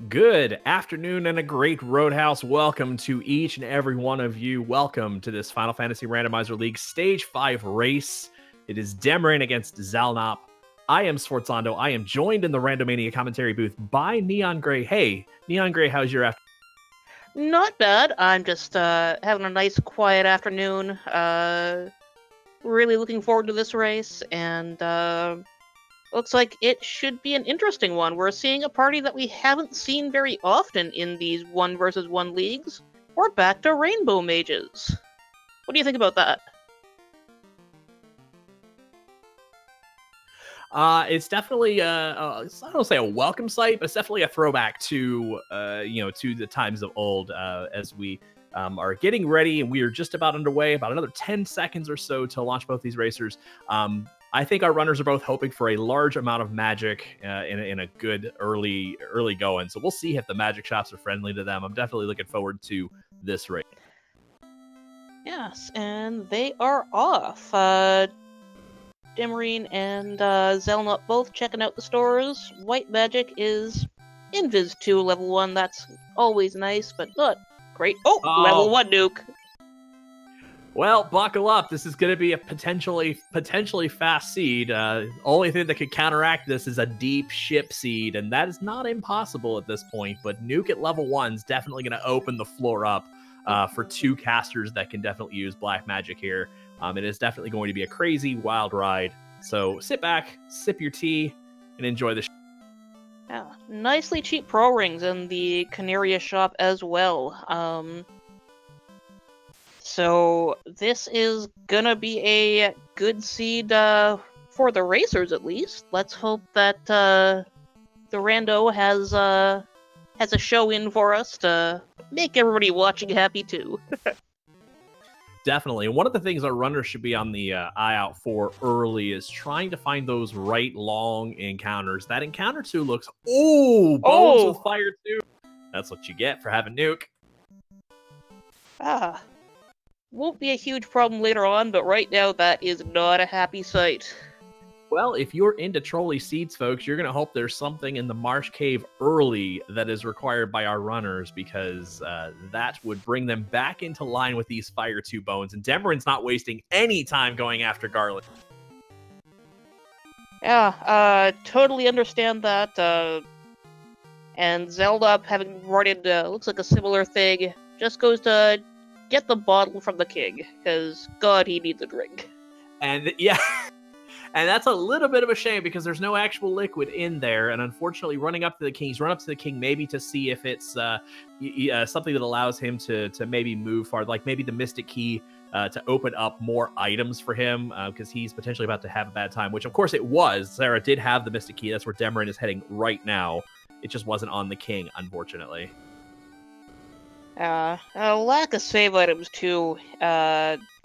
Good afternoon and a great Roadhouse. Welcome to each and every one of you. Welcome to this Final Fantasy Randomizer League Stage 5 race. It is demerine against xalnop. I am Sforzando. I am joined in the Randomania commentary booth by Neon Gray. Hey, Neon Gray, how's your afternoon? Not bad. I'm just having a nice, quiet afternoon. Really looking forward to this race, and looks like it should be an interesting one. We're seeing a party that we haven't seen very often in these 1v1 leagues. We're back to rainbow mages. What do you think about that? It's definitely I don't say a welcome sight, but it's definitely a throwback to to the times of old. As we are getting ready, and we are just about underway, about another 10 seconds or so to launch both these racers. I think our runners are both hoping for a large amount of magic in a good early going. So we'll see if the magic shops are friendly to them. I'm definitely looking forward to this race. Yes, and they are off. Demerine and xalnop both checking out the stores. White magic is Invis2 level 1. That's always nice, but not great. Oh, level 1 nuke. Well, buckle up. This is going to be a potentially fast seed. Only thing that could counteract this is a deep ship seed, and that is not impossible at this point. But nuke at level 1 is definitely going to open the floor up for two casters that can definitely use black magic here. It is definitely going to be a crazy, wild ride. So sit back, sip your tea, and enjoy the show. Yeah, nicely cheap pro rings in the Canaria shop as well. So this is gonna be a good seed for the racers, at least. Let's hope that the rando has a show in for us to make everybody watching happy too. Definitely. One of the things our runners should be on the eye out for early is trying to find those right long encounters. That encounter 2 looks... Bones with fire 2. That's what you get for having nuke. Won't be a huge problem later on, but right now that is not a happy sight. Well, if you're into trolley seeds, folks, you're going to hope there's something in the marsh cave early that is required by our runners, because that would bring them back into line with these Fire 2 bones. And Demerine's not wasting any time going after Garlic. Yeah, totally understand that. And xalnop, having run into, looks like a similar thing, just goes to get the bottle from the king, because God, he needs a drink. And yeah... And that's a little bit of a shame, because there's no actual liquid in there. And unfortunately, running up to the king, he's run up to the king maybe to see if it's something that allows him to maybe move far, like maybe the Mystic Key to open up more items for him, because he's potentially about to have a bad time, which of course it was. Sarah did have the Mystic Key. That's where Demerine is heading right now. It just wasn't on the king, unfortunately. Lack of save items too,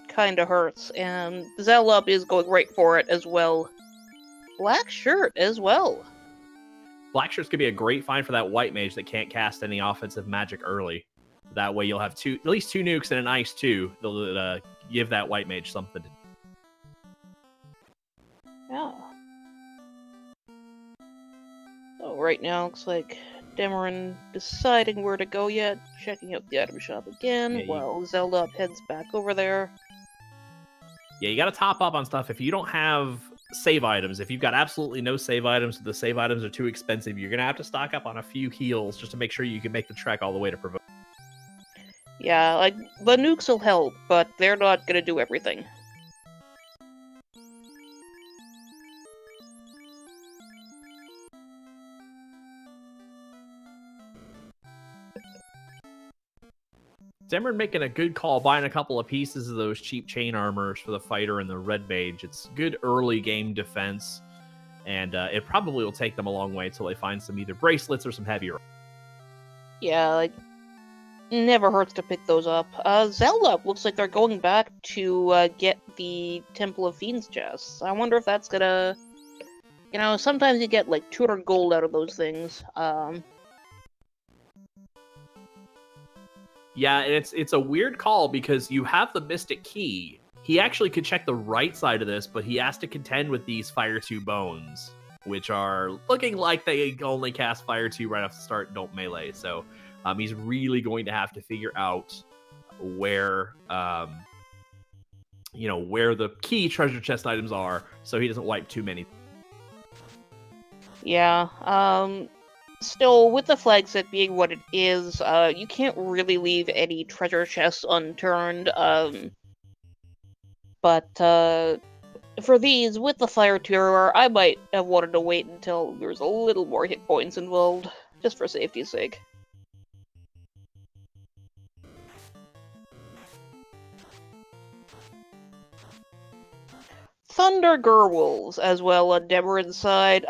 kind of hurts, and xalnop is going right for it as well. Black shirt as well. Black shirts could be a great find for that white mage that can't cast any offensive magic early. That way you'll have at least two nukes and an ice too. They'll give that white mage something to... Yeah. So right now looks like Demerine deciding where to go yet, checking out the item shop again, while xalnop heads back over there. Yeah, you gotta top up on stuff. If you don't have save items, if you've got absolutely no save items, the save items are too expensive, you're gonna have to stock up on a few heals just to make sure you can make the trek all the way to Provoke. Yeah, like, the nukes will help, but they're not gonna do everything. Demerine making a good call, buying a couple of pieces of those cheap chain armors for the fighter and the red mage. It's good early game defense, and it probably will take them a long way until they find some either bracelets or some heavier. Yeah, like, never hurts to pick those up. xalnop looks like they're going back to get the Temple of Fiends chests. I wonder if that's gonna... You know, sometimes you get like 200 gold out of those things. Yeah, it's a weird call, because you have the Mystic Key. He actually could check the right side of this, but he has to contend with these Fire 2 bones. which are looking like they only cast Fire 2 right off the start, don't melee. So he's really going to have to figure out where where the key treasure chest items are, so he doesn't wipe too many. Yeah, still, with the flag set being what it is, you can't really leave any treasure chests unturned, but, for these, with the Fire Terror, I might have wanted to wait until there's a little more hit points involved, just for safety's sake. Thunder Gerwolves as well on Demerine side.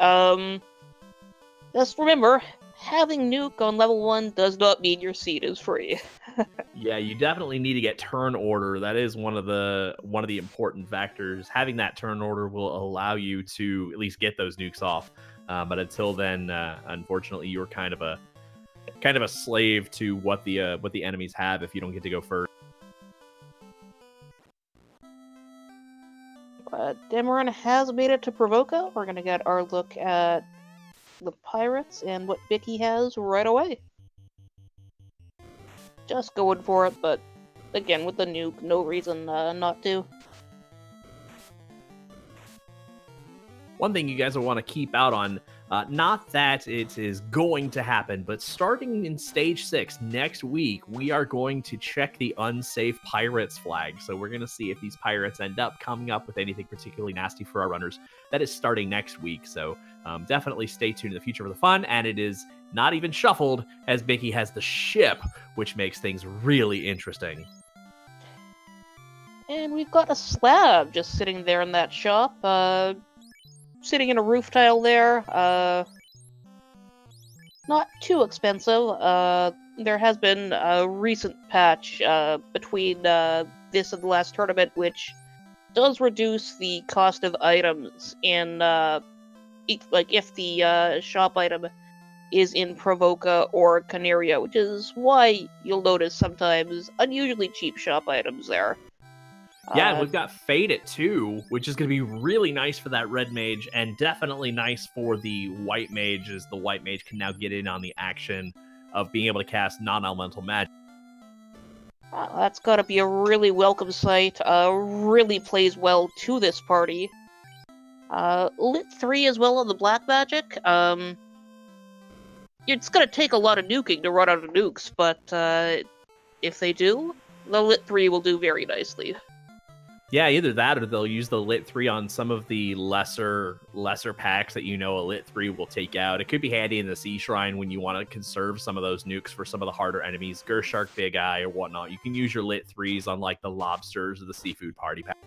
Just remember, having Nuke on level 1 does not mean your seed is free. Yeah, you definitely need to get turn order. That is one of the important factors. Having that turn order will allow you to at least get those nukes off. But until then, unfortunately, you're kind of a slave to what the enemies have if you don't get to go first. Demerine has made it to Provoca. We're gonna get our look at the pirates and what Vicky has right away. Just going for it, but again, with the nuke, no reason not to. One thing you guys will want to keep out on, not that it is going to happen, but starting in Stage 6 next week, we are going to check the unsafe pirates flag. So we're going to see if these pirates end up coming up with anything particularly nasty for our runners. That is starting next week, so definitely stay tuned in the future for the fun, and it is not even shuffled, as Mickey has the ship, which makes things really interesting. And we've got a slab just sitting there in that shop, sitting in a roof tile there, not too expensive. There has been a recent patch between this and the last tournament, which does reduce the cost of items in, if the shop item is in Provoca or Canaria, which is why you'll notice sometimes unusually cheap shop items there. Yeah, and we've got Fade at 2, which is going to be really nice for that red mage, and definitely nice for the white mage, as the white mage can now get in on the action of being able to cast non-elemental magic. That's got to be a really welcome sight. Really plays well to this party. Lit 3 as well on the black magic. It's going to take a lot of nuking to run out of nukes, but if they do, the Lit 3 will do very nicely. Yeah, either that or they'll use the Lit 3 on some of the lesser packs that a Lit 3 will take out. It could be handy in the Sea Shrine when you want to conserve some of those nukes for some of the harder enemies, Gershark, Big Eye, or whatnot. You can use your Lit 3s on like the lobsters or the seafood party pack.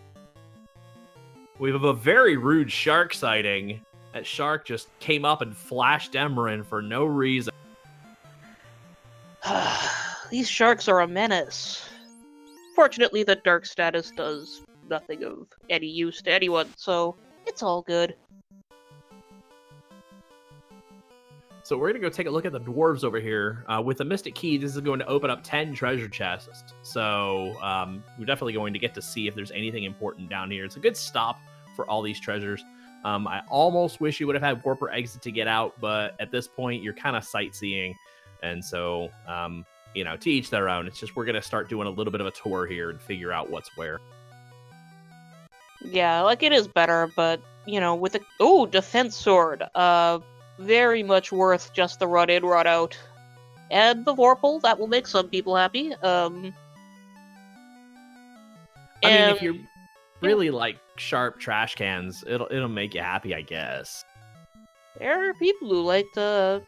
We have a very rude shark sighting. That shark just came up and flashed Demerine for no reason. These sharks are a menace. Fortunately, the dark status does nothing of any use to anyone, so it's all good. So we're going to go take a look at the dwarves over here. With the Mystic Key, this is going to open up 10 treasure chests. So we're definitely going to get to see if there's anything important down here. It's a good stop for all these treasures. I almost wish you would have had Warper Exit to get out, but at this point, you're kind of sightseeing. And so, to each their own. It's just we're going to start doing a little bit of a tour here and figure out what's where. Yeah, it is better, but, with the... Oh, Defense Sword. Very much worth just the run in, run out. And the Vorpal, that will make some people happy. If you really like sharp trash cans, it'll make you happy, I guess. There are people who like the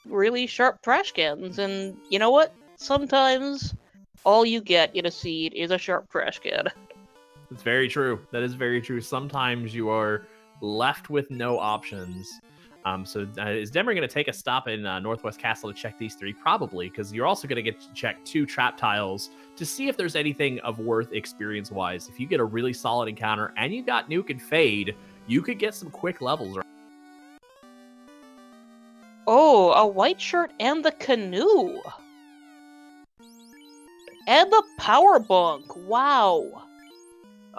really sharp trash cans, and you know what? Sometimes all you get in a seed is a sharp trash can. It's very true. That is very true. Sometimes you are left with no options. So is Demerine going to take a stop in Northwest Castle to check these 3? Probably, because you're also going to get to check 2 trap tiles to see if there's anything of worth experience-wise. If you get a really solid encounter and you got Nuke and Fade, you could get some quick levels. Oh, a white shirt and the canoe! And the power bunk! Wow!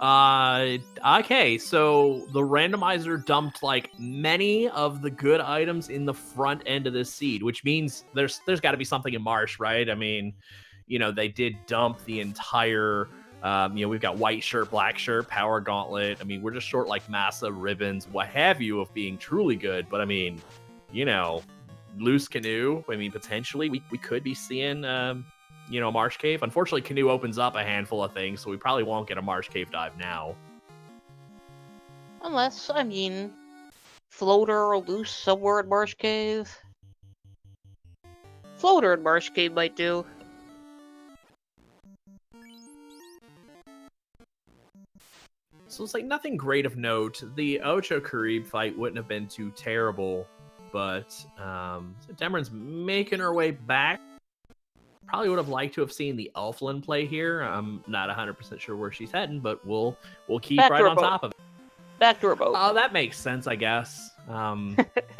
Okay, so the randomizer dumped like many of the good items in the front end of this seed, which means there's got to be something in Marsh, right? I mean, they did dump the entire. We've got white shirt, black shirt, power gauntlet. I mean, we're just short like massa, ribbons, what have you, of being truly good. But I mean, loose canoe. I mean, potentially we could be seeing. Marsh Cave. Unfortunately, Canoe opens up a handful of things, so we probably won't get a Marsh Cave dive now. Unless, I mean, Floater or Loose somewhere in Marsh Cave. Floater in Marsh Cave might do. So it's like nothing great of note. The Ocho Karib fight wouldn't have been too terrible, but so Demerin's making her way back. Probably would have liked to have seen the Elflin play here. I'm not 100% sure where she's heading, but we'll keep Back right on top of it. Back to her boat. Oh, that makes sense, I guess.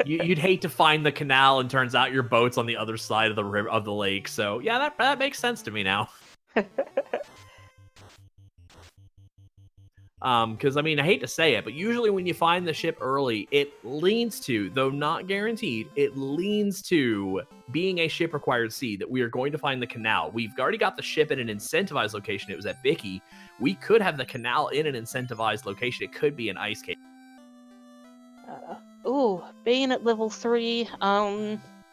You'd hate to find the canal, and turns out your boat's on the other side of the lake. So yeah, that makes sense to me now. Because I mean, I hate to say it, but usually when you find the ship early, it leans to, though not guaranteed, it leans to being a ship required seed that we are going to find the canal. We've already got the ship in an incentivized location. It was at Bicky. We could have the canal in an incentivized location. It could be an ice cave. Bane at level 3.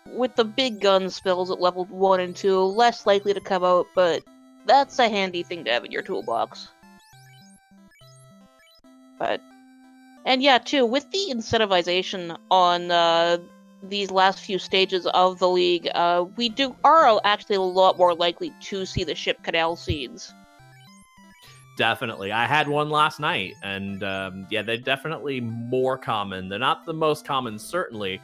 With the big gun spells at level 1 and 2, less likely to come out, but that's a handy thing to have in your toolbox. And yeah, too, with the incentivization on these last few stages of the league, we are actually a lot more likely to see the ship canal seeds. Definitely. I had one last night, and yeah, they're definitely more common. They're not the most common, certainly,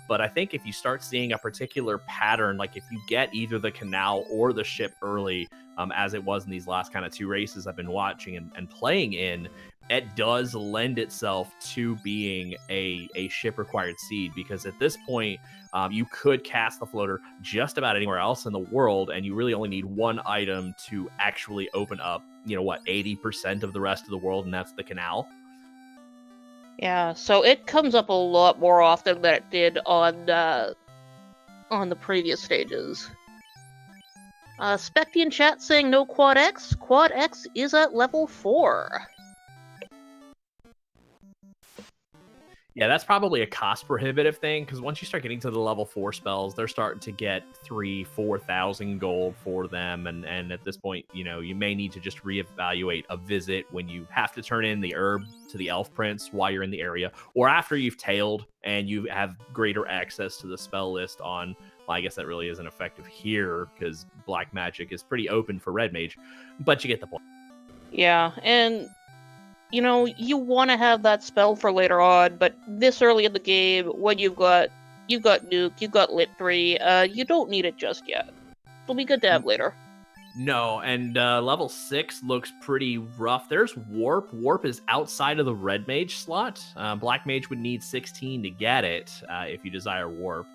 but I think if you start seeing a particular pattern, like if you get either the canal or the ship early, as it was in these last kind of 2 races I've been watching and playing in, it does lend itself to being a ship required seed, because at this point you could cast the floater just about anywhere else in the world, and you really only need one item to actually open up 80% of the rest of the world, and that's the canal. Yeah, so it comes up a lot more often than it did on the previous stages. Specty in chat saying no Quad X. Quad X is at level 4. Yeah, that's probably a cost prohibitive thing, because once you start getting to the level 4 spells, they're starting to get 3,000-4,000 gold for them, and at this point, you may need to just reevaluate a visit when you have to turn in the herb to the elf prince while you're in the area, or after you've tailed and you have greater access to the spell list on. Well, I guess that really isn't effective here, because black magic is pretty open for red mage, but you get the point. Yeah, and you want to have that spell for later on, but this early in the game, when you've got Nuke, you've got Lit 3, you don't need it just yet. It'll be good to have later. No, and level 6 looks pretty rough. There's Warp. Warp is outside of the red mage slot. Black mage would need 16 to get it if you desire Warp.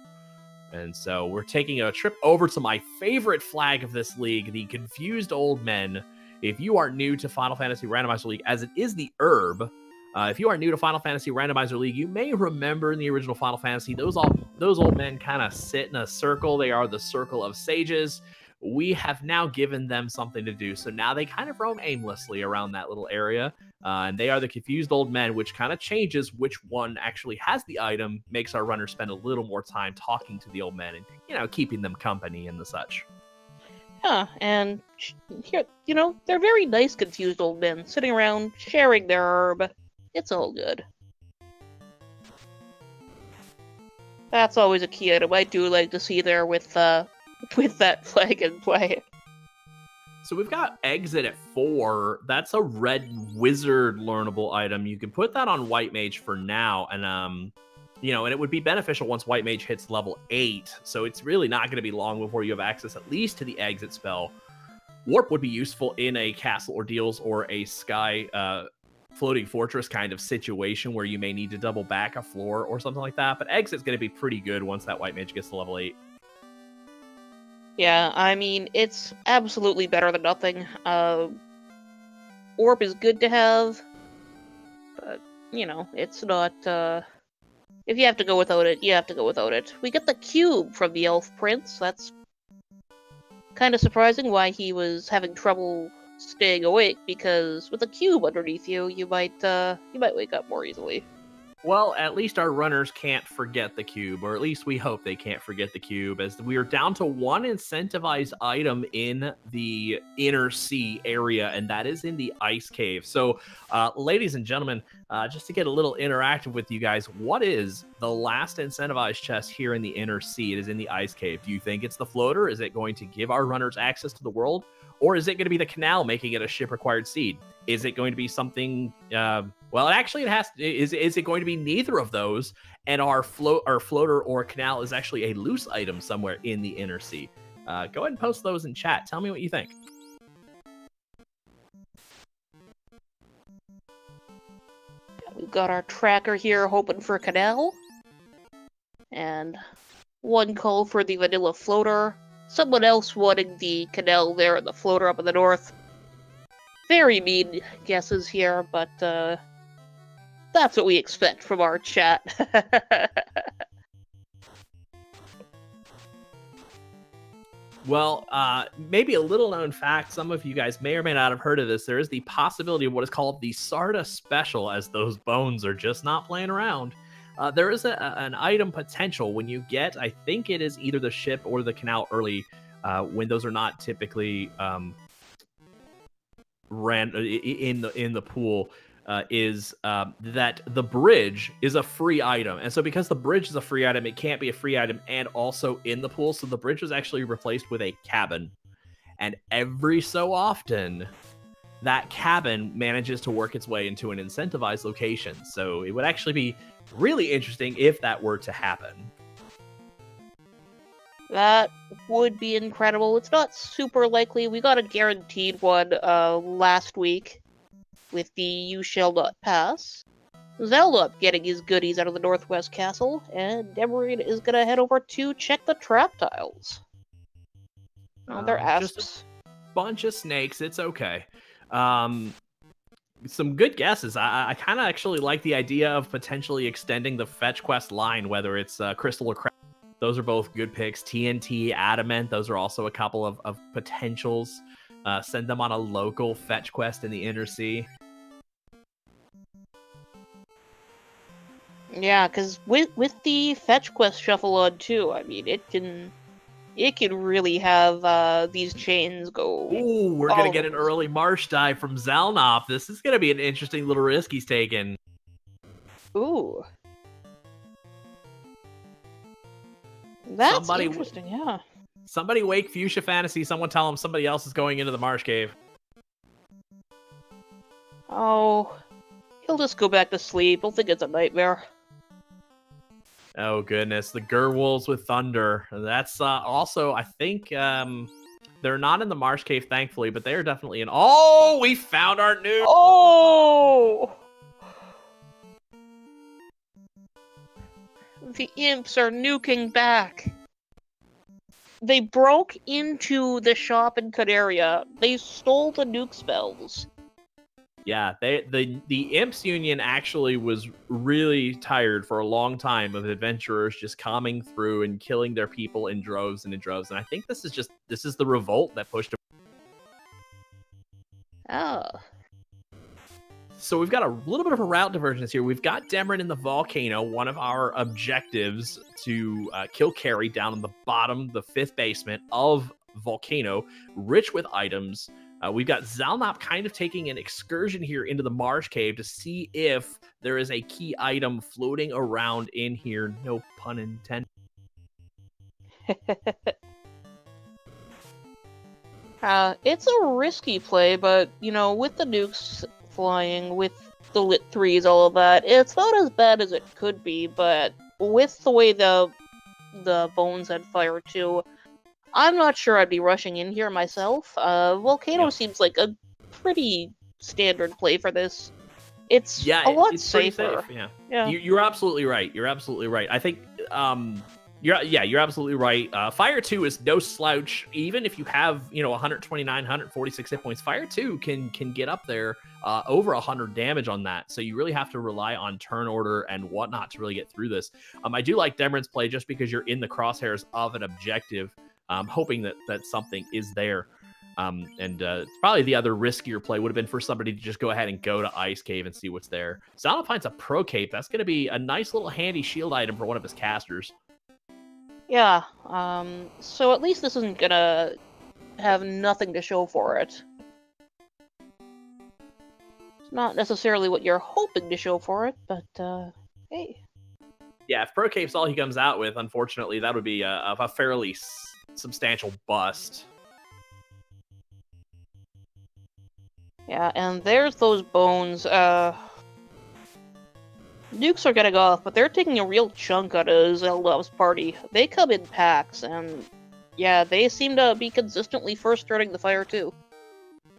And so we're taking a trip over to my favorite flag of this league, the Confused Old Men. If you are new to Final Fantasy Randomizer League, as it is the herb, if you are new to Final Fantasy Randomizer League, you may remember in the original Final Fantasy, those old men kind of sit in a circle. They are the Circle of Sages. We have now given them something to do, so now they kind of roam aimlessly around that little area, and they are the Confused Old Men, which kind of changes which one actually has the item, makes our runners spend a little more time talking to the old men and, keeping them company and the such. Yeah, and here, they're very nice confused old men, sitting around, sharing their herb. It's all good. That's always a key item I do like to see there with that flag in play. So we've got Exit at 4. That's a red wizard learnable item. You can put that on White Mage for now, and and it would be beneficial once White Mage hits level 8, so it's really not going to be long before you have access at least to the Exit spell. Warp would be useful in a Castle Ordeals or a Sky Floating Fortress kind of situation where you may need to double back a floor or something like that, but Exit's going to be pretty good once that White Mage gets to level 8. Yeah, I mean, it's absolutely better than nothing. orb is good to have, but, you know, it's not, if you have to go without it, you have to go without it. We get the cube from the Elf Prince. That's kind of surprising why he was having trouble staying awake, because with a cube underneath you, you might wake up more easily. Well, at least our runners can't forget the cube, or at least we hope they can't forget the cube, as we are down to one incentivized item in the inner sea area, and that is in the ice cave. So, ladies and gentlemen, just to get a little interactive with you guys, what is the last incentivized chest here in the inner sea? It is in the ice cave. Do you think it's the floater? Is it going to give our runners access to the world? Or is it going to be the canal, making it a ship-required seed? Is it going to be something... well, actually, it has. Is it going to be neither of those? And our floater or canal is actually a loose item somewhere in the inner sea. Go ahead and post those in chat. Tell me what you think. We've got our tracker here hoping for canal. And one call for the vanilla floater. Someone else wanting the canal there and the floater up in the north. Very mean guesses here, but that's what we expect from our chat. Well, maybe a little known fact, some of you guys may or may not have heard of this. There is the possibility of what is called the Sarda Special, as those bones are just not playing around. There is an item potential when you get, I think it is either the ship or the canal early, when those are not typically in the pool, is that the bridge is a free item. And so because the bridge is a free item, it can't be a free item and also in the pool. So the bridge was actually replaced with a cabin. And every so often, that cabin manages to work its way into an incentivized location. So it would actually be really interesting if that were to happen. That would be incredible. It's not super likely. We got a guaranteed one last week with the You Shall Not Pass. xalnop getting his goodies out of the Northwest Castle, and demerine is going to head over to check the trap tiles. Oh, they're asps. Just a bunch of snakes. It's okay. Some good guesses. I kind of actually like the idea of potentially extending the fetch quest line, whether it's crystal or crap. Those are both good picks. TNT, adamant, those are also a couple of potentials. Send them on a local fetch quest in the inner sea. Yeah, because with the fetch quest shuffle on too, I mean, it can really have these chains go. Ooh, we're gonna get an early marsh dive from xalnop. This is gonna be an interesting little risk he's taking. Ooh. That's interesting, yeah. Somebody wake Fuchsia Fantasy. Someone tell him somebody else is going into the marsh cave. Oh, he'll just go back to sleep. He'll think it's a nightmare. Oh, goodness. The Gerwolves with Thunder. That's also, I think, they're not in the marsh cave, thankfully, but they're definitely in... Oh, we found our new... Oh! The imps are nuking back. They broke into the shop in Canaria. They stole the nuke spells. Yeah, the Imps Union actually was really tired for a long time of adventurers just coming through and killing their people in droves and in droves. And I think this is the revolt that pushed them. Oh. So we've got a little bit of a route divergence here. We've got demerine in the volcano, one of our objectives to kill Carrie down in the bottom, the 5th basement of Volcano, rich with items. We've got xalnop kind of taking an excursion here into the marsh cave to see if there is a key item floating around in here. No pun intended. It's a risky play, but, you know, with the nukes flying, with the lit 3s, all of that, it's not as bad as it could be, but with the way the bones had fire too, I'm not sure I'd be rushing in here myself. Volcano seems like a pretty standard play for this. It's a lot safer. Safe, yeah. You're absolutely right. You're absolutely right. I think You're absolutely right. Fire 2 is no slouch. Even if you have, 129, 146 hit points, Fire 2 can get up there over 100 damage on that. So you really have to rely on turn order and whatnot to really get through this. I do like Demerin's play just because you're in the crosshairs of an objective, hoping that something is there. Probably the other riskier play would have been for somebody to just go ahead and go to Ice Cave and see what's there. xalnop finds a Pro Cape. That's going to be a nice little handy shield item for one of his casters. Yeah, so at least this isn't gonna have nothing to show for it. It's not necessarily what you're hoping to show for it, but, hey. Yeah, if Pro Cape's all he comes out with, unfortunately, that would be a fairly substantial bust. Yeah, and there's those bones, Nukes are getting off, but they're taking a real chunk out of xalnop's party. They come in packs, and yeah, they seem to be consistently first starting the fire too.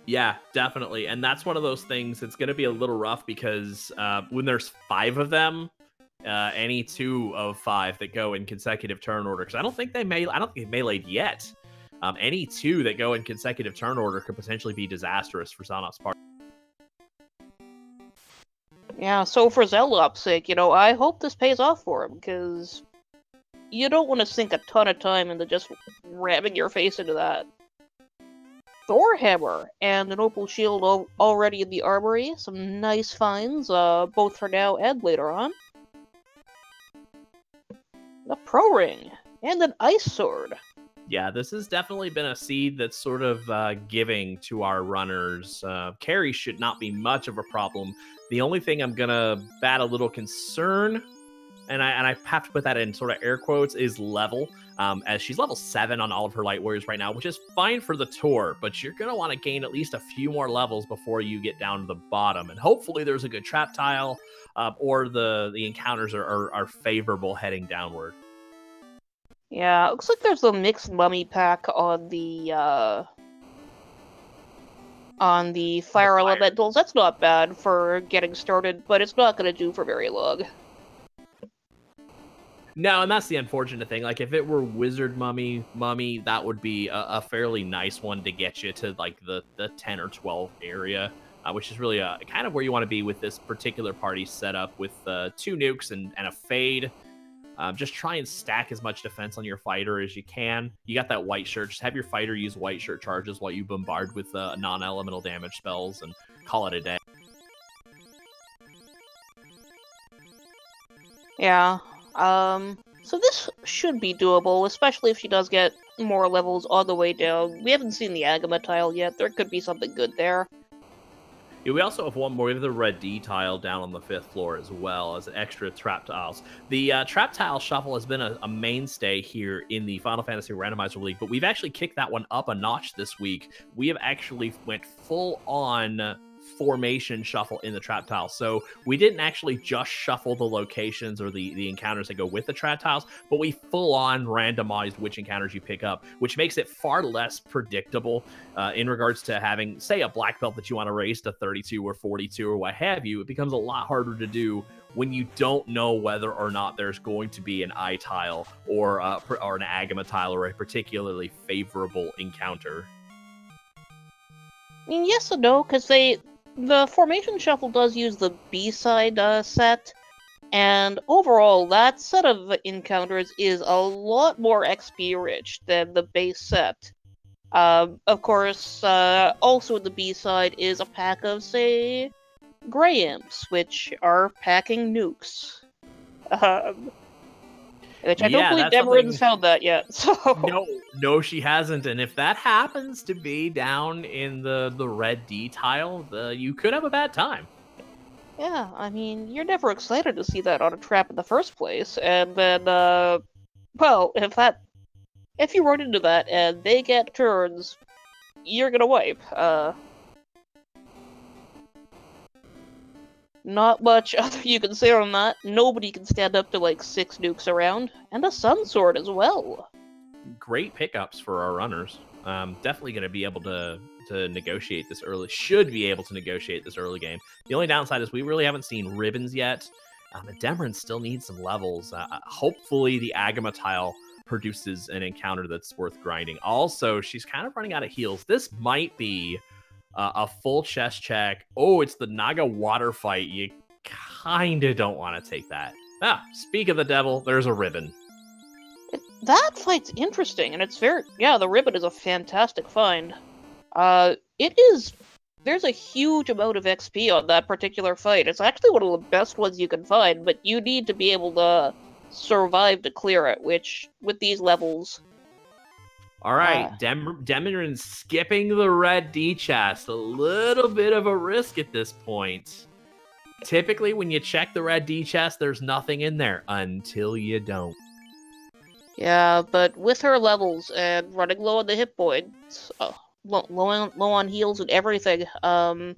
Yeah, definitely. And that's one of those things that's going to be a little rough because when there's 5 of them, any 2 of 5 that go in consecutive turn order, because I don't think they've meleeed yet. Any 2 that go in consecutive turn order could potentially be disastrous for xalnop's party. Yeah, so for xalnop's sake, I hope this pays off for him, because you don't want to sink a ton of time into just ramming your face into that. Thorhammer and an opal shield already in the armory. Some nice finds, both for now and later on. The Pro Ring and an Ice Sword. Yeah, this has definitely been a seed that's sort of giving to our runners. Carry should not be much of a problem. The only thing I'm going to bat a little concern, and I have to put that in sort of air quotes, is level. As she's level 7 on all of her Light Warriors right now, which is fine for the tour, but you're going to want to gain at least a few more levels before you get down to the bottom. And hopefully there's a good trap tile, or the encounters are favorable heading downward. Yeah, looks like there's a mixed mummy pack on the fire elementals. That's not bad for getting started, but it's not going to do for very long. No, and that's the unfortunate thing. Like, if it were Wizard Mummy, that would be a fairly nice one to get you to, like, the 10 or 12 area, which is really kind of where you want to be with this particular party setup with 2 nukes and a fade. Just try and stack as much defense on your fighter as you can. You got that white shirt. Just have your fighter use white shirt charges while you bombard with non-elemental damage spells and call it a day. Yeah. So this should be doable, especially if she does get more levels all the way down. We haven't seen the Agama tile yet. There could be something good there. Yeah, we also have one more. We have the red D tile down on the 5th floor as well as extra trap tiles. The trap tile shuffle has been a mainstay here in the Final Fantasy Randomizer League, but we've actually kicked that one up a notch this week. We have actually went full on formation shuffle in the trap tile. So we didn't actually just shuffle the locations or the encounters that go with the trap tiles, but we full on randomized which encounters you pick up, which makes it far less predictable in regards to having, say, a black belt that you want to raise to 32 or 42 or what have you. It becomes a lot harder to do when you don't know whether or not there's going to be an eye tile or an Agama tile or a particularly favorable encounter. I mean, yes and no, because the formation shuffle does use the B-side set, and overall, that set of encounters is a lot more XP-rich than the base set. Of course, also in the B-side is a pack of, say, Grey Imps, which are packing nukes. Which I don't believe Demerin's found that yet, so... No, she hasn't, and if that happens to be down in the red D tile, you could have a bad time. Yeah, I mean, you're never excited to see that on a trap in the first place, and then, well, if you run into that and they get turns, you're gonna wipe. Not much other you can say on that. Nobody can stand up to, like, 6 nukes around. And a Sun Sword as well. Great pickups for our runners. Definitely going to be able to negotiate this early. Should be able to negotiate this early game. The only downside is we really haven't seen ribbons yet. And Demerine still needs some levels. Hopefully the Agama tile produces an encounter that's worth grinding. Also, she's kind of running out of heals. This might be a full chest check. Oh, it's the Naga water fight. You kind of don't want to take that. Speak of the devil, there's a ribbon. That fight's interesting, and it's very... Yeah, the ribbon is a fantastic find. There's a huge amount of XP on that particular fight. It's actually one of the best ones you can find, but you need to be able to survive to clear it, which, with these levels... Alright, Demerine's skipping the red D chest. A little bit of a risk at this point. Typically, when you check the red D chest, there's nothing in there until you don't. Yeah, but with her levels and running low on the hit points, low on heals and everything, hard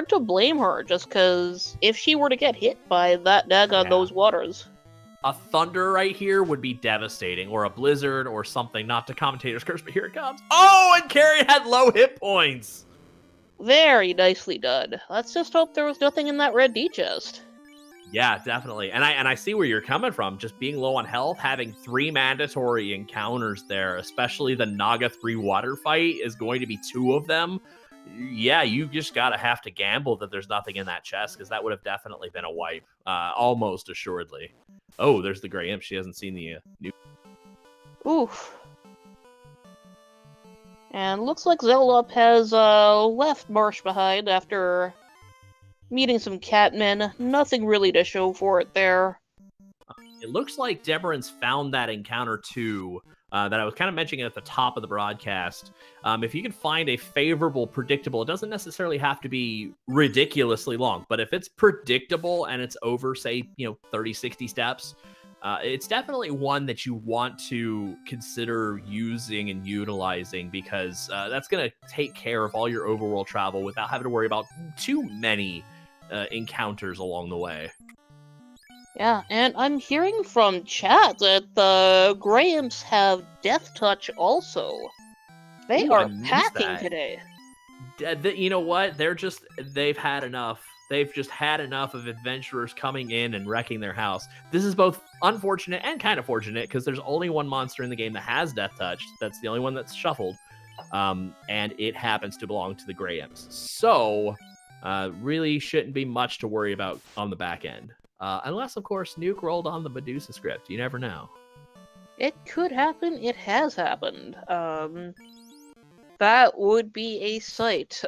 to blame her, just because if she were to get hit by that Naga on those waters... A thunder right here would be devastating, or a blizzard, or something. Not to commentator's curse, but here it comes. Oh, and Carrie had low hit points! Very nicely done. Let's just hope there was nothing in that red D chest. Yeah, definitely. And I see where you're coming from. Just being low on health, having 3 mandatory encounters there, especially the Naga 3 water fight is going to be 2 of them. Yeah, you just gotta have to gamble that there's nothing in that chest, because that would have definitely been a wipe, almost assuredly. Oh, there's the Grey Imp. She hasn't seen the new... Oof. And looks like xalnop has left Marsh behind after meeting some catmen. Nothing really to show for it there. It looks like Demerine's found that encounter too, that I was kind of mentioning at the top of the broadcast. If you can find a favorable, predictable, it doesn't necessarily have to be ridiculously long, but if it's predictable and it's over, say, 30, 60 steps, it's definitely one that you want to consider using and utilizing, because that's going to take care of all your overworld travel without having to worry about too many encounters along the way. Yeah, and I'm hearing from chat that the Grey Imps have Death Touch also. They are packing today. You know what? They've had enough. They've just had enough of adventurers coming in and wrecking their house. This is both unfortunate and kind of fortunate, because there's only one monster in the game that has Death Touch. That's the only one that's shuffled. And it happens to belong to the Grey Imps. So, really shouldn't be much to worry about on the back end. Unless, of course, Nuke rolled on the Medusa script. You never know. It could happen. It has happened. That would be a sight.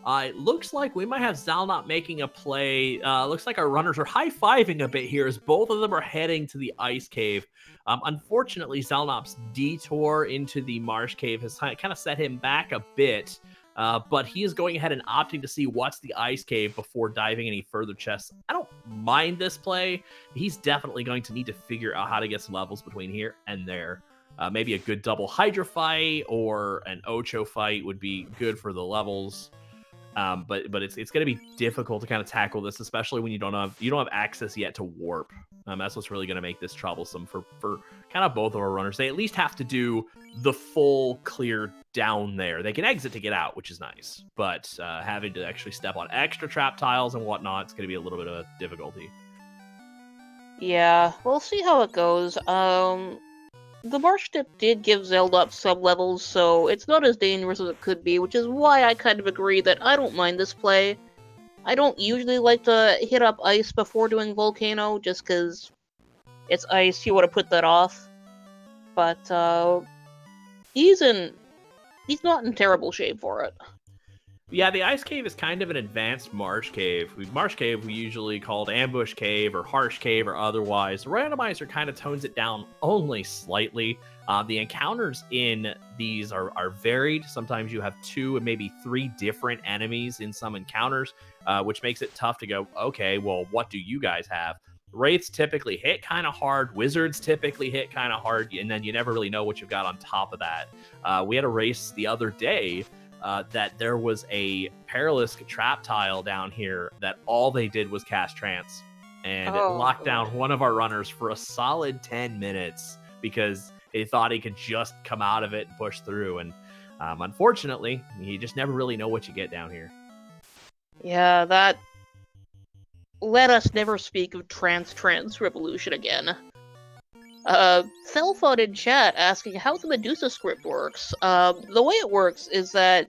It looks like we might have xalnop making a play. Looks like our runners are high-fiving a bit here as both of them are heading to the Ice Cave. Unfortunately, xalnop's detour into the Marsh Cave has kind of set him back a bit. But he is going ahead and opting to see what's the Ice Cave before diving any further chests. I don't mind this play. He's definitely going to need to figure out how to get some levels between here and there. Maybe a good double Hydra fight or an Ocho fight would be good for the levels. But it's going to be difficult to kind of tackle this, especially when you don't have access yet to warp. That's what's really going to make this troublesome for kind of both of our runners. They at least have to do the full clear down there. They can exit to get out, which is nice, but having to actually step on extra trap tiles and whatnot, it's going to be a little bit of a difficulty. Yeah, we'll see how it goes. The Marsh Tip did give xalnop some levels, so it's not as dangerous as it could be, which is why I kind of agree that I don't mind this play. I don't usually like to hit up ice before doing Volcano, just because it's ice, you want to put that off. But, he's not in terrible shape for it. Yeah, the Ice Cave is kind of an advanced Marsh Cave. Marsh Cave we usually called Ambush Cave or Harsh Cave or otherwise. The Randomizer kind of tones it down only slightly. The encounters in these are varied. Sometimes you have 2 and maybe 3 different enemies in some encounters, which makes it tough to go, okay, well, what do you guys have? Wraiths typically hit kind of hard. Wizards typically hit kind of hard, and then you never really know what you've got on top of that. We had a race the other day that there was a perilous trap tile down here that all they did was cast trance, and it locked down one of our runners for a solid 10 minutes because they thought he could just come out of it and push through. And unfortunately, you just never really know what you get down here. Yeah, let us never speak of trans revolution again. Thelfod in chat asking how the Medusa script works. The way it works is that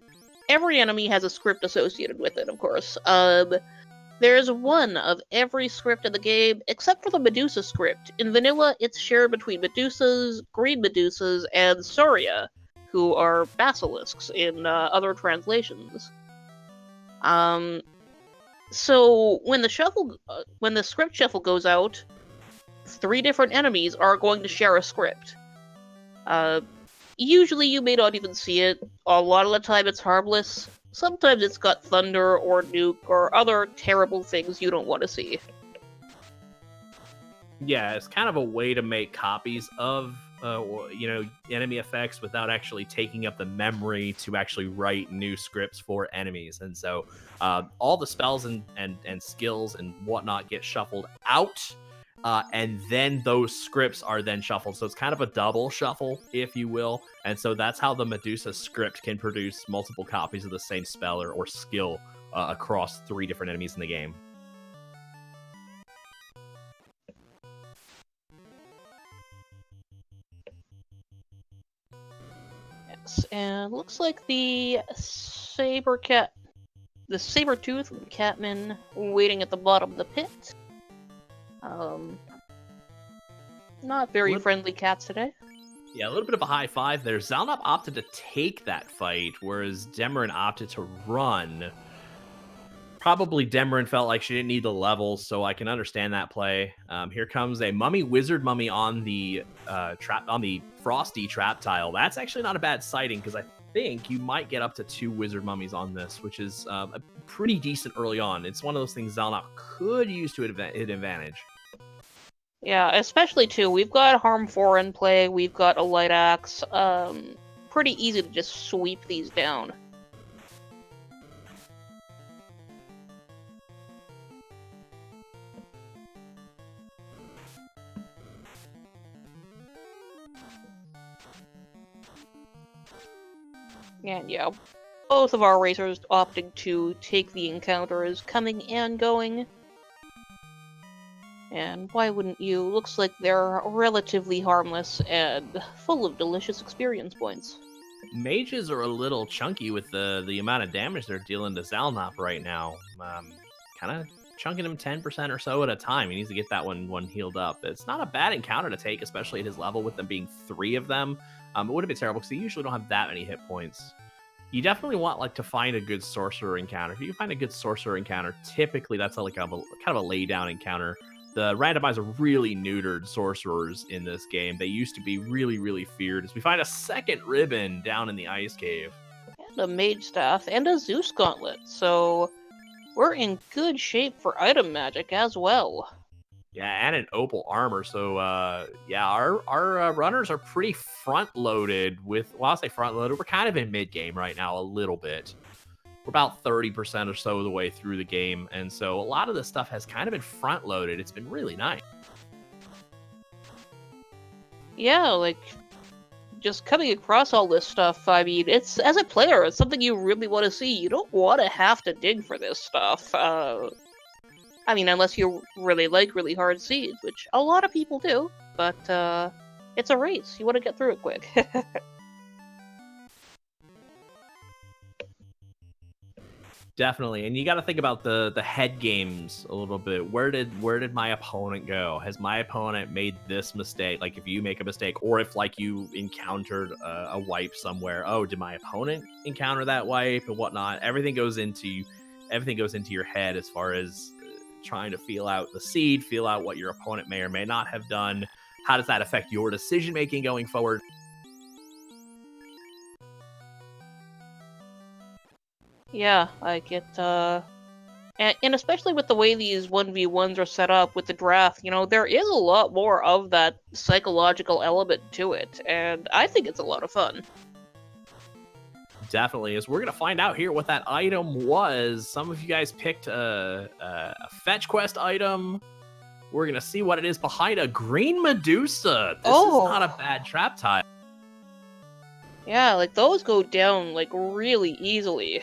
every enemy has a script associated with it, of course. There's one of every script in the game, except for the Medusa script. In vanilla, it's shared between Medusas, Green Medusas, and Soria, who are basilisks in other translations. So when the script shuffle goes out, 3 different enemies are going to share a script. Usually you may not even see it. A lot of the time it's harmless. Sometimes it's got thunder or nuke or other terrible things you don't want to see. Yeah, it's kind of a way to make copies of enemy effects without actually taking up the memory to actually write new scripts for enemies. And so all the spells and skills and whatnot get shuffled out, and then those scripts are then shuffled. So it's kind of a double shuffle, if you will. And so that's how the Medusa script can produce multiple copies of the same spell or skill across 3 different enemies in the game. And looks like the Saber-tooth Catman waiting at the bottom of the pit. Not very friendly cats today. Yeah, a little bit of a high five there. xalnop opted to take that fight, whereas demerine opted to run. Probably demerine felt like she didn't need the levels, so I can understand that play. Here comes a wizard mummy on the frosty trap tile. That's actually not a bad sighting, because I think you might get up to 2 wizard mummies on this, which is a pretty decent early on. It's one of those things xalnop could use to advantage. Yeah, especially too. We've got Harm 4 in play. We've got a light axe. Pretty easy to just sweep these down. And yeah, both of our racers opting to take the encounters, coming and going. And why wouldn't you? Looks like they're relatively harmless and full of delicious experience points. Mages are a little chunky with the amount of damage they're dealing to xalnop right now. Kind of chunking him 10% or so at a time. He needs to get that one healed up. It's not a bad encounter to take, especially at his level, with them being 3 of them. It wouldn't be terrible, because they usually don't have that many hit points. You definitely want to find a good sorcerer encounter. If you find a good sorcerer encounter, typically that's kind of a lay down encounter. The randomizer really neutered sorcerers in this game. They used to be really, really feared. As we find a second ribbon down in the ice cave. And a mage staff and a Zeus gauntlet. So we're in good shape for item magic as well. Yeah, and an opal armor. So, yeah, our runners are pretty front-loaded with... Well, I'll say front-loaded. We're kind of in mid-game right now a little bit. We're about 30% or so of the way through the game. And so a lot of this stuff has kind of been front-loaded. It's been really nice. Yeah, like, just coming across all this stuff, I mean, it's, as a player, it's something you really want to see. You don't want to have to dig for this stuff. I mean, unless you really like really hard seeds, which a lot of people do, but it's a race. You want to get through it quick. Definitely, and you got to think about the head games a little bit. Where did my opponent go? Has my opponent made this mistake? Like, if you make a mistake, or if like you encountered a wipe somewhere, oh, did my opponent encounter that wipe and whatnot? Everything goes into your head as far as trying to feel out the seed, feel out what your opponent may or may not have done. How does that affect your decision making going forward? Yeah, like it, and especially with the way these 1v1s are set up with the draft, you know, there is a lot more of that psychological element to it, and I think it's a lot of fun. Definitely is. We're gonna find out here what that item was. Some of you guys picked a fetch quest item. We're gonna see what it is behind a green Medusa. This is not a bad trap tile. Yeah, like those go down like really easily.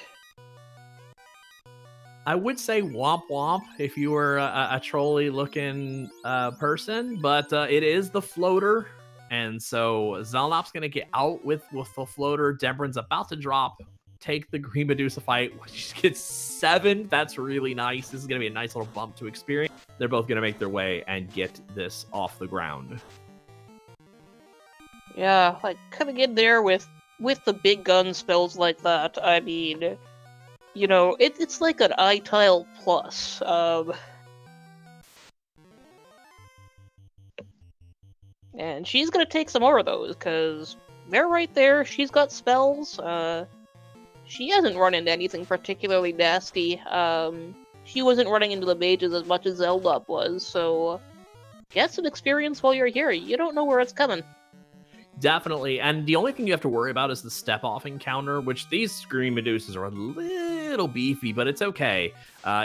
I would say womp womp if you were a trolley looking person, but it is the floater. And so xalnop's going to get out with the floater. Demrin's about to drop, take the Green Medusa fight. She gets 7. That's really nice. This is going to be a nice little bump to experience. They're both going to make their way and get this off the ground. Yeah, like coming in there with the big gun spells like that, I mean, you know, it's like an I-Tile plus. And she's gonna take some more of those, because they're right there. She's got spells. She hasn't run into anything particularly nasty. She wasn't running into the mages as much as xalnop was, so get some experience while you're here. You don't know where it's coming. Definitely, and the only thing you have to worry about is the step-off encounter, which these Green Medusas are a little beefy, but it's okay.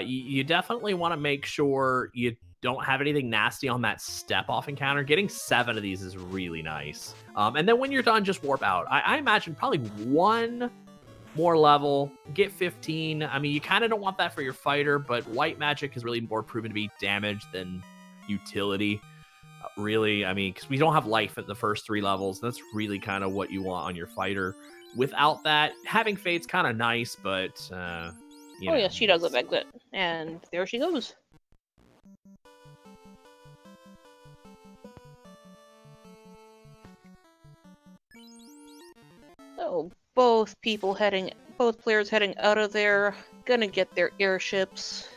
You definitely want to make sure you don't have anything nasty on that step-off encounter. Getting 7 of these is really nice. And then when you're done, just warp out. I imagine probably 1 more level, get 15. I mean, you kind of don't want that for your fighter, but white magic is really more proven to be damage than utility. Really, I mean, because we don't have life at the first 3 levels. That's really kind of what you want on your fighter. Without that, having fate's kind of nice, but you know. Yeah, she does look exit, and there she goes. So both players heading out of there, gonna get their airships.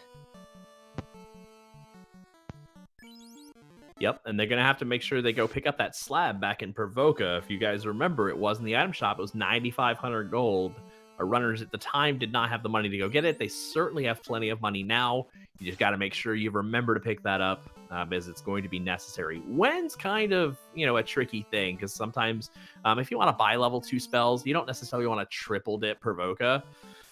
Yep, and they're going to have to make sure they go pick up that slab back in Provoca. If you guys remember, it was in the item shop. It was 9,500 gold. Our runners at the time did not have the money to go get it. They certainly have plenty of money now. You just got to make sure you remember to pick that up, as it's going to be necessary. When's kind of, you know, a tricky thing, because sometimes if you want to buy level 2 spells, you don't necessarily want to triple dip Provoca.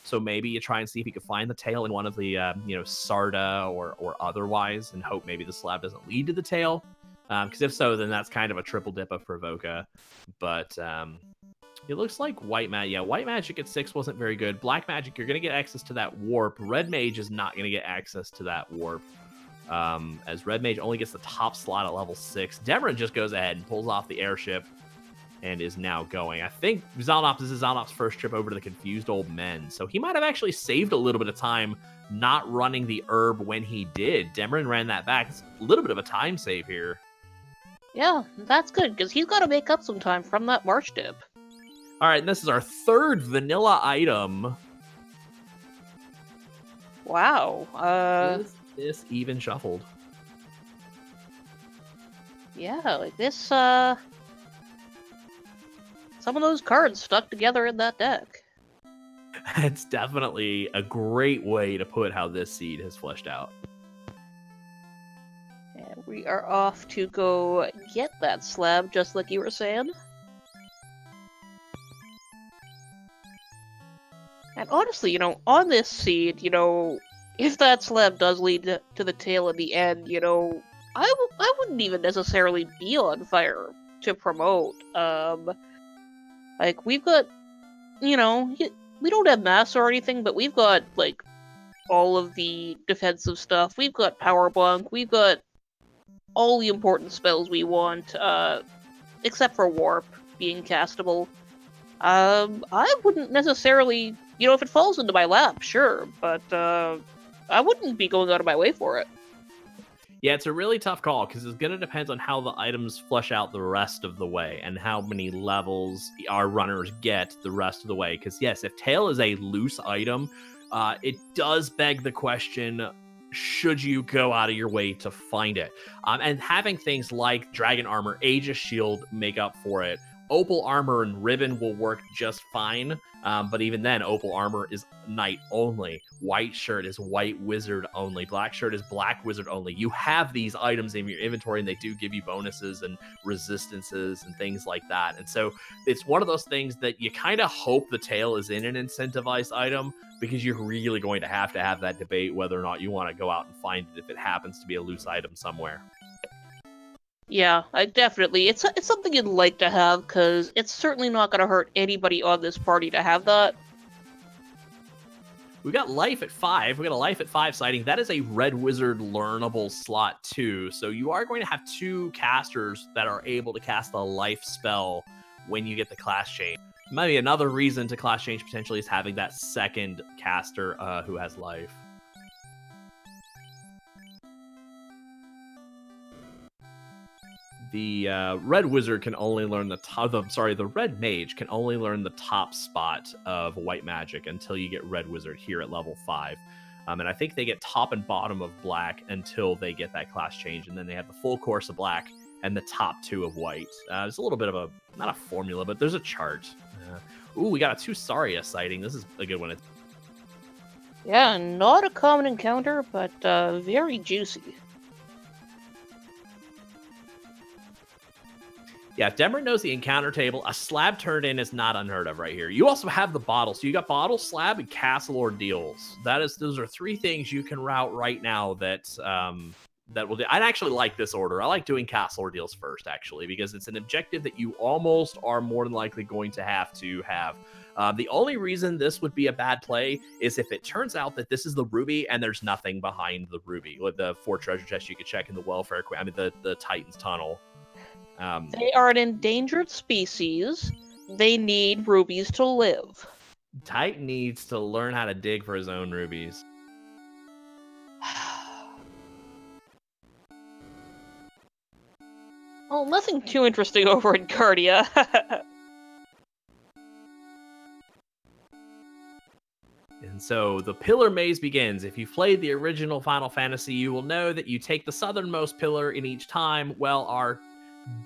So maybe you try and see if you can find the tail in one of the, you know, Sarda or otherwise, and hope maybe the slab doesn't lead to the tail. Because if so, then that's kind of a triple dip of Provoca. But it looks like white magic. Yeah, white magic at 6 wasn't very good. Black magic, you're going to get access to that warp. Red mage is not going to get access to that warp, as red mage only gets the top slot at level 6. Demerin just goes ahead and pulls off the airship and is now going. I think this is xalnop's first trip over to the Confused Old Men, so he might have actually saved a little bit of time not running the herb when he did. Demerin ran that back. It's a little bit of a time save here. Yeah, that's good, because he's got to make up some time from that March dip. All right, and this is our 3rd vanilla item. Wow. Is this even shuffled? Yeah, like this, some of those cards stuck together in that deck. It's definitely a great way to put how this seed has fleshed out. And we are off to go get that slab, just like you were saying. And honestly, you know, on this seed, you know, if that slab does lead to the tail in the end, you know, I wouldn't even necessarily be on fire to promote. Like, we've got, you know, we don't have mass or anything, but we've got, like, all of the defensive stuff. We've got Power Bunk. We've got all the important spells we want, except for Warp being castable. I wouldn't necessarily, you know, if it falls into my lap, sure, but I wouldn't be going out of my way for it. Yeah, it's a really tough call, because it's going to depend on how the items flesh out the rest of the way, and how many levels our runners get the rest of the way. Because yes, if tail is a loose item, it does beg the question, should you go out of your way to find it? And having things like Dragon Armor, Aegis Shield make up for it. Opal Armor and Ribbon will work just fine, but even then, Opal Armor is Knight only. White Shirt is White Wizard only. Black Shirt is Black Wizard only. You have these items in your inventory, and they do give you bonuses and resistances and things like that. And so it's one of those things that you kind of hope the tail is in an incentivized item, because you're really going to have that debate whether or not you want to go out and find it if it happens to be a loose item somewhere. Yeah, I definitely. It's something you'd like to have, because it's certainly not going to hurt anybody on this party to have that. We got life at 5. We got a life at 5 sighting. That is a Red Wizard learnable slot too. So you are going to have 2 casters that are able to cast a life spell when you get the class change. Maybe another reason to class change potentially is having that second caster who has life. The Red Wizard can only learn the Red Mage can only learn the top spot of White Magic until you get Red Wizard here at level 5. And I think they get top and bottom of Black until they get that class change, and then they have the full course of Black and the top 2 of White. There's a little bit of a, not a formula, but there's a chart. Ooh, we got a 2 Saria sighting. This is a good one. Yeah, not a common encounter, but very juicy. Yeah, if Demerine knows the encounter table, a slab turned in is not unheard of right here. You also have the bottle. So you got bottle, slab, and castle ordeals. Those are 3 things you can route right now that that will do. I actually like this order. I like doing castle ordeals first, actually, because it's an objective that you almost are more than likely going to have. The only reason this would be a bad play is if it turns out that this is the ruby and there's nothing behind the ruby. With the 4 treasure chests you could check in the welfare, the Titan's tunnel. They are an endangered species. They need rubies to live. Titan needs to learn how to dig for his own rubies. Oh, nothing too interesting over in Cardia. And so the pillar maze begins. If you've played the original Final Fantasy, you will know that you take the southernmost pillar in each time. Well, our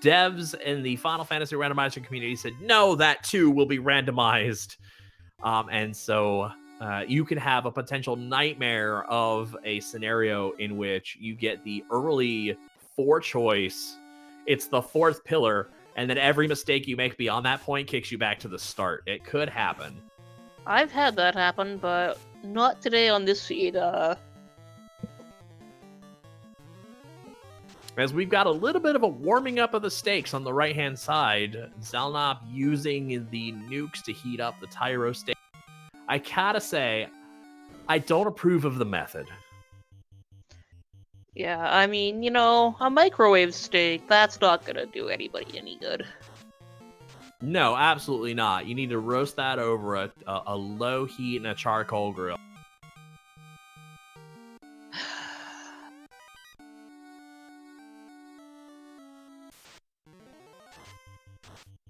devs in the Final Fantasy Randomizer community said, no, that too will be randomized. And so you can have a potential nightmare of a scenario in which you get the early 4 choice. It's the 4th pillar, and then every mistake you make beyond that point kicks you back to the start. It could happen. I've had that happen, but not today on this feed. As we've got a little bit of a warming up of the stakes on the right-hand side, xalnop using the nukes to heat up the Tyro stake. I gotta say, I don't approve of the method. Yeah, I mean, you know, a microwave steak, that's not gonna do anybody any good. No, absolutely not. You need to roast that over a low heat and a charcoal grill.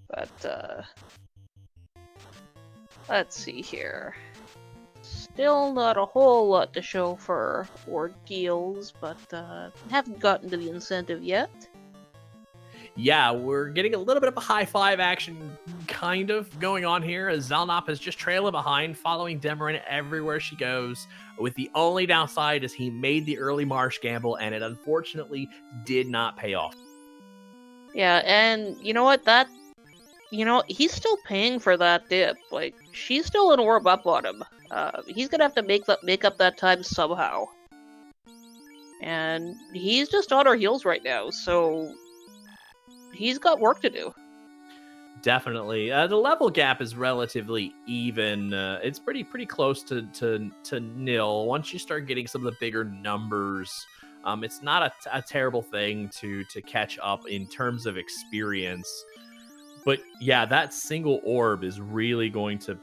But, let's see here. Still not a whole lot to show for ordeals, but haven't gotten to the incentive yet. Yeah, we're getting a little bit of a high 5 action kind of going on here, as xalnop is just trailing behind, following Demerine everywhere she goes, with the only downside is he made the early marsh gamble, and it unfortunately did not pay off. Yeah, and you know what, he's still paying for that dip. Like, she's still an orb up on him. He's gonna have to make up that time somehow. And he's just on our heels right now, so he's got work to do. Definitely. The level gap is relatively even. It's pretty close to nil. Once you start getting some of the bigger numbers, it's not a terrible thing to catch up in terms of experience. But yeah, that single orb is really going to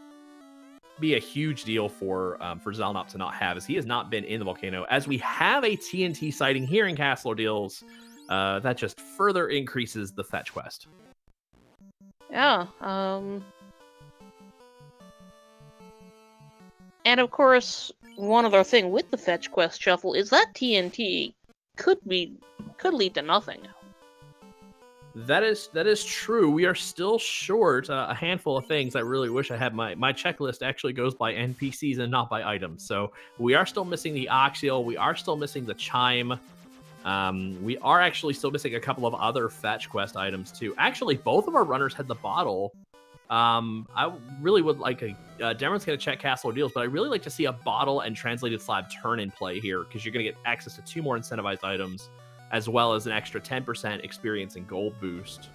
be a huge deal for xalnop to not have, as he has not been in the volcano. As we have a TNT sighting here in Castle Ordeals, that just further increases the fetch quest. Yeah, and of course, one other thing with the fetch quest shuffle is that TNT could lead to nothing. That is true. We are still short a handful of things. I really wish I had my checklist actually goes by NPCs and not by items. So we are still missing the Oxial. We are still missing the Chime. We are actually still missing a couple of other fetch quest items too. Actually, both of our runners had the bottle. I really would like Demerine's going to check Castle Deals, but I really like to see a bottle and translated slab turn in play here, because you're going to get access to 2 more incentivized items, as well as an extra 10% experience and gold boost.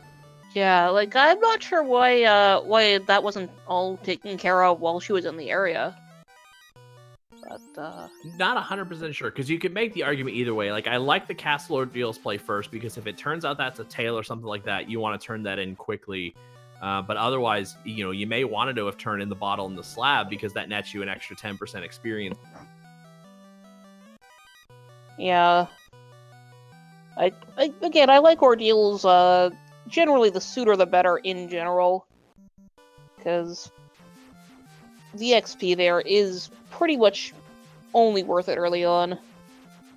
Yeah, like, I'm not sure why that wasn't all taken care of while she was in the area. But, Not 100% sure, because you could make the argument either way. Like, I like the Castle Ordeals play first, because if it turns out that's a tail or something like that, you want to turn that in quickly. But otherwise, you may want to have turned in the bottle and the slab, because that nets you an extra 10% experience. yeah. Again, I like Ordeals, generally the sooner the better in general. Because the XP there is pretty much only worth it early on.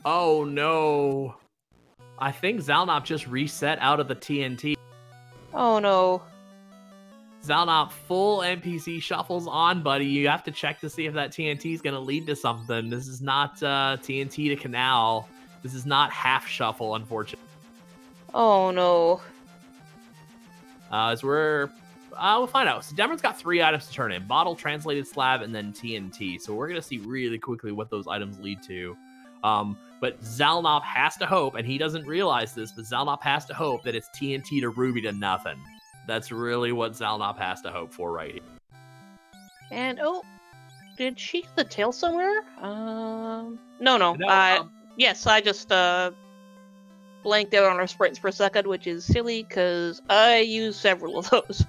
Oh no. I think xalnop just reset out of the TNT. Oh no. xalnop full NPC shuffles on, buddy. You have to check to see if that TNT is going to lead to something. This is not TNT to Canal. This is not half shuffle, unfortunately. Oh no. As we'll find out. So Demerine2's got 3 items to turn in: bottle, translated slab, and then TNT. So we're gonna see really quickly what those items lead to. But xalnop has to hope, and he doesn't realize this, but xalnop has to hope that it's TNT to Ruby to nothing. That's really what xalnop has to hope for right here. And oh, did she get the tail somewhere? No. Yes, I just blanked out on her sprites for a second, which is silly because I use several of those.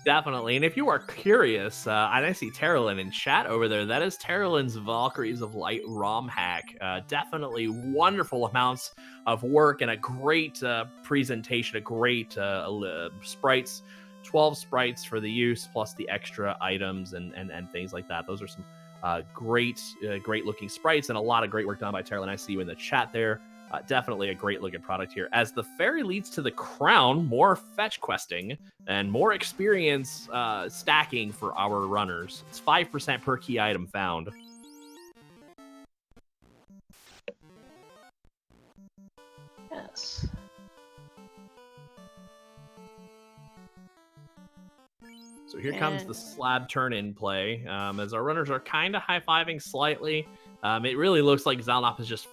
Definitely. And if you are curious, and I see Terralyn in chat over there, that is Terralyn's Valkyries of Light ROM hack. Definitely wonderful amounts of work and a great presentation, a great sprites, 12 sprites for the use, plus the extra items and things like that. Those are some great looking sprites and a lot of great work done by Terralyn. I see you in the chat there. Definitely a great looking product here. As the ferry leads to the crown, more fetch questing and more experience stacking for our runners. It's 5% per key item found. Yes. So here comes the slab turn in play. As our runners are kind of high-fiving slightly. It really looks like xalnop is just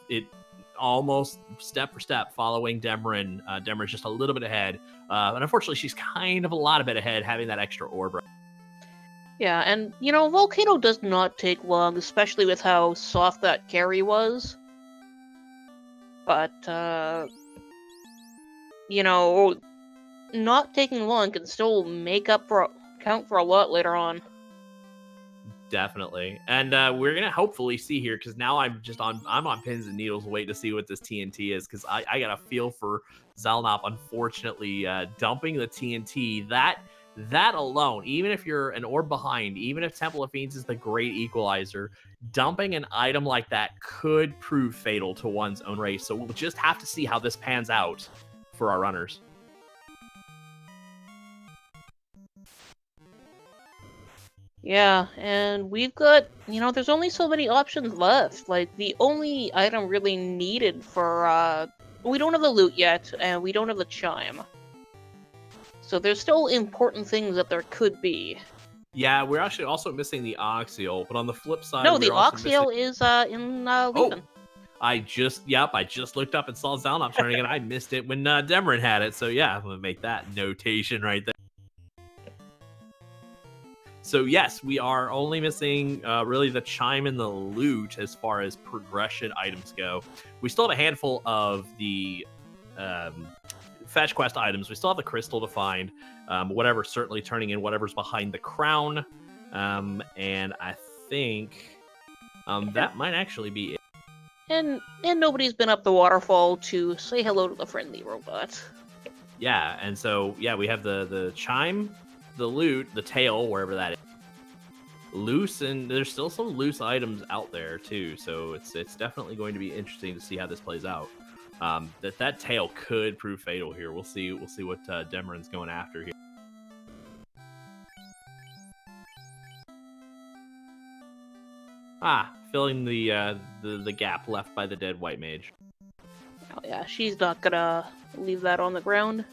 almost step for step following Demerine. Demerine's just a little bit ahead. And unfortunately, she's kind of a lot of bit ahead, having that extra orb. Yeah, and, Volcano does not take long, especially with how soft that carry was. But, not taking long can still count for a lot later on. Definitely. And we're gonna hopefully see here, because now I'm on pins and needles waiting to see what this TNT is, because I got a feel for xalnop, unfortunately, dumping the TNT. That alone, even if you're an orb behind, even if Temple of Fiends is the great equalizer, dumping an item like that could prove fatal to one's own race. So we'll just have to see how this pans out for our runners. Yeah, and we've got, there's only so many options left. Like, the only item really needed for, we don't have the loot yet, and we don't have the chime. So there's still important things that there could be. Yeah, we're actually also missing the Oxial, but on the flip side... No, the Oxial is in Legion. I just looked up and saw xalnop turning, and I missed it when Demerine had it. So yeah, I'm going to make that notation right there. So yes, we are only missing really the chime and the loot as far as progression items go. We still have a handful of the fetch quest items. We still have the crystal to find. Whatever's certainly turning in whatever's behind the crown. And I think that might actually be it. And nobody's been up the waterfall to say hello to the friendly robot. Yeah, and so yeah, we have the chime, the loot, the tail, wherever that is. Loose, and there's still some loose items out there too, so it's definitely going to be interesting to see how this plays out. That tail could prove fatal here. We'll see what Demerine's going after here. Filling the gap left by the dead white mage. Oh yeah, she's not gonna leave that on the ground.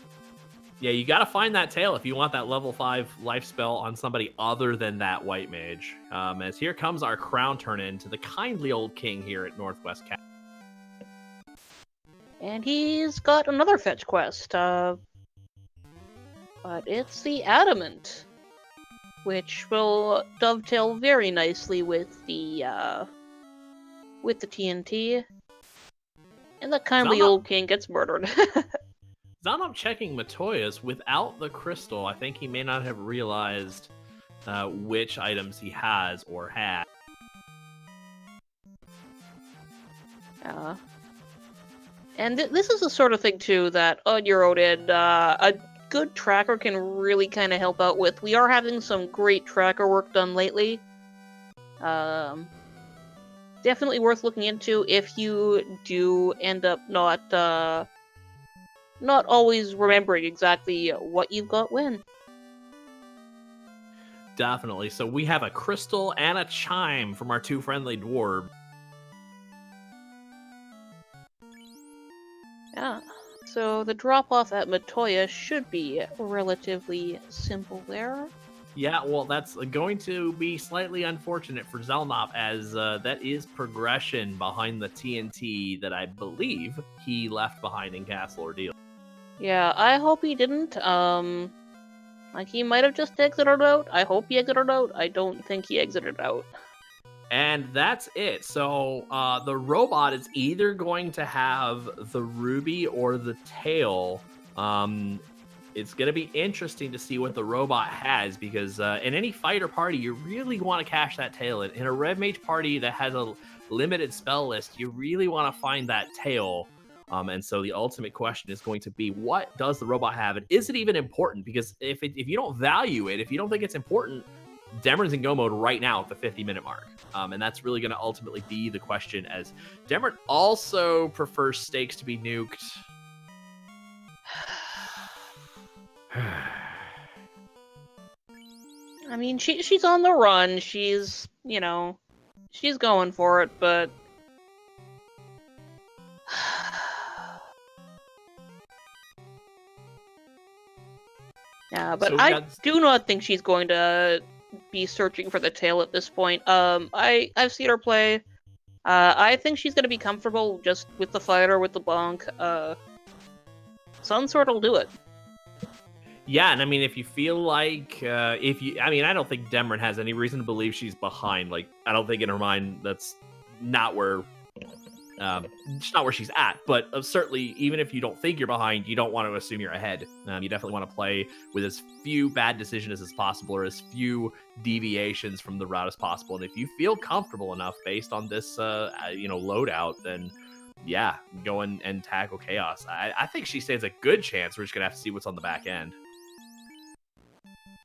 Yeah, you gotta find that tail if you want that level 5 life spell on somebody other than that white mage. As here comes our crown turn-in to the kindly old king here at Northwest Cap. And he's got another fetch quest, but it's the Adamant. which will dovetail very nicely with the TNT. And the kindly old king gets murdered. xalnop checking Matoya's without the crystal. I think he may not have realized which items he has or had. And this is the sort of thing, too, that on your own end, a good tracker can really kind of help out with. We are having some great tracker work done lately. Definitely worth looking into if you do end up not always remembering exactly what you've got when. Definitely. So we have a crystal and a chime from our two friendly dwarves. Yeah. So the drop-off at Matoya should be relatively simple there. Yeah, well, that's going to be slightly unfortunate for xalnop, as that is progression behind the TNT that I believe he left behind in Castle Ordeal. Yeah, I hope he didn't. Like, he might have just exited out. I hope he exited out. I don't think he exited out. And that's it. So the robot is either going to have the ruby or the tail. It's going to be interesting to see what the robot has, because in any fighter party, you really want to cash that tail. In a Red Mage party that has a limited spell list, you really want to find that tail. And so the ultimate question is going to be, what does the robot have? And is it even important? Because if you don't value it, if you don't think it's important, Demerine's in go mode right now at the 50-minute mark. And that's really going to ultimately be the question, as Demerine also prefers stakes to be nuked. I mean, she's on the run. She's, she's going for it, but... Yeah, but so I do not think she's going to be searching for the tail at this point. I've seen her play. I think she's going to be comfortable just with the fighter, with the bonk. Some sort will do it. Yeah, and I mean, if you feel like, I don't think Demerine has any reason to believe she's behind. Like, I don't think in her mind that's not where, it's not where she's at. But certainly, even if you don't think you're behind, you don't want to assume you're ahead. You definitely want to play with as few bad decisions as possible, or as few deviations from the route as possible. And if you feel comfortable enough based on this, loadout, then yeah, go and tackle chaos. I think she stands a good chance. We're just gonna have to see what's on the back end.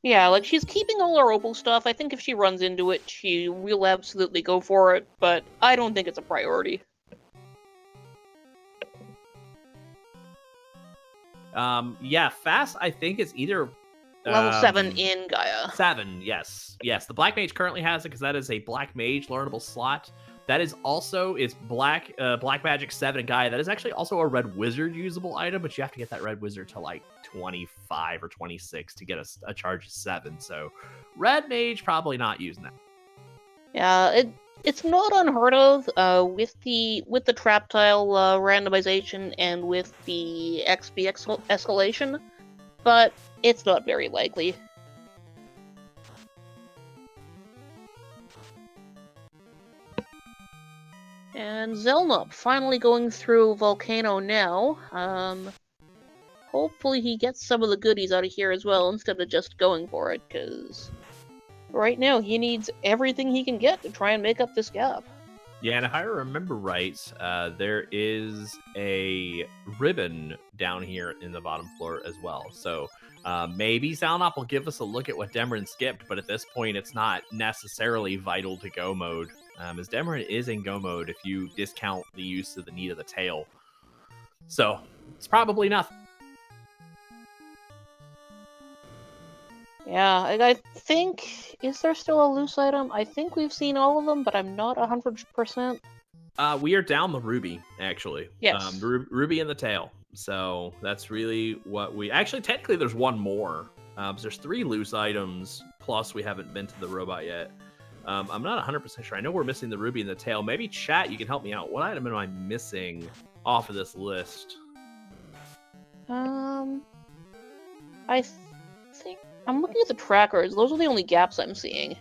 Yeah, like, she's keeping all her opal stuff. I think if she runs into it, she will absolutely go for it, but I don't think it's a priority. Yeah, fast, I think, is either... Level 7 in Gaia. 7, yes. Yes, the Black Mage currently has it, because that is a Black Mage learnable slot. That is also, it's Black Magic 7 in Gaia. That is actually also a Red Wizard usable item, but you have to get that Red Wizard to like 25 or 26 to get a charge of 7. So Red Mage probably not using that. Yeah, it's not unheard of with the trap tile randomization and with the XP escalation, but it's not very likely. And xalnop finally going through Volcano now. Hopefully he gets some of the goodies out of here as well, instead of just going for it, because right now he needs everything he can get to try and make up this gap. Yeah, and if I remember right, there is a ribbon down here in the bottom floor as well. So maybe xalnop will give us a look at what Demerine skipped, but at this point it's not necessarily vital to go mode. As Demerine is in go mode if you discount the use of the need of the tail. So, it's probably nothing. Yeah, I think... Is there still a loose item? I think we've seen all of them, but I'm not 100%. We are down the ruby, actually. Yes. Ruby and the tail. So, that's really what we... Actually, technically, there's one more. There's 3 loose items, plus we haven't been to the robot yet. I'm not 100% sure. I know we're missing the ruby and the tail. Maybe chat, you can help me out. What item am I missing off of this list? I think I'm looking at the trackers. Those are the only gaps I'm seeing.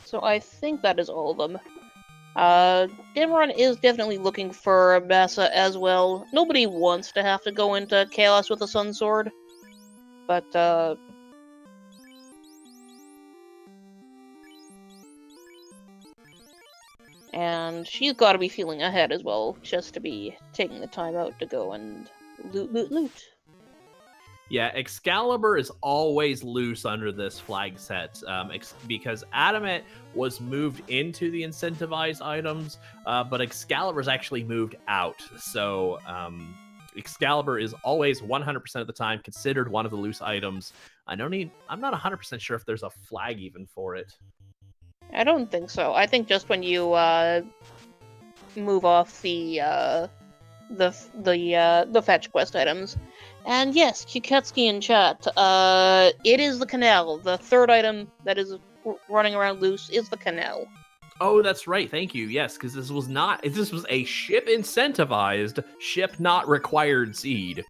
So I think that is all of them. Demerine is definitely looking for Massa as well. Nobody wants to have to go into Chaos with a Sun Sword. But, and she's got to be feeling ahead as well, just to be taking the time out to go and loot. Yeah, Excalibur is always loose under this flag set because Adamant was moved into the incentivized items, but Excalibur is actually moved out. So Excalibur is always 100% of the time considered one of the loose items. I'm not 100% sure if there's a flag even for it. I don't think so. I think just when you move off the fetch quest items. And yes, Chiketsky in chat, it is the canal. The third item that is running around loose is the canal. Oh, that's right. Thank you. Yes, because this was a ship incentivized, ship not required seed.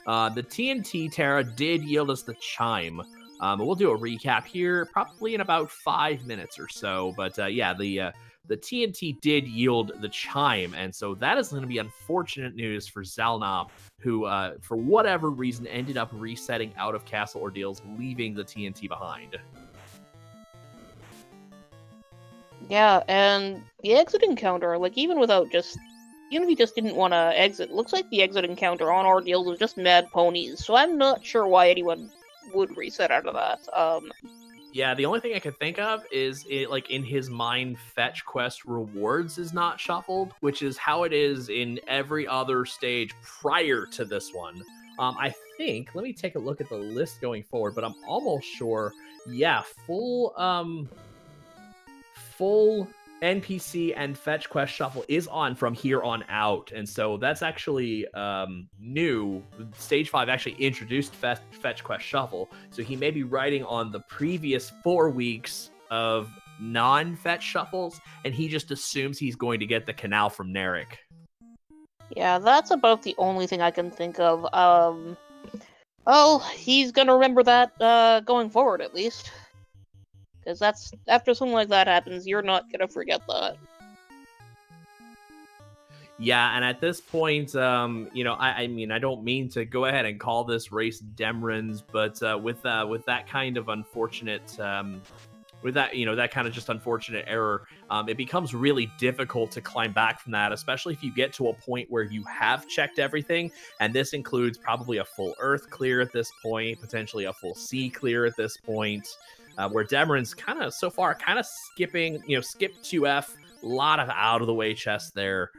The TNT Terra did yield us the chime. We'll do a recap here probably in about 5 minutes or so. But yeah, the TNT did yield the chime, and so that is going to be unfortunate news for xalnop, who, for whatever reason, ended up resetting out of Castle Ordeals, leaving the TNT behind. Yeah, and the exit encounter, like, even if he just didn't want to exit, looks like the exit encounter on Ordeals was just mad ponies, so I'm not sure why anyone would reset out of that. Yeah, the only thing I could think of is in his mind, fetch quest rewards is not shuffled, which is how it is in every other stage prior to this one. I think, let me take a look at the list going forward, but I'm almost sure, yeah, full NPC and fetch quest shuffle is on from here on out, and so that's actually new. Stage 5 actually introduced fetch quest shuffle, so he may be riding on the previous 4 weeks of non-fetch shuffles, and he just assumes he's going to get the canal from Narek. Yeah, that's about the only thing I can think of. Well, he's gonna remember that going forward, at least. Because that's, after something like that happens, you're not gonna forget that. Yeah, and at this point, I mean, I don't mean to go ahead and call this race Demrin's, but with that kind of unfortunate, that kind of just unfortunate error, it becomes really difficult to climb back from that, especially if you get to a point where you have checked everything, and this includes probably a full Earth clear at this point, potentially a full sea clear at this point. Where Demrin's kind of skipping, skip 2F, a lot of out of the way chests there.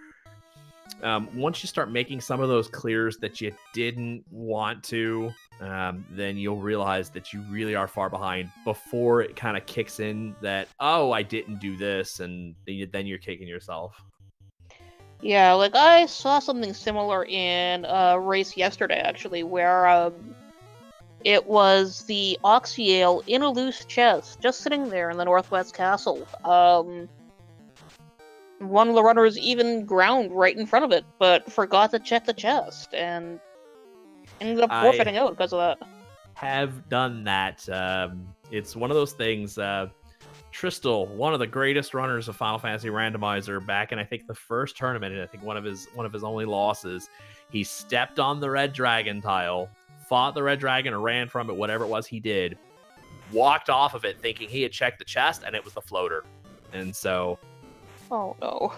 Once you start making some of those clears that you didn't want to, then you'll realize that you really are far behind before it kind of kicks in that, oh, I didn't do this, and then you're kicking yourself. Yeah, like I saw something similar in a race yesterday, actually, where it was the Oxyale in a loose chest, just sitting there in the Northwest Castle. One of the runners even ground right in front of it, but forgot to check the chest, and ended up forfeiting out because of that. Have done that. It's one of those things. Tristal, one of the greatest runners of Final Fantasy Randomizer, back in I think the first tournament, and I think one of his only losses, he stepped on the red dragon tile, fought the red dragon or ran from it, whatever it was he did, walked off of it thinking he had checked the chest, and it was the floater. And so, oh no.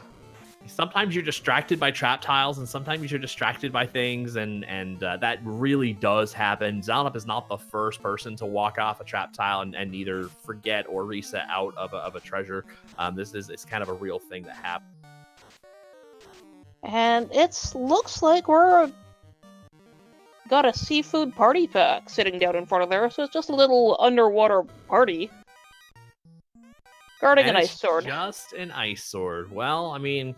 Sometimes you're distracted by trap tiles, and sometimes you're distracted by things, and that really does happen. xalnop is not the first person to walk off a trap tile and either forget or reset out of a treasure. It's kind of a real thing that happens. And it looks like we're got a seafood party pack sitting down in front of there, so it's just a little underwater party. Guarding an ice sword. Just an ice sword. Well, I mean,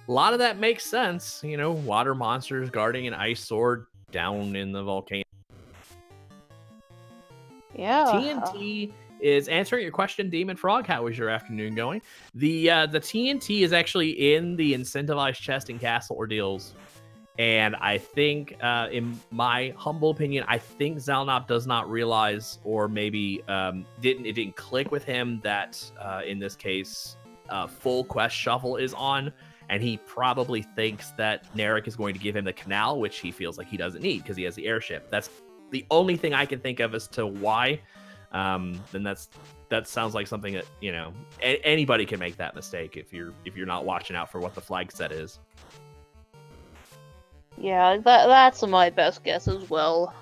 a lot of that makes sense. Water monsters guarding an ice sword down in the volcano. Yeah. TNT is answering your question, Demon Frog. How was your afternoon going? The TNT is actually in the incentivized chest in Castle Ordeals. And I think, in my humble opinion, I think xalnop does not realize, or maybe it didn't click with him that in this case, full quest shuffle is on, and he probably thinks that Narek is going to give him the canal, which he feels like he doesn't need because he has the airship. That's the only thing I can think of as to why. Then that sounds like something that, you know, anybody can make that mistake if you're not watching out for what the flag set is. Yeah, that's my best guess as well.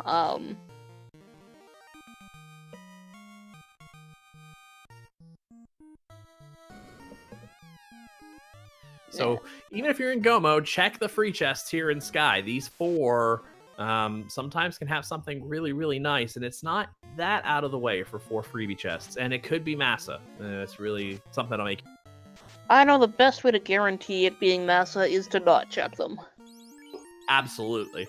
So even if you're in Go mode, check the free chests here in Sky. These 4 sometimes can have something really, really nice, and it's not that out of the way for 4 freebie chests, and it could be Massa. It's really something that'll make. I know the best way to guarantee it being Massa is to not check them. Absolutely.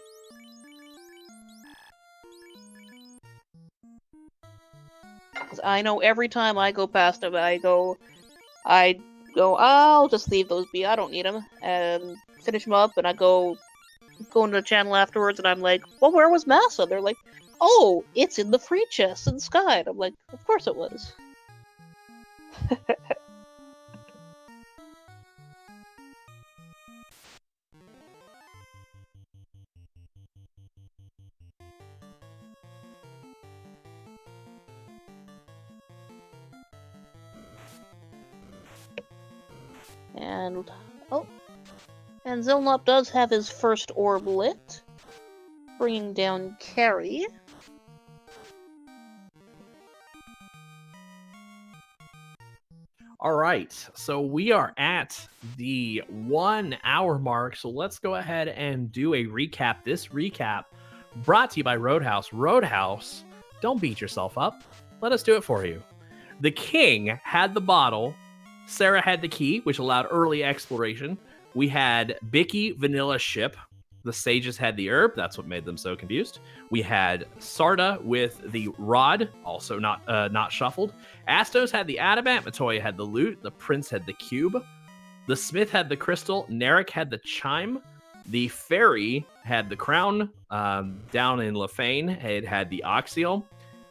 I know every time I go past them, I go, I'll just leave those be. I don't need them, and finish them up. And I go into the channel afterwards, and I'm like, well, where was Massa? They're like, oh, it's in the free chest in Sky. And I'm like, of course it was. And, and xalnop does have his first orb lit, bringing down Carrie. All right, so we are at the 1 hour mark, so let's go ahead and do a recap. This recap brought to you by Roadhouse. Roadhouse, don't beat yourself up. Let us do it for you. The king had the bottle. Sarah had the key, which allowed early exploration. We had Bicky Vanilla Ship. The sages had the herb. That's what made them so confused. We had Sarda with the rod, also not shuffled. Astos had the adamant. Matoya had the loot. The prince had the cube. The smith had the crystal. Narek had the chime. The fairy had the crown. Down in Lefane, it had the oxial.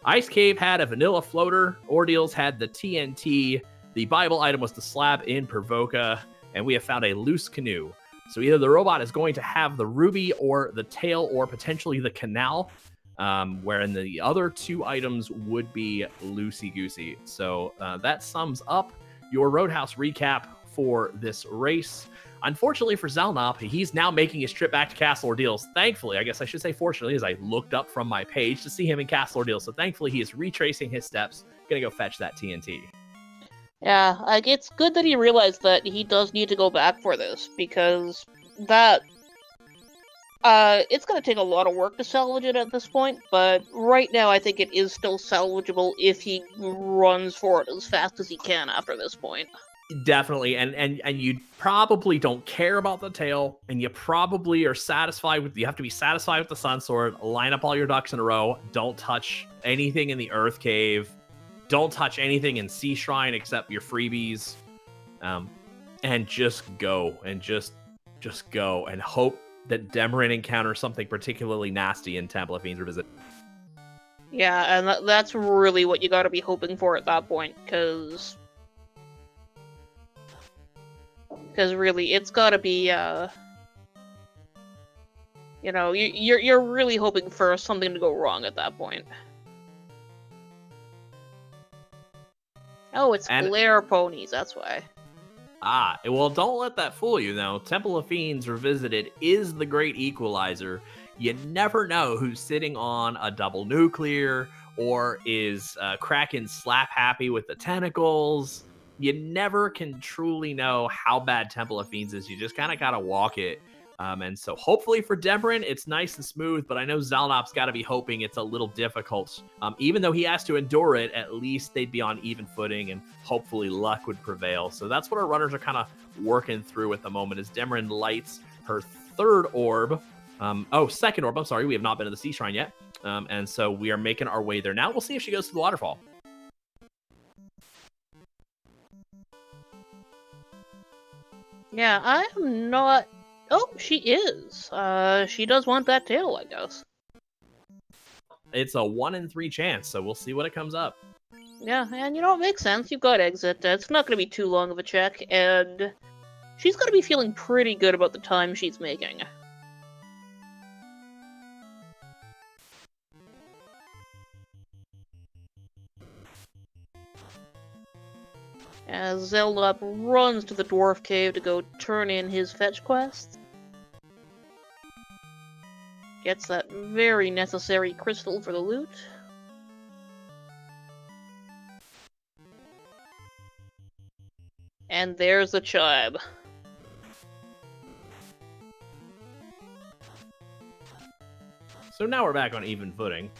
Ice Cave had a vanilla floater. Ordeals had the TNT. The Bible item was the slab in Pervoca, and we have found a loose canoe. So either the robot is going to have the ruby or the tail or potentially the canal, wherein the other 2 items would be loosey-goosey. So that sums up your Roadhouse recap for this race. Unfortunately for xalnop, he's now making his trip back to Castle Ordeals. Thankfully, I guess I should say fortunately, as I looked up from my page to see him in Castle Ordeals. So thankfully, he is retracing his steps, going to go fetch that TNT. Yeah, like, it's good that he realized that he does need to go back for this, because that... it's gonna take a lot of work to salvage it at this point, but right now I think it is still salvageable if he runs for it as fast as he can after this point. Definitely, and you probably don't care about the tail, and you probably are satisfied with, you have to be satisfied with the sun sword, line up all your ducks in a row, don't touch anything in the earth cave, don't touch anything in Sea Shrine except your freebies, and just go, and just go, and hope that Demerine encounters something particularly nasty in Temple of Fiends Revisit. Yeah, and that's really what you gotta be hoping for at that point, because really, it's gotta be, you know, you're really hoping for something to go wrong at that point. Oh, it's glare ponies, that's why. Ah, well, don't let that fool you, though. Temple of Fiends Revisited is the great equalizer. You never know who's sitting on a double nuclear, or is Kraken slap happy with the tentacles. You never can truly know how bad Temple of Fiends is. You just kind of gotta walk it. And so hopefully for Demerine, it's nice and smooth, but I know xalnop's got to be hoping it's a little difficult. Even though he has to endure it, at least they'd be on even footing, and hopefully luck would prevail. So that's what our runners are kind of working through at the moment, as Demerine lights her 3rd orb. Second orb, I'm sorry. We have not been to the Sea Shrine yet. And so we are making our way there now. We'll see if she goes to the waterfall. Yeah, I'm not Oh, she is. She does want that tail, I guess. It's a 1 in 3 chance, so we'll see what it comes up. Yeah, and you know, it makes sense. You've got exit. It's not going to be too long of a check, and she's going to be feeling pretty good about the time she's making. As xalnop runs to the dwarf cave to go turn in his fetch quest. Gets that very necessary crystal for the loot. And there's the chime. So now we're back on even footing.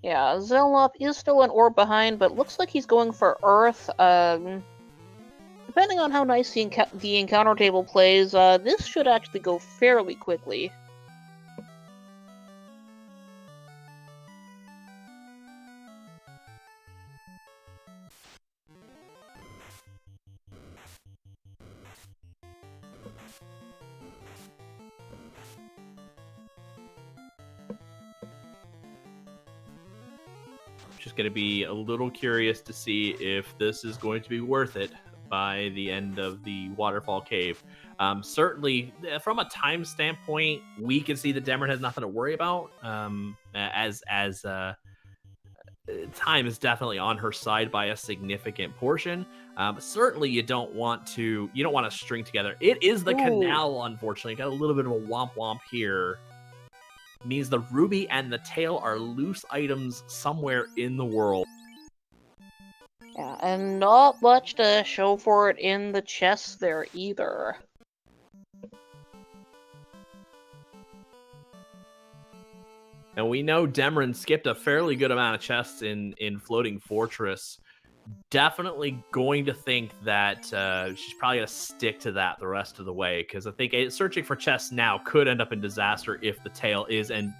Yeah, xalnop is still an orb behind, but looks like he's going for Earth. Depending on how nice the encounter table plays, this should actually go fairly quickly. Just going to be a little curious to see if this is going to be worth it by the end of the waterfall cave. Certainly, from a time standpoint, we can see that demerine has nothing to worry about. As time is definitely on her side by a significant portion. Certainly, you don't want to string together. It is the canal, unfortunately. Got a little bit of a womp womp here. Means the ruby and the tail are loose items somewhere in the world. Yeah, and not much to show for it in the chest there either. And we know demerine skipped a fairly good amount of chests in Floating Fortress. Definitely going to think that she's probably going to stick to that the rest of the way, because I think searching for chests now could end up in disaster if the tail is in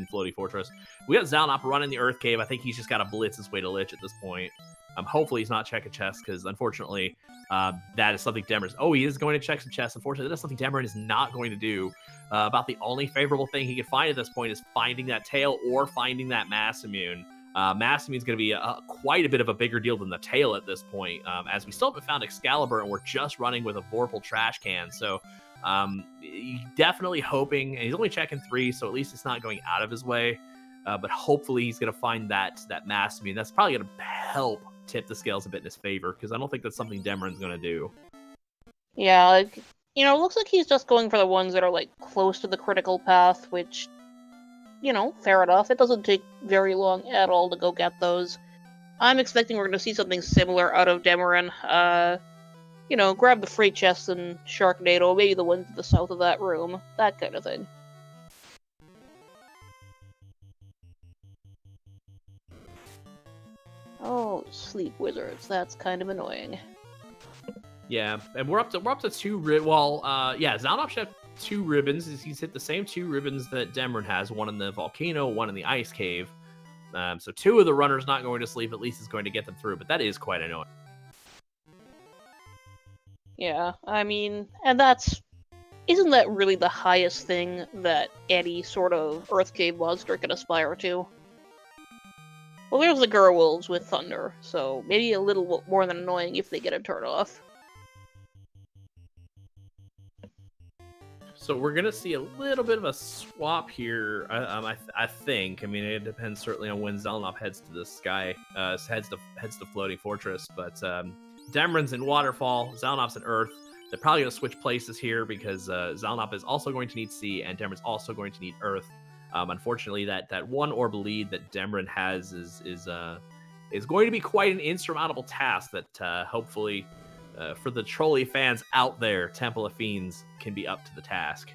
Floating Fortress. We got xalnop running the Earth Cave. I think he's just got to blitz his way to Lich at this point. Hopefully he's not checking chests, because unfortunately that is something demerine. Oh, he is going to check some chests. Unfortunately, that's something demerine is not going to do. About the only favorable thing he can find at this point is finding that tail or finding that mass immune. Mass immune is going to be quite a bit of a bigger deal than the tail at this point, as we still haven't found Excalibur, and we're just running with a Vorpal trash can. So definitely hoping, and he's only checking 3, so at least it's not going out of his way. But hopefully he's going to find that mass immune. That's probably going to help tip the scales a bit in his favor, because I don't think that's something demerine's going to do. Yeah, you know, it looks like he's just going for the ones that are, like, close to the critical path, which, you know, fair enough. It doesn't take very long at all to go get those. I'm expecting we're going to see something similar out of demerine. You know, grab the free chests in Sharknado, maybe the ones to the south of that room, that kind of thing. Oh, sleep wizards, that's kind of annoying. Yeah, and we're up to 2 xalnop should have 2 ribbons. He's hit the same 2 ribbons that demerine has, one in the volcano, one in the ice cave. So 2 of the runners not going to sleep, at least is going to get them through, but that is quite annoying. Yeah, I mean, and isn't that really the highest thing that any sort of Earth Cave monster can aspire to? Well, there's the Gurwolves with Thunder, so maybe a little more than annoying if they get a turn off. So we're gonna see a little bit of a swap here. I think. I mean, it depends certainly on when xalnop heads to the sky, heads to Floating Fortress. But demerine's in Waterfall, xalnop's in Earth. They're probably gonna switch places here, because xalnop is also going to need Sea, and demerine's also going to need Earth. Unfortunately, that 1 orb lead that demerine has is going to be quite an insurmountable task that hopefully. For the trolley fans out there, Temple of Fiends can be up to the task.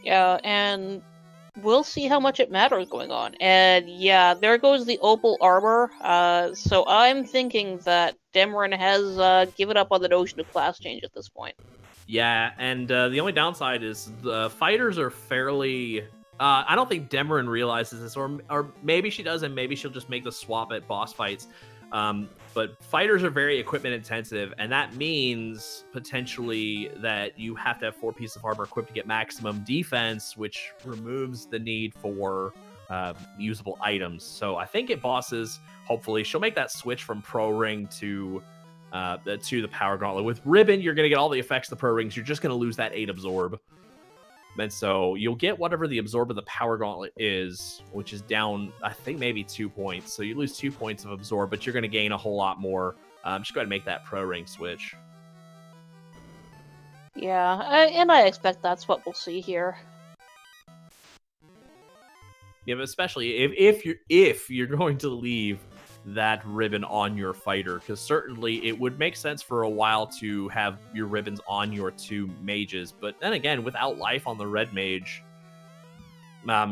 Yeah, and we'll see how much it matters going on. And yeah, there goes the opal armor. So I'm thinking that demerine has given up on the notion of class change at this point. Yeah, and the only downside is the fighters are fairly... I don't think Demerine realizes this, or maybe she does, and maybe she'll just make the swap at boss fights. But fighters are very equipment intensive, and that means potentially that you have to have 4 pieces of armor equipped to get maximum defense, which removes the need for usable items. So I think at bosses, hopefully, she'll make that switch from Pro Ring to the Power Gauntlet. With Ribbon, you're going to get all the effects of the Pro Rings. You're just going to lose that 8 Absorb. And so you'll get whatever the Absorb of the Power Gauntlet is, which is down, I think, maybe 2 points. So you lose 2 points of Absorb, but you're going to gain a whole lot more. Just go ahead and make that Pro Ring switch. Yeah, and I expect that's what we'll see here. Yeah, but especially if you're going to leave that ribbon on your fighter, because certainly it would make sense for a while to have your ribbons on your 2 mages, but then again, without life on the red mage,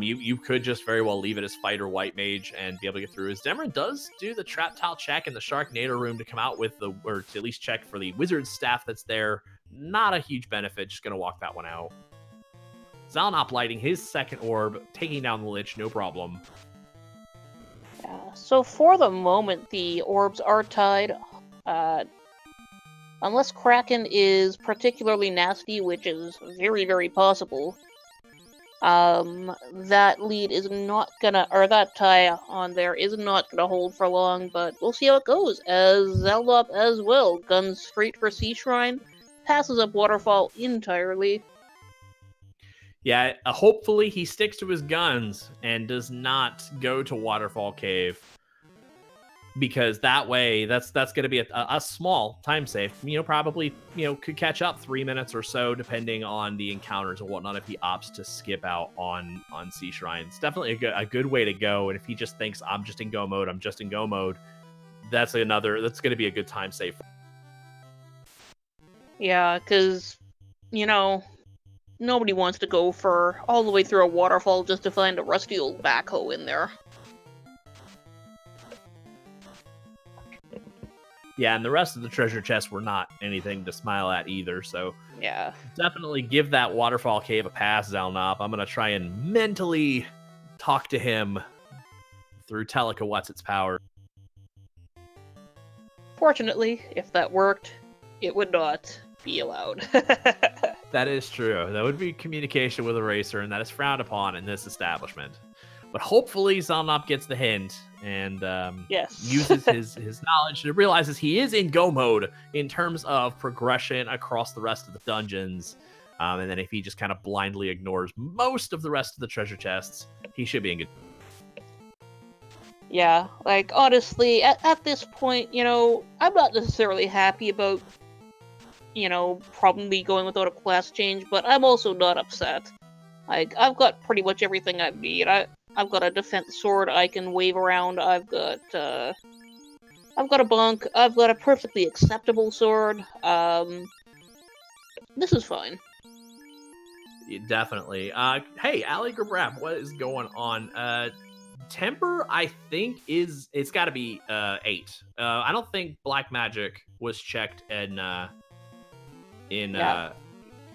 you could just very well leave it as fighter white mage and be able to get through. As Demerine does do the trap tile check in the Sharknado room to come out with or to at least check for the wizard staff that's there. Not a huge benefit, just gonna walk that one out. Xalnop lighting his 2nd orb, taking down the Lich, no problem. Yeah, so for the moment, the orbs are tied. Unless Kraken is particularly nasty, which is very, very possible, that lead is not gonna, or that tie on there is not gonna hold for long, but we'll see how it goes, as xalnop as well guns straight for Sea Shrine, passes up Waterfall entirely. Yeah, hopefully he sticks to his guns and does not go to Waterfall Cave, because that way that's going to be a small time save. Probably could catch up 3 minutes or so depending on the encounters and whatnot if he opts to skip out on Sea Shrine. It's definitely a good way to go. And if he just thinks I'm just in go mode, that's going to be a good time save. Yeah, because nobody wants to go for all the way through a waterfall just to find a rusty old backhoe in there. Yeah, and the rest of the treasure chests were not anything to smile at either, so yeah, definitely give that Waterfall Cave a pass, Xalnop. I'm going to try and mentally talk to him through Teleka What's Its power. Fortunately, if that worked, it would not be allowed. That is true. That would be communication with Eraser, and that is frowned upon in this establishment. But hopefully Xalnop gets the hint and yes. uses his knowledge and realizes he is in go mode in terms of progression across the rest of the dungeons. And then if he just kind of blindly ignores most of the rest of the treasure chests, he should be in good. Yeah, like, honestly, at this point, I'm not necessarily happy about probably going without a class change, but I'm also not upset. Like, I've got pretty much everything I need. I've got a defense sword I can wave around. I've got a bunk. I've got a perfectly acceptable sword. This is fine. Yeah, definitely. Hey, Ali Grabrab, what is going on? Temper, I think it's got to be 8. I don't think Black Magic was checked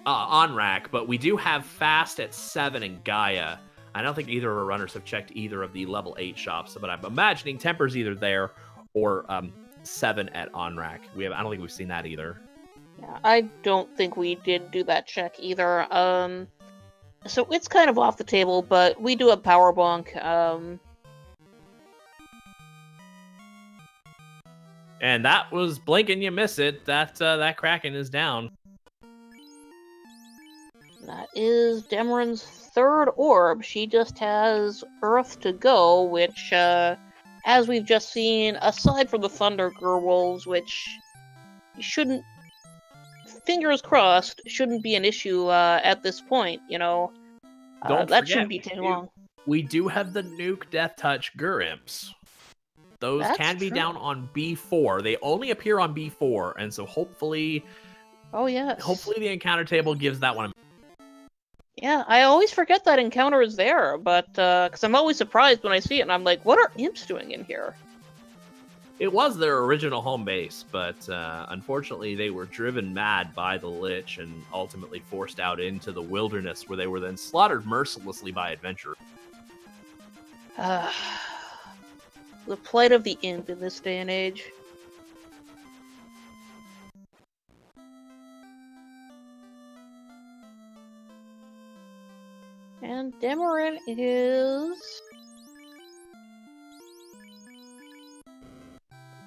on rack, but we do have fast at 7 in Gaia. I don't think either of our runners have checked either of the level 8 shops, but I'm imagining Temper's either there or 7 at on rack. I don't think we've seen that either. Yeah, I don't think we did do that check either. So it's kind of off the table, but we do have power bonk. And that was blink and you miss it. That Kraken is down. That is Demerine's 3rd orb. She just has Earth to go, which, as we've just seen, aside from the Thunder Gerwolves, which shouldn't, fingers crossed, shouldn't be an issue at this point, Don't that forget, shouldn't be too long. We do have the Nuke Death Touch Gurimps. Those can be down on B4. They only appear on B4, and so hopefully... Oh, yes. Hopefully the encounter table gives that one a... Yeah, I always forget that encounter is there, but, because I'm always surprised when I see it, and I'm like, what are imps doing in here? It was their original home base, but unfortunately they were driven mad by the Lich and ultimately forced out into the wilderness, where they were then slaughtered mercilessly by adventurers. The plight of the imp in this day and age. And Demerine is...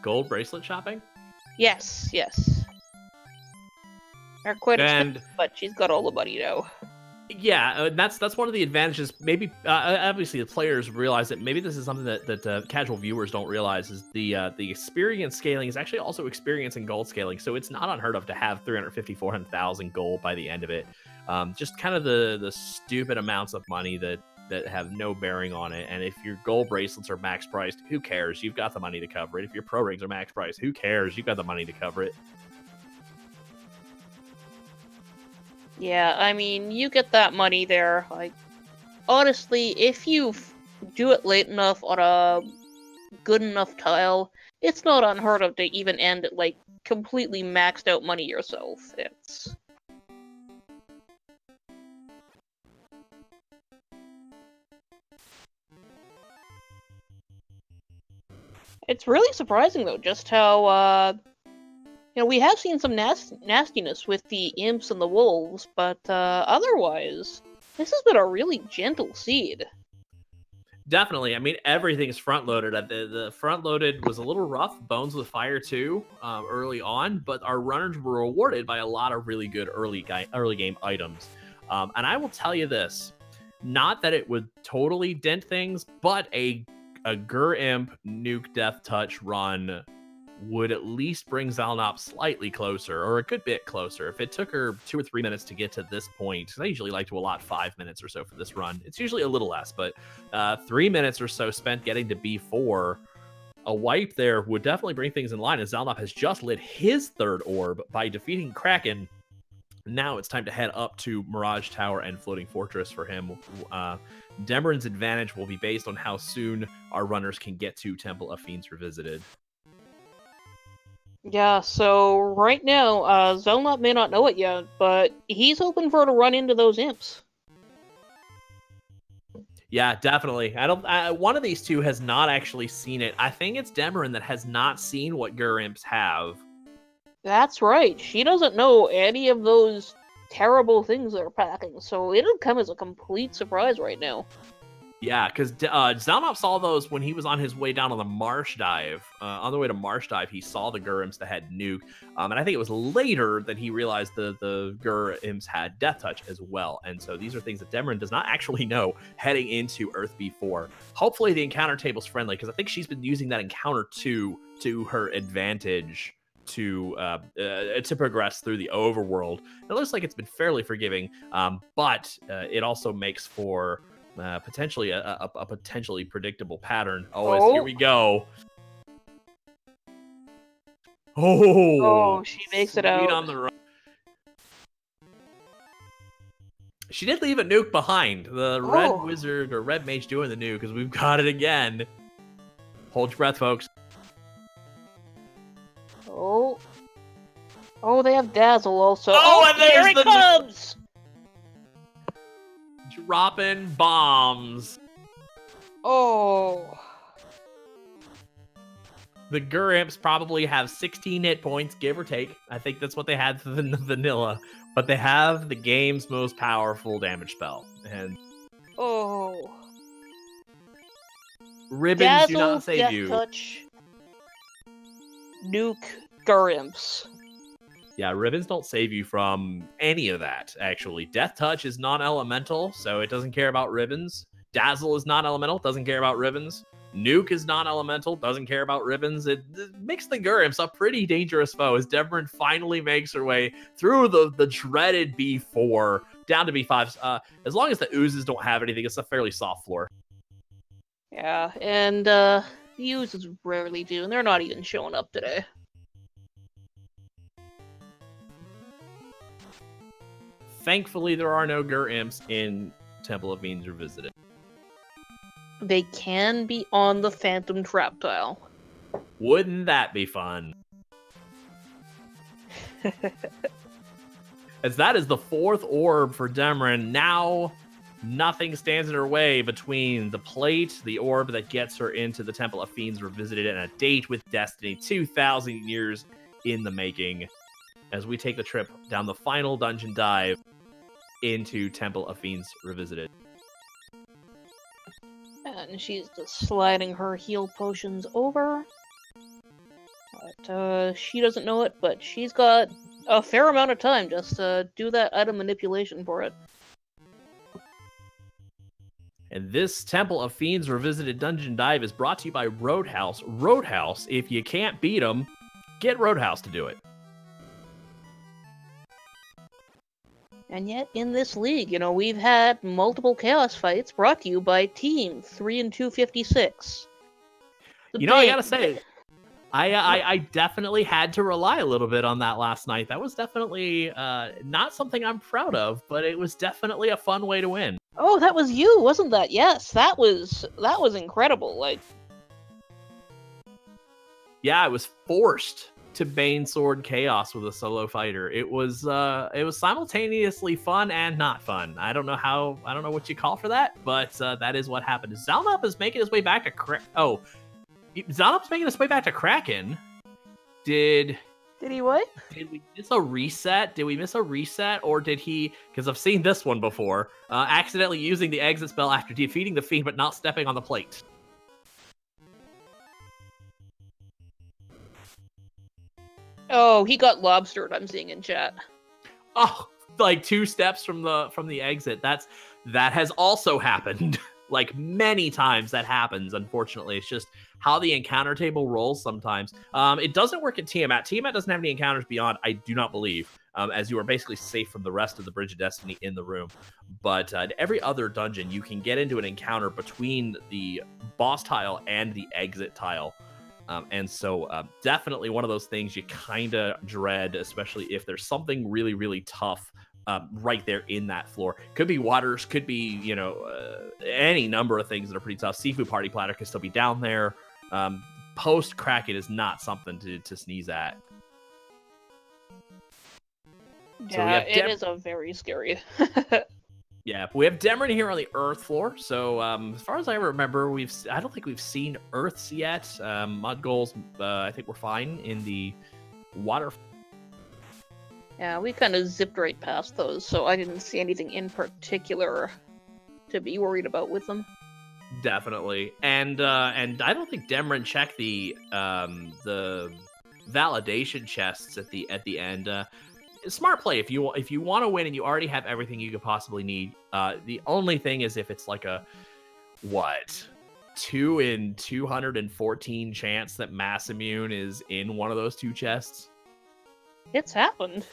Gold bracelet shopping? Yes, yes. They're quite expensive, but she's got all the money now. Yeah, that's one of the advantages. Maybe obviously the players realize that maybe this is something that casual viewers don't realize, is the experience scaling is actually also experience and gold scaling. So it's not unheard of to have 350, 400,000 gold by the end of it. Just kind of the stupid amounts of money that have no bearing on it. And if your gold bracelets are max priced, who cares? You've got the money to cover it. If your pro rings are max priced, who cares? You've got the money to cover it. Yeah, I mean, you get that money there. Like, honestly, if you do it late enough on a good enough tile, it's not unheard of to even end at, like, completely maxed out money yourself. It's really surprising, though, just how, we have seen some nastiness with the imps and the wolves, but otherwise, this has been a really gentle seed. Definitely. I mean, everything's front-loaded. The front-loaded was a little rough. Bones with Fire, too, early on, but our runners were rewarded by a lot of really good early game items. And I will tell you this, not that it would totally dent things, but a Gur Imp Nuke Death Touch run would at least bring xalnop slightly closer, or a good bit closer. If it took her 2 or 3 minutes to get to this point, because I usually like to allot 5 minutes or so for this run. It's usually a little less, but 3 minutes or so spent getting to B4, a wipe there would definitely bring things in line, as xalnop has just lit his third orb by defeating Kraken. Now it's time to head up to Mirage Tower and Floating Fortress for him. Demerine's advantage will be based on how soon our runners can get to Temple of Fiends Revisited. Yeah, so right now, xalnop may not know it yet, but he's hoping for her to run into those imps. Yeah, definitely. One of these two has not actually seen it. I think it's Demerine that has not seen what Gur Imps have. That's right. She doesn't know any of those terrible things they're packing, so it'll come as a complete surprise right now. Yeah, because xalnop saw those when he was on his way down on the Marsh Dive. On the way to Marsh Dive, he saw the Gur Imps that had Nuke. And I think it was later that he realized the Gur Imps had Death Touch as well. And so these are things that Demerine does not actually know heading into Earth B4. Hopefully the encounter table's friendly, because I think she's been using that encounter to her advantage to progress through the overworld. It looks like it's been fairly forgiving, but it also makes for potentially a potentially predictable pattern. Here we go. Oh, she makes it out. On the run. She did leave a nuke behind. The red wizard or red mage doing the nuke, because we've got it again. Hold your breath, folks. Oh, they have Dazzle also. And here it comes! Dropping bombs. Oh. The Gur Imps probably have 16 hit points, give or take. I think that's what they had for the vanilla. But they have the game's most powerful damage spell. And ribbons Dazzle, do not save Death you. Touch, Nuke, Gur Imps. Yeah, ribbons don't save you from any of that, actually. Death Touch is non-elemental, so it doesn't care about ribbons. Dazzle is non-elemental, doesn't care about ribbons. Nuke is non-elemental, doesn't care about ribbons. It makes the Gur Imps a pretty dangerous foe as Demerine finally makes her way through the dreaded B4 down to B5. As long as the oozes don't have anything, it's a fairly soft floor. Yeah, and the oozes rarely do, and they're not even showing up today. Thankfully, there are no Gur Imps in Temple of Fiends Revisited. They can be on the Phantom Trap tile. Wouldn't that be fun? As that is the 4th orb for Demerine. Now, nothing stands in her way between the plate, the orb that gets her into the Temple of Fiends Revisited, and a date with Destiny 2,000 years in the making. As we take the trip down the final dungeon dive into Temple of Fiends Revisited. And she's just sliding her heal potions over. But she doesn't know it, but she's got a fair amount of time just to do that item manipulation for it. And this Temple of Fiends Revisited dungeon dive is brought to you by Roadhouse. Roadhouse, if you can't beat them, get Roadhouse to do it. And yet, in this league, we've had multiple chaos fights brought to you by Team 3 and 256. I gotta say, I definitely had to rely a little bit on that last night. That was definitely not something I'm proud of, but it was definitely a fun way to win. Oh, that was you, wasn't that? Yes, that was incredible. Yeah, I was forced to Bane Sword Chaos with a solo fighter. It was simultaneously fun and not fun. I don't know what you call for that, but that is what happened. xalnop is making his way back to xalnop's making his way back to Kraken. Did he what? Did we miss a reset? Did we miss a reset, or did he? Because I've seen this one before. Accidentally using the exit spell after defeating the fiend, but not stepping on the plate. Oh, he got lobstered, I'm seeing in chat. Oh, like 2 steps from the exit. That has also happened. Like many times that happens, unfortunately. It's just how the encounter table rolls sometimes. It doesn't work at Tiamat. Tiamat doesn't have any encounters beyond, I do not believe, as you are basically safe from the rest of the Bridge of Destiny in the room. But every other dungeon, you can get into an encounter between the boss tile and the exit tile. And so definitely one of those things you kind of dread, especially if there's something really, really tough right there in that floor. Could be waters, could be, any number of things that are pretty tough. Seafood Party Platter could still be down there. Post Kraken is not something to sneeze at. Yeah, it is a very scary. Yeah, we have Demerine here on the Earth floor. So as far as I remember, I don't think we've seen Earths yet. Mud goals, I think we're fine in the water. Yeah, we kind of zipped right past those, so I didn't see anything in particular to be worried about with them. Definitely, and I don't think Demerine checked the validation chests at the end. Smart play if you want to win and you already have everything you could possibly need. The only thing is if it's like a 2 in 214 chance that Mass Immune is in one of those 2 chests. It's happened.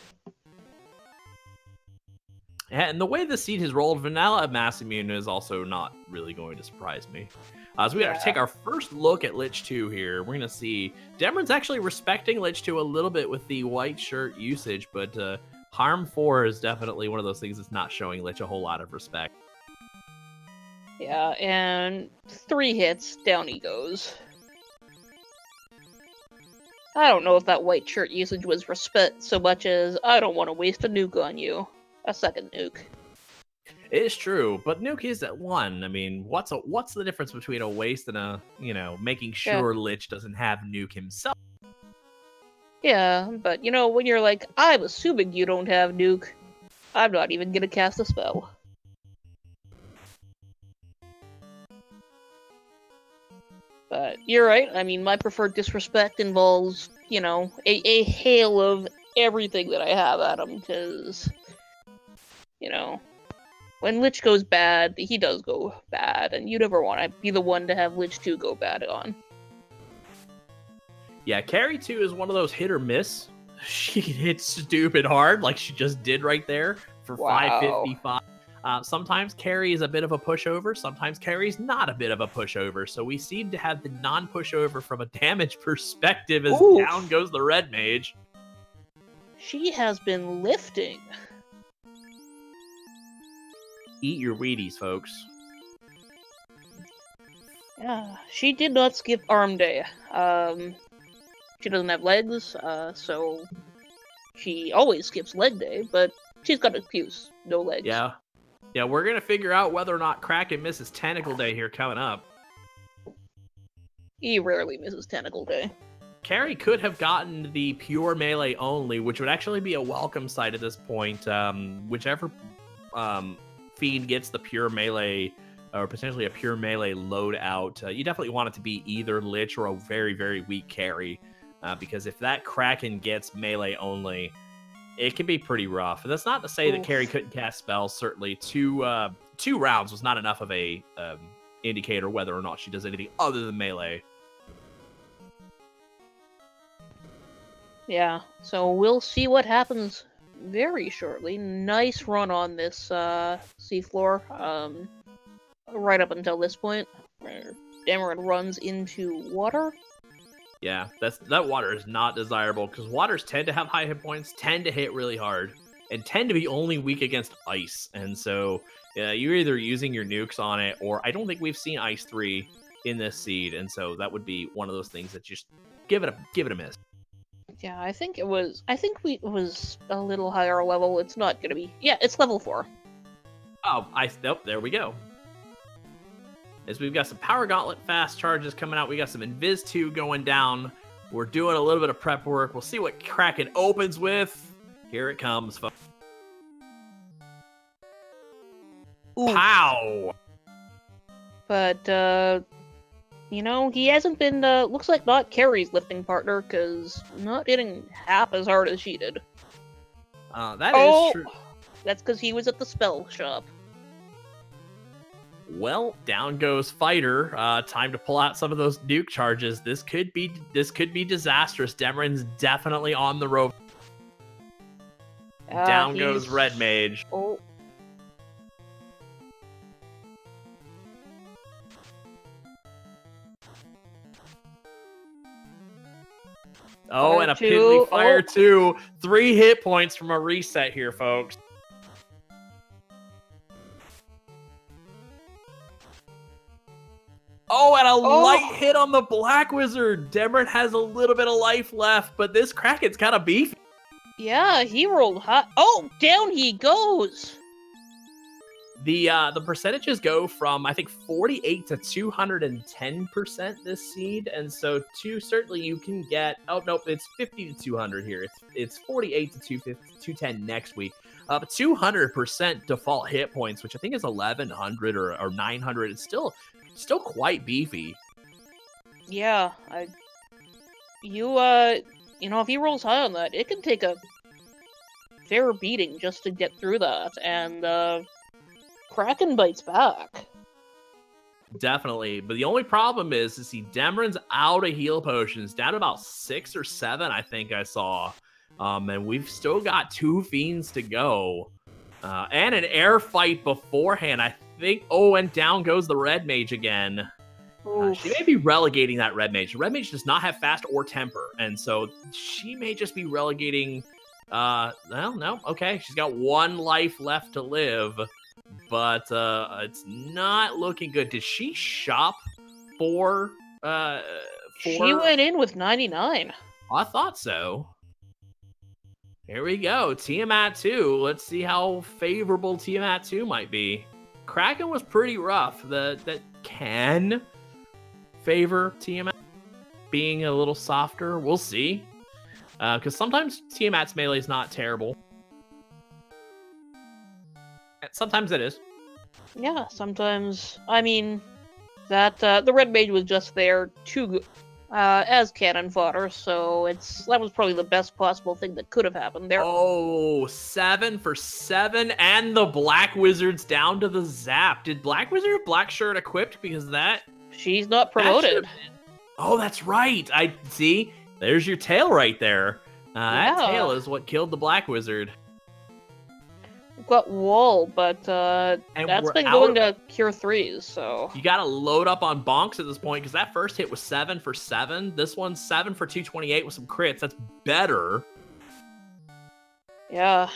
And the way the seed has rolled, vanilla Mass Immune is also not really going to surprise me. So we got to take our first look at Lich 2 here. We're going to see Demerine's actually respecting Lich 2 a little bit with the white shirt usage, but Harm 4 is definitely one of those things that's not showing Lich a whole lot of respect. Yeah, and 3 hits, down he goes. I don't know if that white shirt usage was respect so much as I don't want to waste a nuke on you. A second nuke. It is true, but nuke is at 1. I mean, what's the difference between a waste and a, making sure Lich doesn't have nuke himself? Yeah, but when you're like, I'm assuming you don't have nuke, I'm not even gonna cast a spell. But you're right, I mean, my preferred disrespect involves, a hail of everything that I have at him, because, when Lich goes bad, he does go bad, and you never want to be the one to have Lich 2 go bad on. Yeah, Carry 2 is one of those hit or miss. She hits stupid hard, like she just did right there, for 555. Sometimes Carry is a bit of a pushover, sometimes Carry's not a bit of a pushover, so we seem to have the non-pushover from a damage perspective as down goes the red mage. She has been lifting. Eat your Wheaties, folks. Yeah, she did not skip arm day. she doesn't have legs, so she always skips leg day, but she's got an excuse, no legs. Yeah. Yeah, we're going to figure out whether or not Kraken misses Tentacle Day here coming up. He rarely misses Tentacle Day. Carrie could have gotten the pure melee only, which would actually be a welcome sight at this point. Whichever fiend gets the pure melee, or potentially a pure melee loadout, you definitely want it to be either Lich or a very, very weak carry. Because if that Kraken gets melee only, it can be pretty rough. And that's not to say that Carrie couldn't cast spells. Certainly, two rounds was not enough of a indicator whether or not she does anything other than melee. Yeah, so we'll see what happens very shortly. Nice run on this seafloor. Right up until this point, where Demerine runs into water. Yeah, that water is not desirable, because waters tend to have high hit points, tend to hit really hard, and tend to be only weak against ice. And so you're either using your nukes on it, or I don't think we've seen Ice 3 in this seed, and so that would be one of those things that just give it a miss. Yeah, I think it was a little higher level. It's not gonna be. Yeah, it's level 4. Oh, there we go. As we've got some Power Gauntlet fast charges coming out, we got some Invis 2 going down. We're doing a little bit of prep work. We'll see what Kraken opens with. Here it comes, folks. Pow! But, you know, he hasn't been, looks like not Carrie's lifting partner, because not hitting half as hard as she did. That is true. That's because he was at the spell shop. Well, down goes Fighter. Time to pull out some of those nuke charges. This could be disastrous. Demerine's definitely on the rope. Down goes Red Mage. Oh. Oh, and a Piddly Fire 2. 3 hit points from a reset here, folks. Oh, and a light hit on the Black Wizard. Demerine has a little bit of life left, but this Kraken's kind of beefy. Yeah, he rolled high. Oh, down he goes. The percentages go from, I think, 48 to 210% this seed, and so certainly you can get. Oh nope, it's 50 to 200 here. It's 48 to 210 next week. But 200% default hit points, which I think is 1100 or 900. It's still quite beefy. Yeah, you know, if he rolls high on that, it can take a fair beating just to get through that, and Kraken bites back. Definitely, but the only problem is see, Demerine's out of heal potions, down to about 6 or 7, I think I saw, and we've still got 2 fiends to go, and an air fight beforehand, I think. Oh, and down goes the Red Mage again. She may be relegating that Red Mage. The Red Mage does not have fast or temper, and so she may just be relegating. Well, no, okay, she's got 1 life left to live, but it's not looking good. Did she shop for? She went in with 99. I thought so. Here we go, Tiamat 2. Let's see how favorable Tiamat 2 might be. Kraken was pretty rough. That can favor Tiamat being a little softer. We'll see. Because sometimes Tiamat's melee is not terrible. Sometimes it is. Yeah, sometimes. I mean, that the Red Mage was just there as cannon fodder, so that was probably the best possible thing that could have happened there. Oh, 7 for 7, and the Black Wizard's down to the zap. Did Black Wizard have Black Shirt equipped? Because she's not promoted. Oh, that's right. I see. There's your tail right there. That tail is what killed the Black Wizard. We've got Wall, but that's been going to Cure 3s, so... You gotta load up on bonks at this point, because that first hit was 7 for 7. This one's 7 for 228 with some crits. That's better. Yeah.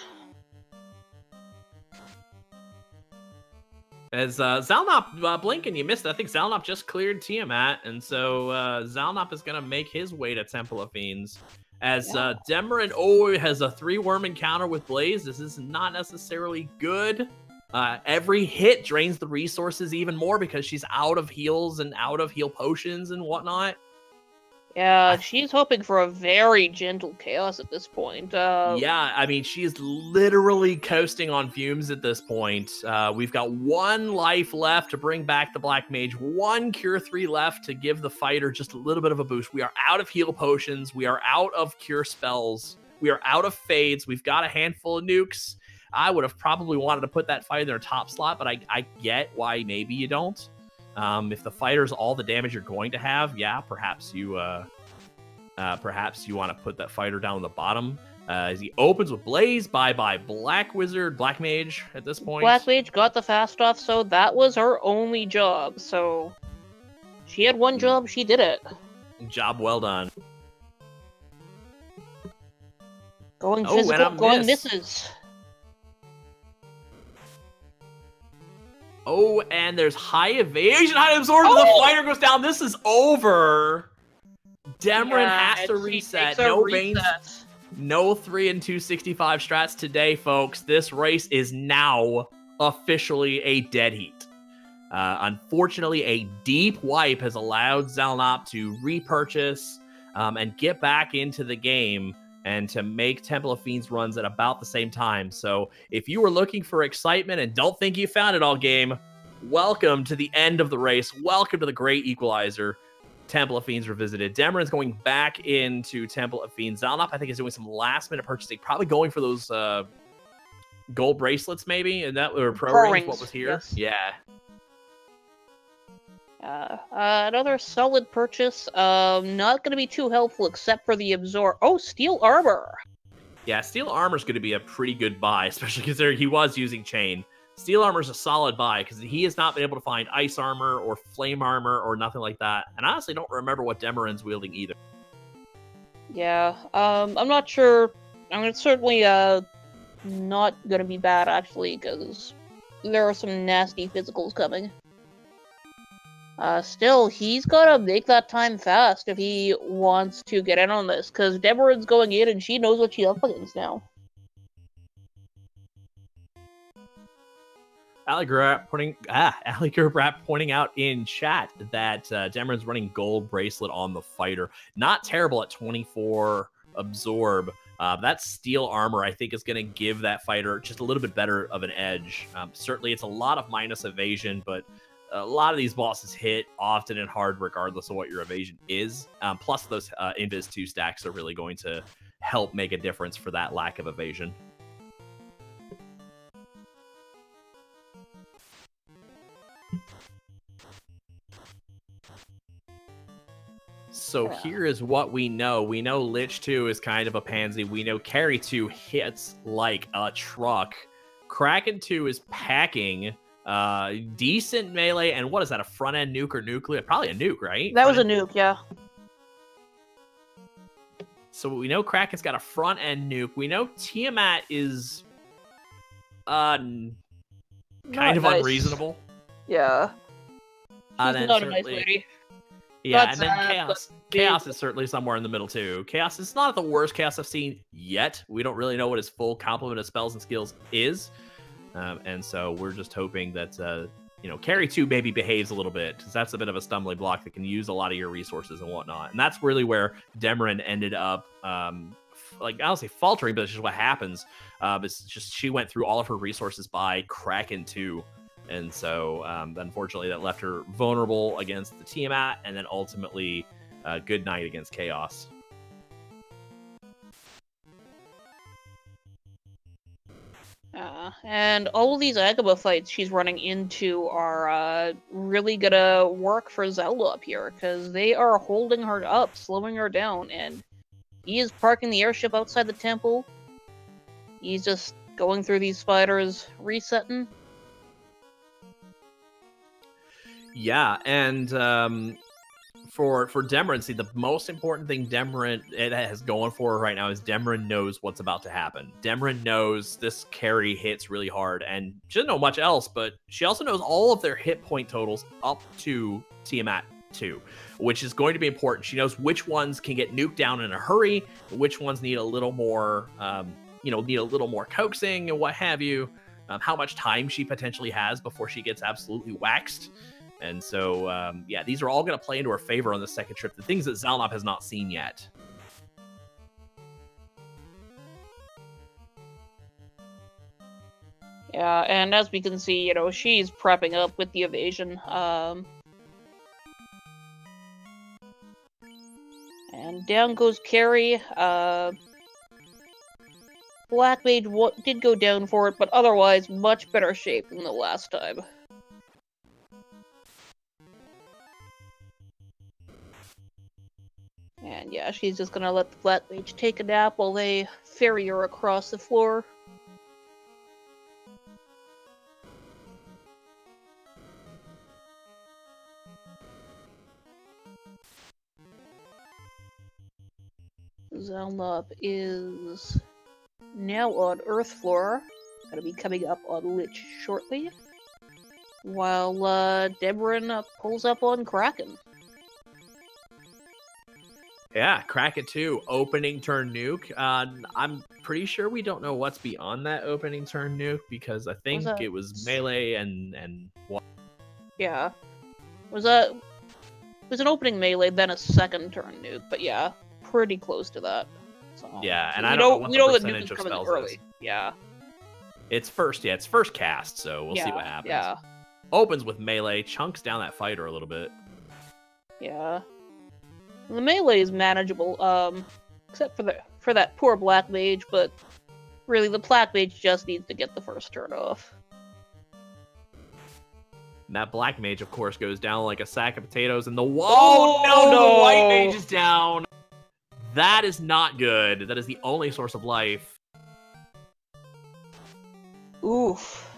As xalnop blinking, you missed it. I think xalnop just cleared Tiamat, and so xalnop is gonna make his way to Temple of Fiends. As demerine has a 3-worm encounter with Blaze. This is not necessarily good. Every hit drains the resources even more because she's out of heals and out of heal potions and whatnot. Yeah, she's hoping for a very gentle chaos at this point. Yeah, I mean, she is literally coasting on fumes at this point. We've got 1 life left to bring back the Black Mage, 1 Cure 3 left to give the fighter just a little bit of a boost. We are out of heal potions. We are out of cure spells. We are out of fades. We've got a handful of nukes. I would have probably wanted to put that fighter in their top slot, but I get why maybe you don't. If the fighter's all the damage you're going to have, yeah, perhaps you want to put that fighter down on the bottom. As he opens with Blaze, bye-bye Black Wizard, Black Mage at this point. Black Mage got the fast off, so that was her only job. So she had 1 job, she did it. Job well done. Going physical, going misses. Oh, and there's high evasion, high absorption. The fighter goes down. This is over. Demerine has to reset. No veins. No 3 and 265 strats today, folks. This race is now officially a dead heat. Unfortunately, a deep wipe has allowed xalnop to repurchase and get back into the game and to make Temple of Fiends runs at about the same time. So if you were looking for excitement and don't think you found it all game, welcome to the end of the race. Welcome to the great equalizer. Temple of Fiends revisited. Demerine's going back into Temple of Fiends. xalnop, I think, is doing some last-minute purchasing, probably going for those gold bracelets, maybe, and that were pro rings. What was here? Yes. Yeah. Another solid purchase. Not going to be too helpful except for the absorb. Oh, steel armor. Yeah, steel armor is going to be a pretty good buy, especially because he was using chain. Steel armor is a solid buy because he has not been able to find ice armor or flame armor or nothing like that. And I honestly don't remember what Demerine's wielding either. Yeah, I'm not sure. I'm certainly not going to be bad actually because there are some nasty physicals coming. Still, he's gotta make that time fast if he wants to get in on this, because Demerine's going in and she knows what she's up against now. Ali Gurrat pointing out in chat that Demerine's running gold bracelet on the fighter. Not terrible at 24 absorb. That steel armor, I think, is going to give that fighter just a little bit better of an edge. Certainly, it's a lot of minus evasion, but a lot of these bosses hit often and hard regardless of what your evasion is. Plus, those Invis 2 stacks are really going to help make a difference for that lack of evasion. So here is what we know. We know Lich 2 is kind of a pansy. We know Carry 2 hits like a truck. Kraken 2 is packing decent melee, and what is that, a front-end nuke or nuclear? Probably a nuke, right? That was a nuke, yeah. So we know Kraken's got a front-end nuke. We know Tiamat is kind of unreasonable. Yeah. Then not a nice lady. Yeah, That's and then Chaos. Chaos is certainly somewhere in the middle, too. Chaos is not the worst Chaos I've seen yet. We don't really know what his full complement of spells and skills is. And so we're just hoping that, Carry 2 maybe behaves a little bit, because that's a bit of a stumbling block that can use a lot of your resources and whatnot. And that's really where Demerine ended up, I don't say faltering, but it's just what happens. It's just she went through all of her resources by Kraken 2. And so, unfortunately, that left her vulnerable against the Tiamat, and then ultimately, good night against Chaos. And all of these Agaba fights she's running into are really gonna work for xalnop here, because they are holding her up, slowing her down, and he is parking the airship outside the temple. He's just going through these spiders, resetting. Yeah, and for Demerine, see, the most important thing Demerine it has going for her right now is Demerine knows what's about to happen. Demerine knows this carry hits really hard, and she doesn't know much else, but she also knows all of their hit point totals up to Tiamat 2, which is going to be important. She knows which ones can get nuked down in a hurry, which ones need a little more, need a little more coaxing and what have you. How much time she potentially has before she gets absolutely waxed. And so, yeah, these are all going to play into her favor on the second trip. The things that xalnop has not seen yet. Yeah, and as we can see, she's prepping up with the evasion. And down goes Carrie. Black Mage did go down for it, but otherwise much better shape than the last time. And yeah, she's just gonna let the Black Mage take a nap while they ferry her across the floor. xalnop is now on Earth floor. Gonna be coming up on Lich shortly. While Demerine pulls up on Kraken. Yeah, Kraken 2, opening turn nuke. I'm pretty sure we don't know what's beyond that opening turn nuke because I think it was melee and what? Yeah. Was an opening melee, then a second turn nuke, but yeah, pretty close to that. So, yeah, and I don't know what the percentage of spells early. is. Yeah. It's first cast, so we'll see what happens. Yeah. Opens with melee, chunks down that fighter a little bit. Yeah. The melee is manageable, except for that poor Black Mage, but really the Black Mage just needs to get the first turn off. And that Black Mage, of course, goes down like a sack of potatoes, and the wall. No, the White Mage is down. That is not good. That is the only source of life. Oof.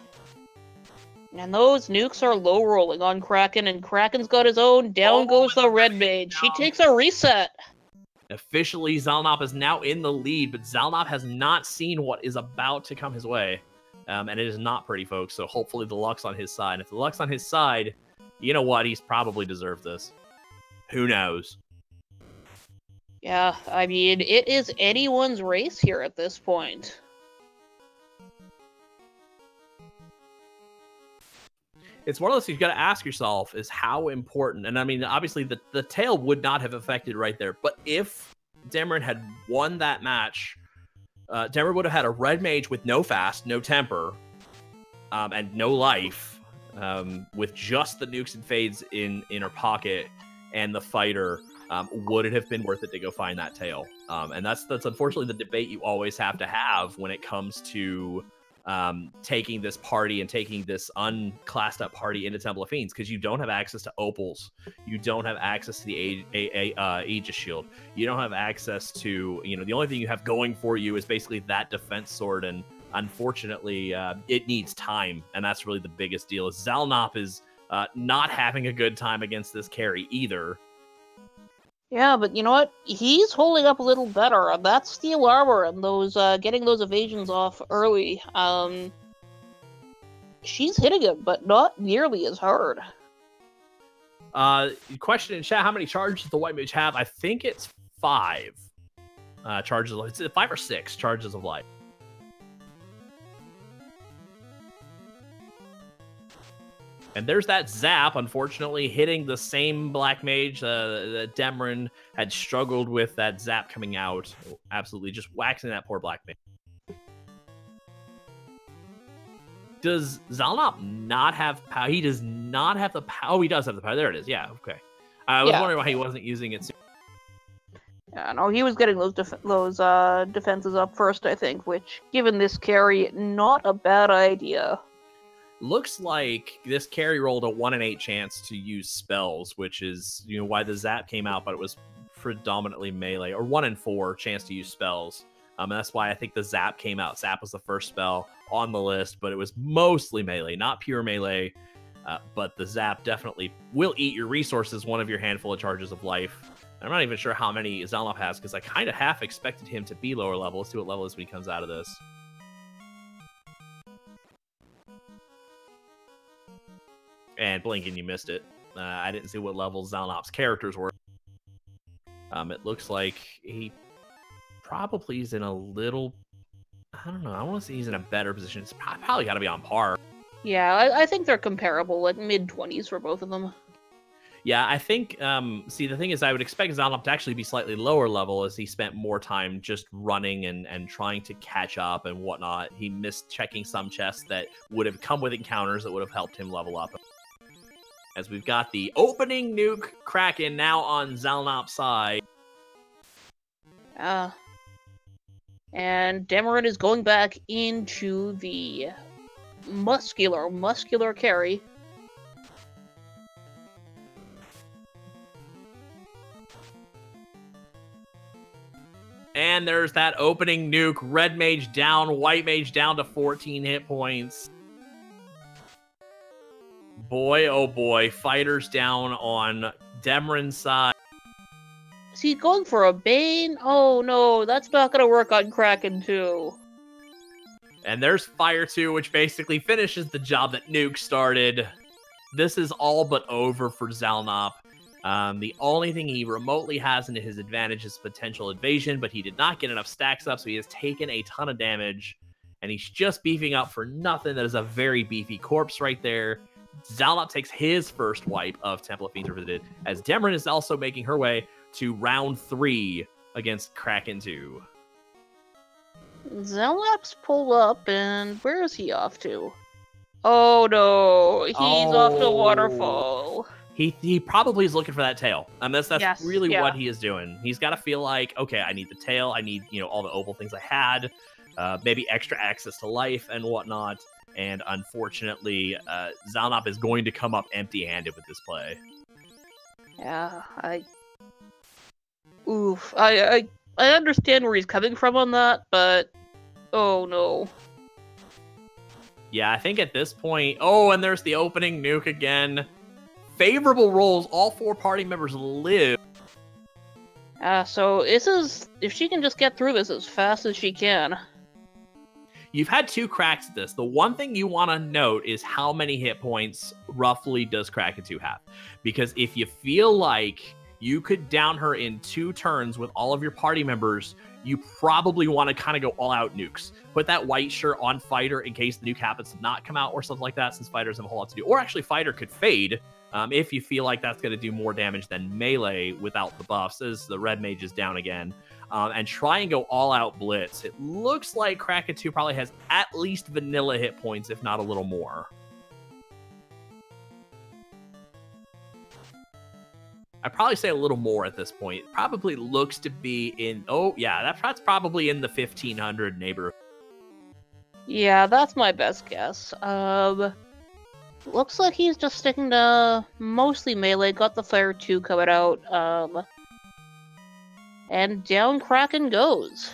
And those nukes are low rolling on Kraken, and Kraken's got his own. Down goes the Red Mage. He takes a reset. Officially, xalnop is now in the lead, but xalnop has not seen what is about to come his way. And it is not pretty, folks, so hopefully the luck's on his side. If the luck's on his side, you know what? He's probably deserved this. Who knows? Yeah, I mean, it is anyone's race here at this point. It's one of those things you got to ask yourself is how important, and I mean, obviously the tail would not have affected right there, but if Demerine had won that match, Demerine would have had a Red Mage with no fast, no temper, and no life, with just the nukes and fades in her pocket, and the fighter. Would it have been worth it to go find that tail? And that's unfortunately the debate you always have to have when it comes to taking this party and taking this unclassed up party into Temple of Fiends, because you don't have access to opals, you don't have access to the Aegis shield, you don't have access to, the only thing you have going for you is basically that defense sword, and unfortunately it needs time, and that's really the biggest deal. Is xalnop is not having a good time against this carry either. Yeah, but you know what? He's holding up a little better. That steel armor and those getting those evasions off early. She's hitting him, but not nearly as hard. Question in chat: how many charges does the White Mage have? I think it's 5 charges. It's 5 or 6 charges of life. And there's that zap, unfortunately, hitting the same Black Mage that Demerine had struggled with, that zap coming out. Absolutely just waxing that poor Black Mage. Does xalnop not have power? He does not have the power. Oh, he does have the power. There it is. Yeah, okay. I was wondering why he wasn't using it soon. Yeah, no, he was getting those defenses up first, I think, which, given this carry, not a bad idea. Looks like this carry rolled a 1 in 8 chance to use spells, which is why the zap came out, but it was predominantly melee, or 1 in 4 chance to use spells. And that's why I think the zap came out. Zap was the first spell on the list, but it was mostly melee, not pure melee. but the zap definitely will eat your resources, one of your handful of charges of life. I'm not even sure how many xalnop has, because I kind of half expected him to be lower level. Let's see what level is when he comes out of this. And blinking, you missed it. I didn't see what level xalnop's characters were. It looks like he probably is in a little... I don't know. I want to say he's in a better position. It's probably got to be on par. Yeah, I think they're comparable, like mid-20s for both of them. Yeah, I think, see, the thing is, I would expect xalnop to actually be slightly lower level as he spent more time just running and trying to catch up and whatnot. He missed checking some chests that would have come with encounters that would have helped him level up. As we've got the opening nuke Kraken now on xalnop's side. And demerine is going back into the muscular carry. And there's that opening nuke. Red mage down, white mage down to 14 hit points. Boy, oh boy, fighters down on demerine's side. Is he going for a Bane? Oh no, that's not going to work on Kraken too. And there's Fire 2, which basically finishes the job that Nuke started. This is all but over for xalnop. The only thing he remotely has into his advantage is potential evasion, but he did not get enough stacks up, so he has taken a ton of damage. And he's just beefing up for nothing. That is a very beefy corpse right there. xalnop takes his first wipe of Temple of Fiends Revisited, as demerine is also making her way to round 3 against Kraken 2. xalnop's pull up, and where is he off to? Oh no, he's off to Waterfall. He probably is looking for that tail. That's Yes, really yeah. what he is doing. He's got to feel like, okay, I need the tail. I need, all the opal things I had, maybe extra access to life and whatnot. And unfortunately, xalnop is going to come up empty-handed with this play. Yeah, I understand where he's coming from on that, but oh no. Yeah, I think at this point... Oh, and there's the opening nuke again. Favorable rolls. All 4 party members live. So this is... If she can just get through this as fast as she can. You've had 2 cracks at this. The one thing you want to note is how many hit points roughly does Kraken 2 have? Because if you feel like you could down her in 2 turns with all of your party members, you probably want to kind of go all-out nukes. Put that white shirt on Fighter in case the nuke happens to not come out or something like that, since Fighters have a whole lot to do. Or actually, Fighter could fade if you feel like that's going to do more damage than Melee without the buffs, as the red mage is down again. And try and go all-out blitz. It looks like Kraken 2 probably has at least vanilla hit points, if not a little more. I'd probably say a little more at this point. It probably looks to be in... Oh, yeah, that's probably in the 1500 neighborhood. Yeah, that's my best guess. Looks like he's just sticking to mostly melee. Got the Fire 2 coming out. And down Kraken goes.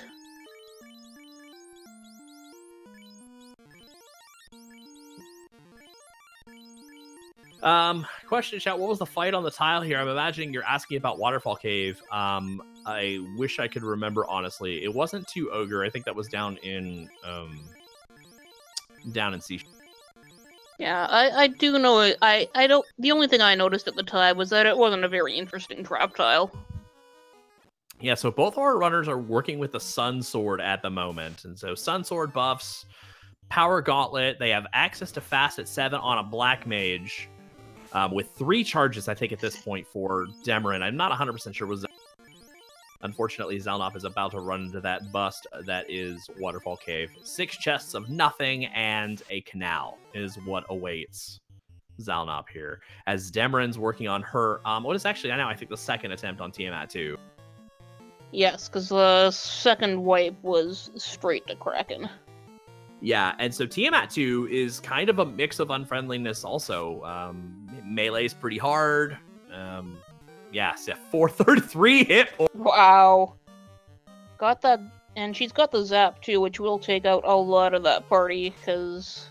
Question, chat, what was the fight on the tile here? I'm imagining you're asking about Waterfall Cave. I wish I could remember, honestly. It wasn't to Ogre. I think that was down in Sea. Yeah, I do know. I don't. The only thing I noticed at the time was that it wasn't a very interesting trap tile. Yeah, so both of our runners are working with the Sun Sword at the moment. And so Sun Sword buffs, Power Gauntlet. They have access to Fast at 7 on a Black Mage with 3 charges, I think, at this point for demerine. I'm not 100% sure. Unfortunately, xalnop is about to run into that bust that is Waterfall Cave. 6 chests of nothing and a canal is what awaits xalnop here. As demerine's working on her, what is actually, I think, the second attempt on Tiamat 2. Yes, because the second wipe was straight to Kraken. Yeah, and so Tiamat 2 is kind of a mix of unfriendliness also. Melee's pretty hard. Yeah, 433 hit. Wow. Got that, and she's got the zap too, which will take out a lot of that party, because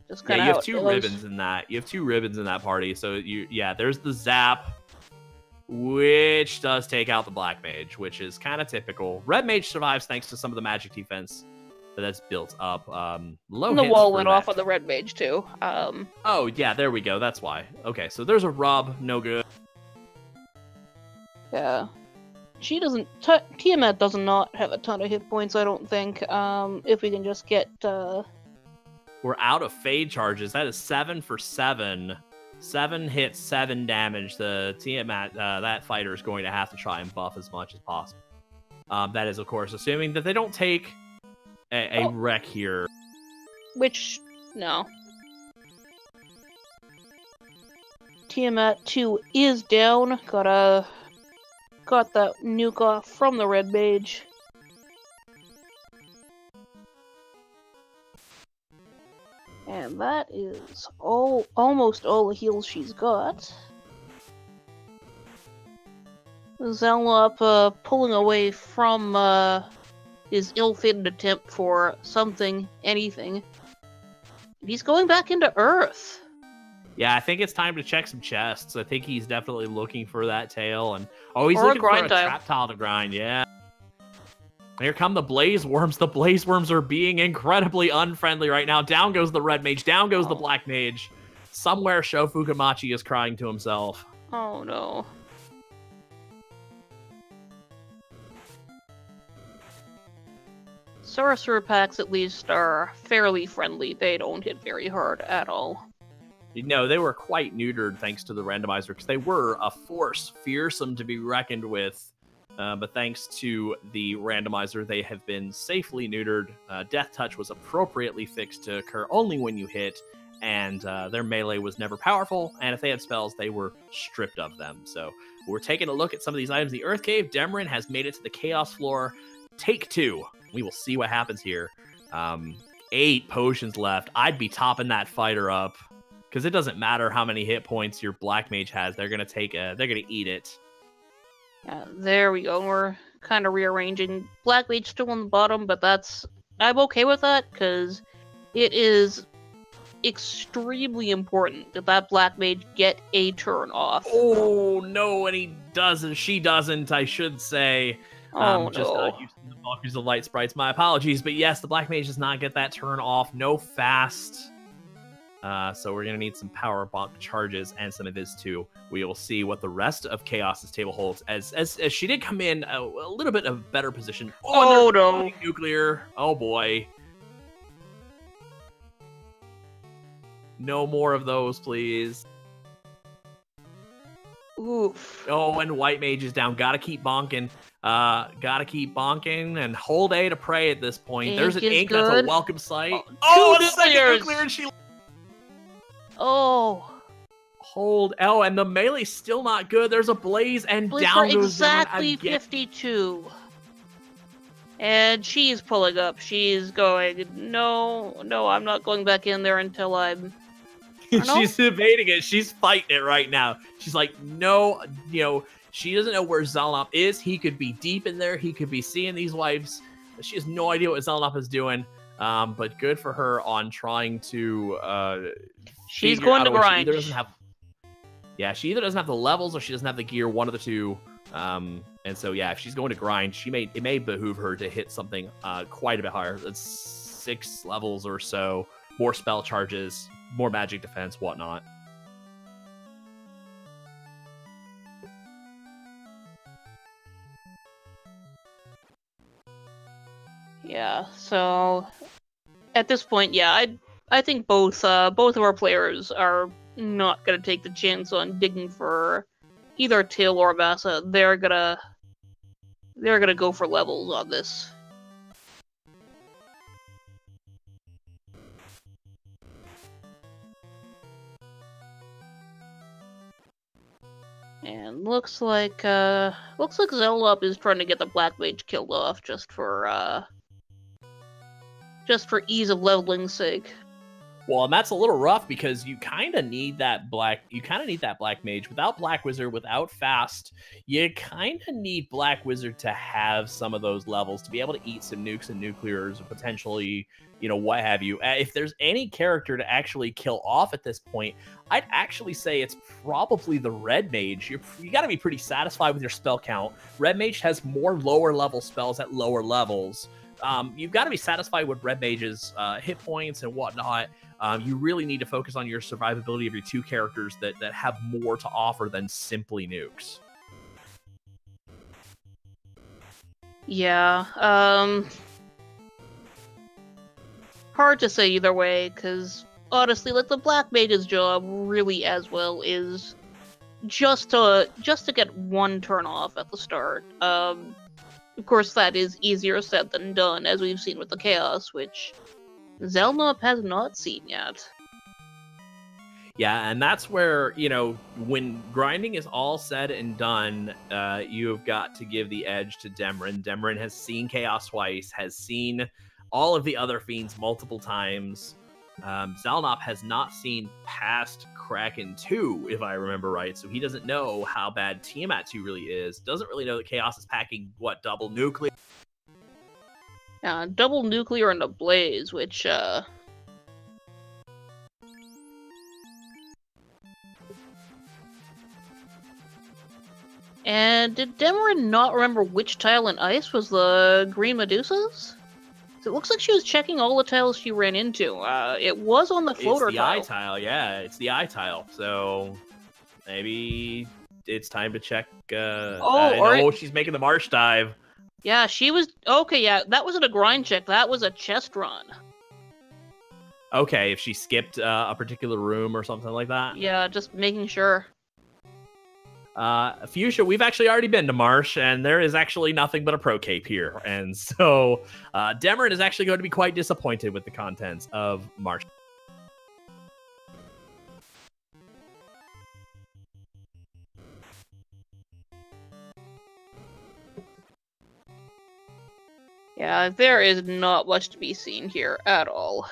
Just Yeah, kind of you have two ribbons in that. You have two ribbons in that party. So there's the zap, which does take out the black mage, which is kind of typical. Red mage survives thanks to some of the magic defense that's built up. Low And the hits wall for went that. off on the red mage too. Oh yeah, there we go. That's why. Okay, so there's a rub, no good. Yeah. She doesn't. Tiamat does not have a ton of hit points, I don't think. If we can just get. We're out of fade charges. That is 7 for 7. 7 hits, 7 damage. The Tiamat, that fighter is going to have to try and buff as much as possible. That is, of course, assuming that they don't take a wreck here. Which, no. Tiamat 2 is down. Got that nuke off from the red mage. And that is almost all the heals she's got. xalnop pulling away from his ill-fated attempt for something, anything. He's going back into Earth. Yeah, I think it's time to check some chests. I think he's definitely looking for that tail, and he's or looking for a grind tile. trap tile to grind. Yeah. Here come the blaze worms. The blaze worms are being incredibly unfriendly right now. Down goes the red mage. Down goes the black mage. Somewhere Shofukamachi is crying to himself. Oh no. Sorcerer packs at least are fairly friendly. They don't hit very hard at all. No, they were quite neutered thanks to the randomizer, because they were a force fearsome to be reckoned with. But thanks to the randomizer, they have been safely neutered. Death Touch was appropriately fixed to occur only when you hit, and their melee was never powerful, and if they had spells, they were stripped of them. So we're taking a look at some of these items. The Earth Cave, Demerine has made it to the Chaos floor. Take 2. We will see what happens here. 8 potions left. I'd be topping that fighter up, because it doesn't matter how many hit points your black mage has. They're gonna eat it. There we go. We're kind of rearranging. Black mage still on the bottom, but I'm okay with that, because it is extremely important that black mage get a turn off. Oh no, and he doesn't. She doesn't, I should say. Oh Just no. using the Valkyries of Light sprites. My apologies, but yes, the black mage does not get that turn off. No fast. So we're going to need some power bonk charges and some of his too. We will see what the rest of Chaos's table holds, as she did come in a little bit of a better position. Oh no. Nuclear. Oh boy. No more of those, please. Oof. Oh, and white mage is down. Gotta keep bonking. Gotta keep bonking and hold A to pray at this point. Ink There's an is ink. good. That's a welcome sight. Oh, the second nuclears. nuclear, and she... Oh. Hold. Oh, and the melee's still not good. There's a blaze, and Blaze down for goes exactly Demerine again. 52. And she's pulling up. She's going, no, I'm not going back in there until I'm... She's debating it. She's fighting it right now. She's like, no, she doesn't know where xalnop is. He could be deep in there. He could be seeing these wives. She has no idea what xalnop is doing. But good for her on trying to she's going to grind. She either doesn't have the levels or she doesn't have the gear, one of the two. And so yeah, if she's going to grind, it may behoove her to hit something quite a bit higher. That's 6 levels or so, more spell charges, more magic defense, whatnot. Yeah, so at this point, yeah, I think both of our players are not gonna take the chance on digging for either Tail or Vasa. They're gonna go for levels on this. And looks like xalnop is trying to get the black mage killed off just for ease of leveling's sake. Well, and that's a little rough because you kind of need that black. You kind of need that black mage. Without black wizard, without fast, you kind of need black wizard to have some of those levels to be able to eat some nukes and nuclears, or potentially, you know, what have you. If there's any character to actually kill off at this point, I'd actually say it's probably the red mage. You got to be pretty satisfied with your spell count. Red mage has more lower level spells at lower levels. You've got to be satisfied with red mage's hit points and whatnot. You really need to focus on your survivability of your two characters that have more to offer than simply nukes. Yeah, hard to say either way, because honestly, like, the black mage's job really as well is just to get one turn off at the start. Of course, that is easier said than done, as we've seen with the chaos, which xalnop has not seen yet. Yeah, and that's where, you know, when grinding is all said and done, you've got to give the edge to Demerine. Demerine has seen chaos twice, has seen all of the other fiends multiple times. xalnop has not seen past Kraken 2, if I remember right, so he doesn't know how bad Tiamat 2 really is. Doesn't really know that chaos is packing, what, double nuclear? Yeah, double nuclear and a blaze, which, And did Demerine not remember which tile in ice was the green Medusas? It looks like she was checking all the tiles she ran into. It was on the floater tile. It's the eye tile, yeah. It's the eye tile. So maybe it's time to check. She's making the marsh dive. Yeah, she was... Okay, yeah, that wasn't a grind check. That was a chest run. Okay, if she skipped a particular room or something like that? Yeah, just making sure. Fuchsia, we've actually already been to Marsh, and there is actually nothing but a pro cape here. And so Demerine is actually going to be quite disappointed with the contents of Marsh. Yeah, there is not much to be seen here at all.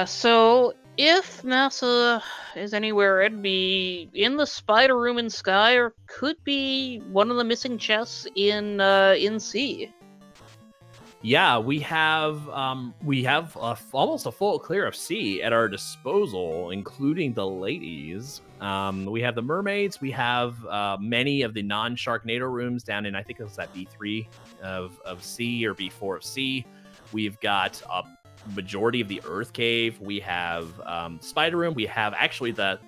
So if Massa is anywhere, it'd be in the spider room in Sky, or could be one of the missing chests in C. Yeah, we have almost a full clear of C at our disposal, including the ladies. We have the mermaids. We have many of the non-Sharknado rooms down in, I think it was that B3 of C or B4 of C. We've got a majority of the Earth Cave. We have Spider Room. We have actually that...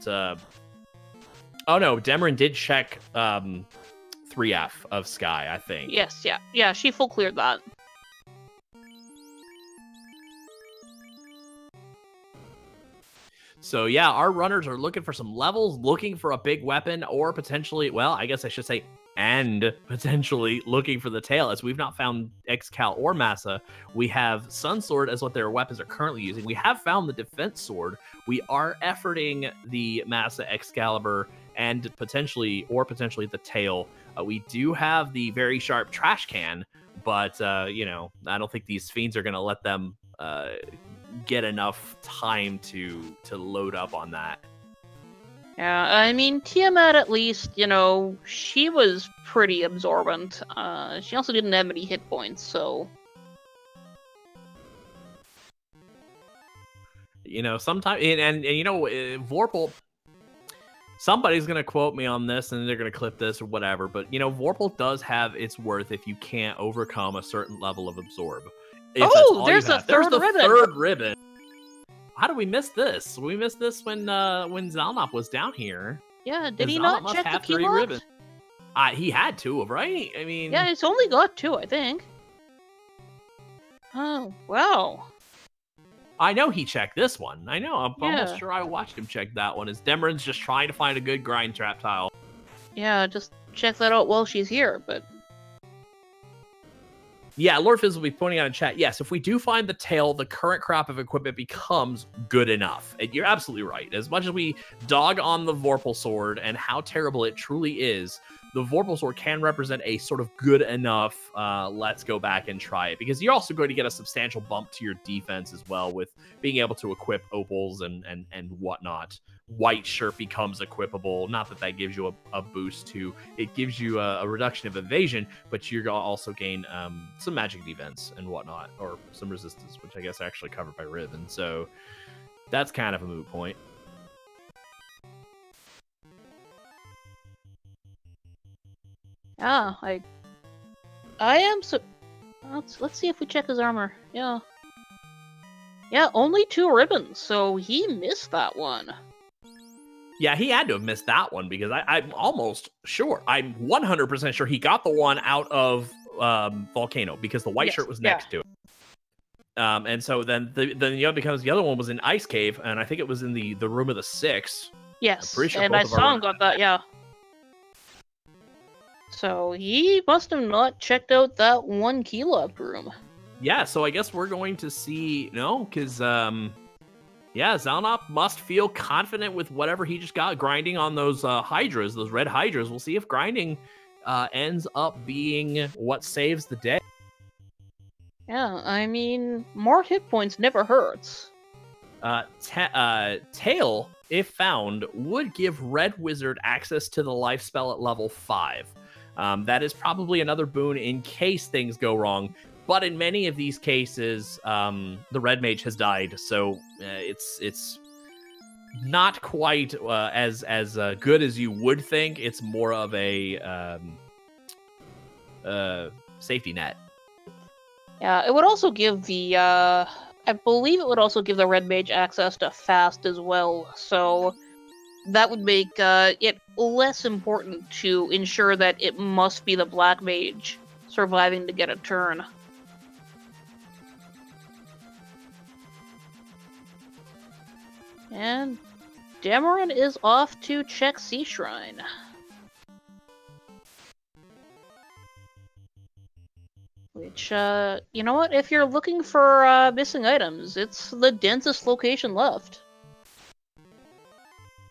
oh no, Demerine did check 3F of Sky, I think. Yes, yeah. Yeah, she full cleared that. So yeah, our runners are looking for some levels, looking for a big weapon, or potentially, well, I guess I should say, and potentially looking for the tail, as we've not found Xcal or Massa. We have Sun Sword as what their weapons are currently using. We have found the Defense Sword. We are efforting the Massa Excalibur and potentially the tail. We do have the very sharp trash can, but you know, I don't think these fiends are going to let them get enough time to load up on that. Yeah, I mean, Tiamat, at least, you know, she was pretty absorbent. She also didn't have many hit points, so... You know, sometimes... And you know, Vorpal... Somebody's going to quote me on this, and they're going to clip this or whatever, but, you know, Vorpal does have its worth if you can't overcome a certain level of absorb. There's the third ribbon. How did we miss this? We missed this when xalnop was down here. Yeah, did he not check the key ribbon? He had to have, right? I mean... Yeah, it's only got 2, I think. Oh, wow. I know he checked this one. I know. I'm almost sure I watched him check that one. As Demerine's just trying to find a good grind trap tile. Yeah, just check that out while she's here, but... Yeah, Lord Fizz will be pointing out in chat. Yes, if we do find the tail, the current crop of equipment becomes good enough. And you're absolutely right. As much as we dog on the Vorpal Sword and how terrible it truly is, the Vorpal Sword can represent a sort of good enough, let's go back and try it. Because you're also going to get a substantial bump to your defense as well with being able to equip opals and whatnot. White Shirt becomes equipable. Not that that gives you a boost to, it gives you a reduction of evasion, but you're going to also gain some magic defense and whatnot, or some resistance, which I guess are actually covered by Ribbon. So that's kind of a moot point. Ah, I am so. Let's see if we check his armor. Yeah. Yeah, only 2 ribbons, so he missed that one. Yeah, he had to have missed that one because I'm almost sure, I'm 100% sure he got the one out of Volcano because the White Shirt was next to it. And so then the other, because the other one was in Ice Cave, and I think it was in the room of the 6. Yes, Sure and I saw him got that, yeah. So he must have not checked out that 1 kilo up room. Yeah, so I guess we're going to see, no, because yeah, xalnop must feel confident with whatever he just got grinding on those hydras, those red hydras. We'll see if grinding ends up being what saves the day. Yeah, I mean, more hit points never hurts. Tail, if found, would give Red Wizard access to the life spell at level 5. That is probably another boon in case things go wrong. But in many of these cases, the Red Mage has died, so it's not quite as good as you would think. It's more of a safety net. Yeah, it would also give the I believe it would also give the Red Mage access to fast as well. So that would make it less important to ensure that it must be the Black Mage surviving to get a turn. And Demerine is off to check Sea Shrine. Which, you know what? If you're looking for missing items, it's the densest location left.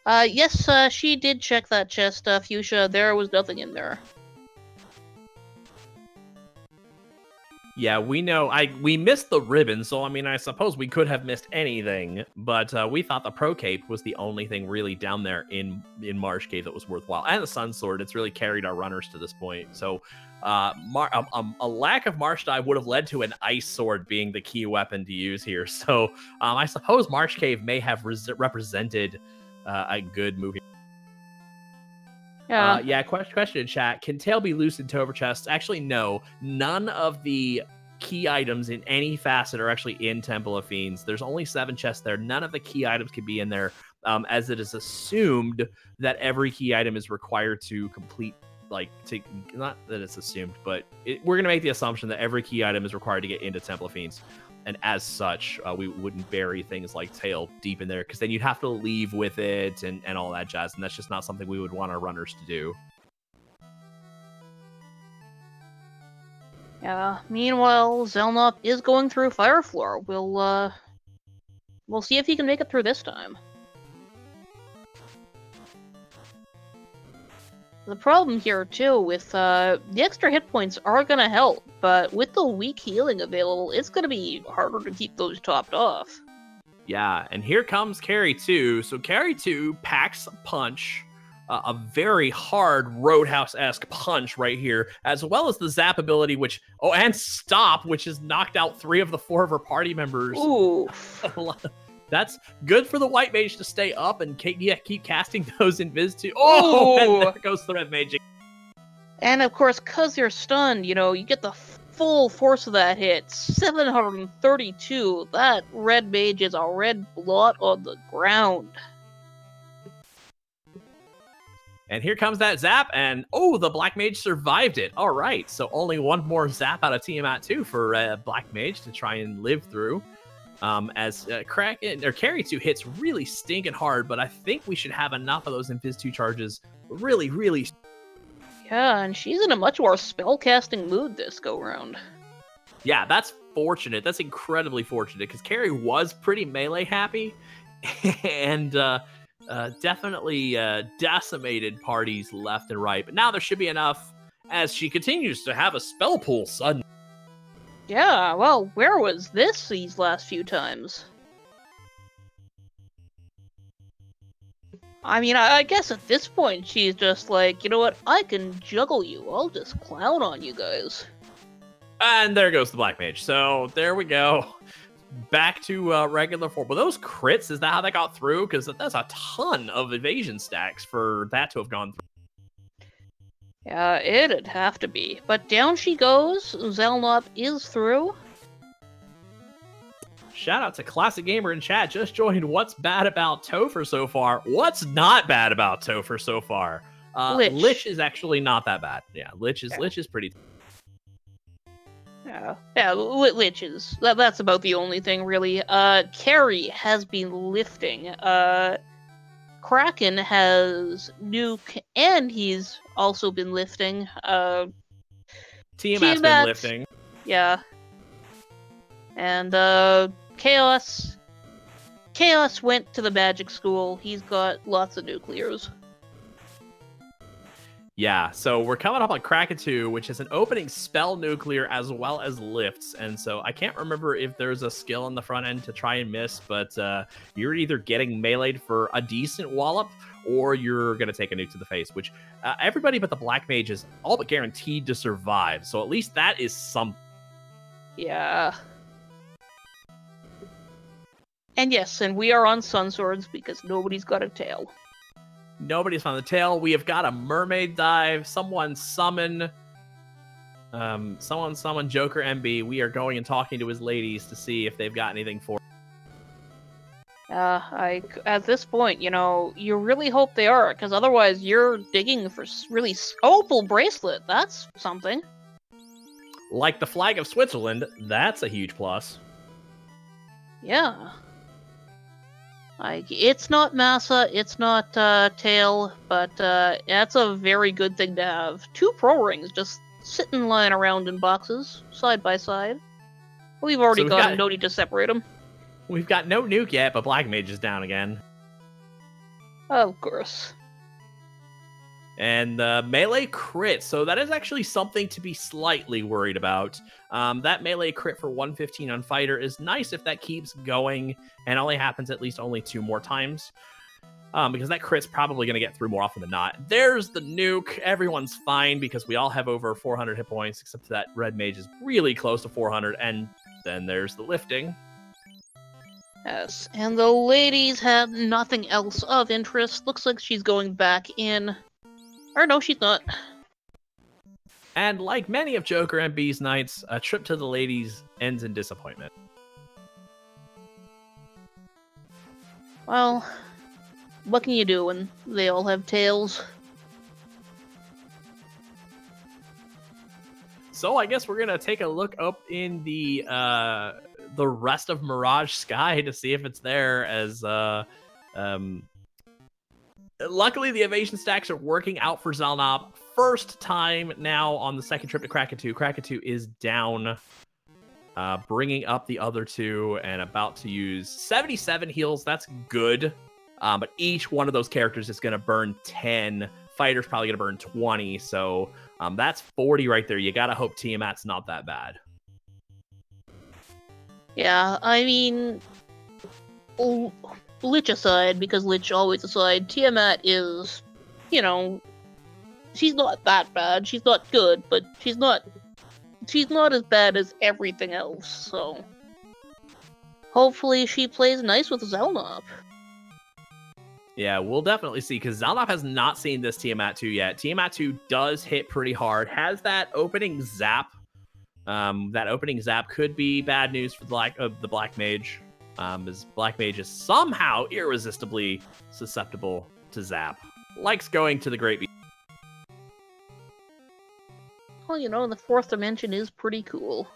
Yes, she did check that chest, Fuchsia. There was nothing in there. Yeah, we know. We missed the ribbon, so I mean, I suppose we could have missed anything, but we thought the Pro Cape was the only thing really down there in Marsh Cave that was worthwhile, and the Sun Sword. It's really carried our runners to this point. So, a lack of Marsh Dive would have led to an Ice Sword being the key weapon to use here. So, I suppose Marsh Cave may have represented a good move here. Yeah. Yeah, question in chat. Can Tail be loose in Tover chests? Actually, no. None of the key items in any facet are actually in Temple of Fiends. There's only 7 chests there. None of the key items can be in there, as it is assumed that every key item is required to complete, not that it's assumed, but we're going to make the assumption that every key item is required to get into Temple of Fiends. And as such, we wouldn't bury things like Tail deep in there, because then you'd have to leave with it and all that jazz, and that's just not something we would want our runners to do. Yeah. Meanwhile, xalnop is going through Fire Floor. We'll see if he can make it through this time. The problem here, too, with the extra hit points are going to help, but with the weak healing available, it's going to be harder to keep those topped off. Yeah, and here comes Carry 2. So Carry 2 packs a punch, a very hard Roadhouse-esque punch right here, as well as the Zap ability, which, and Stop, which has knocked out 3 of the 4 of her party members. Ooh. That's good for the White Mage to stay up and keep casting those Invis too. Oh, and there goes the Red Mage. And of course, because you're stunned, you get the full force of that hit. 732. That Red Mage is a red blot on the ground. And here comes that Zap, and the Black Mage survived it. All right, so only 1 more Zap out of Tiamat 2 for Black Mage to try and live through. As Carry 2 hits really stinking hard, but I think we should have enough of those Invis 2 charges really, really. Yeah, and she's in a much more spellcasting mood this go-round. Yeah, that's fortunate. That's incredibly fortunate because Carrie was pretty melee happy and definitely decimated parties left and right. But now there should be enough as she continues to have a spell pool suddenly. Yeah, well, where was this these last few times? I mean, I guess at this point she's just like, you know what, I can juggle you. I'll just clown on you guys. And there goes the Black Mage. So there we go. Back to regular form. Well, those crits, is that how that got through? Because that's a ton of evasion stacks for that to have gone through. Yeah, it'd have to be. But down she goes. xalnop is through. Shout out to Classic Gamer in chat. Just joined. What's bad about Topher so far? What's not bad about Topher so far? Lich is actually not that bad. Yeah, Lich is pretty. Yeah, Lich is. That's about the only thing, really. Carrie has been lifting. Kraken has nuke, and he's also been lifting. Tiamat's been lifting. Yeah. And Chaos went to the magic school. He's got lots of nuclears. Yeah, so we're coming up on Krakatu, which is an opening spell nuclear as well as lifts. And so I can't remember if there's a skill on the front end to try and miss, but you're either getting meleeed for a decent wallop or you're going to take a nuke to the face, which everybody but the Black Mage is all but guaranteed to survive. So at least that is something. Yeah. And yes, and we are on Sun Swords because nobody's got a tail. Nobody's found the tail. We have got a mermaid dive. Someone summon Joker MB. We are going and talking to his ladies to see if they've got anything for. At this point, you know, you really hope they are, because otherwise you're digging for really opal bracelet. That's something. Like the flag of Switzerland, that's a huge plus. Yeah. Like, it's not massa, it's not tail, but that's a very good thing to have. 2 pro rings just sitting lying around in boxes, side by side. We've already got no need to separate them. We've got no nuke yet, but Black Mage is down again. Of course. And melee crit, so that is actually something to be slightly worried about. That melee crit for 115 on fighter is nice if that keeps going and only happens at least 2 more times. Because that crit's probably going to get through more often than not. There's the nuke. Everyone's fine because we all have over 400 hit points, except that red mage is really close to 400. And then there's the lifting. Yes, and the ladies have nothing else of interest. Looks like she's going back in. Or no, she's not. And like many of Joker MB's nights, a trip to the ladies ends in disappointment. Well, what can you do when they all have tails? So I guess we're gonna take a look up in the rest of Mirage Sky to see if it's there. As luckily the evasion stacks are working out for xalnop. First time now on the second trip to Krakatu. Krakatu is down, bringing up the other 2 and about to use 77 heals. That's good, but each one of those characters is going to burn 10. Fighter's probably going to burn 20, so that's 40 right there. You got to hope Tiamat's not that bad. Yeah, I mean, Lich aside, because Lich always aside, Tiamat is, you know, she's not that bad. She's not good, but she's not as bad as everything else, so hopefully she plays nice with xalnop. Yeah, we'll definitely see, because xalnop has not seen this Tiamat 2 yet. Tiamat 2 does hit pretty hard, has that opening zap. That opening zap could be bad news for the Black Mage, as Black Mage is somehow irresistibly susceptible to zap. Likes going to the Great Beast. Well, you know, the 4th dimension is pretty cool.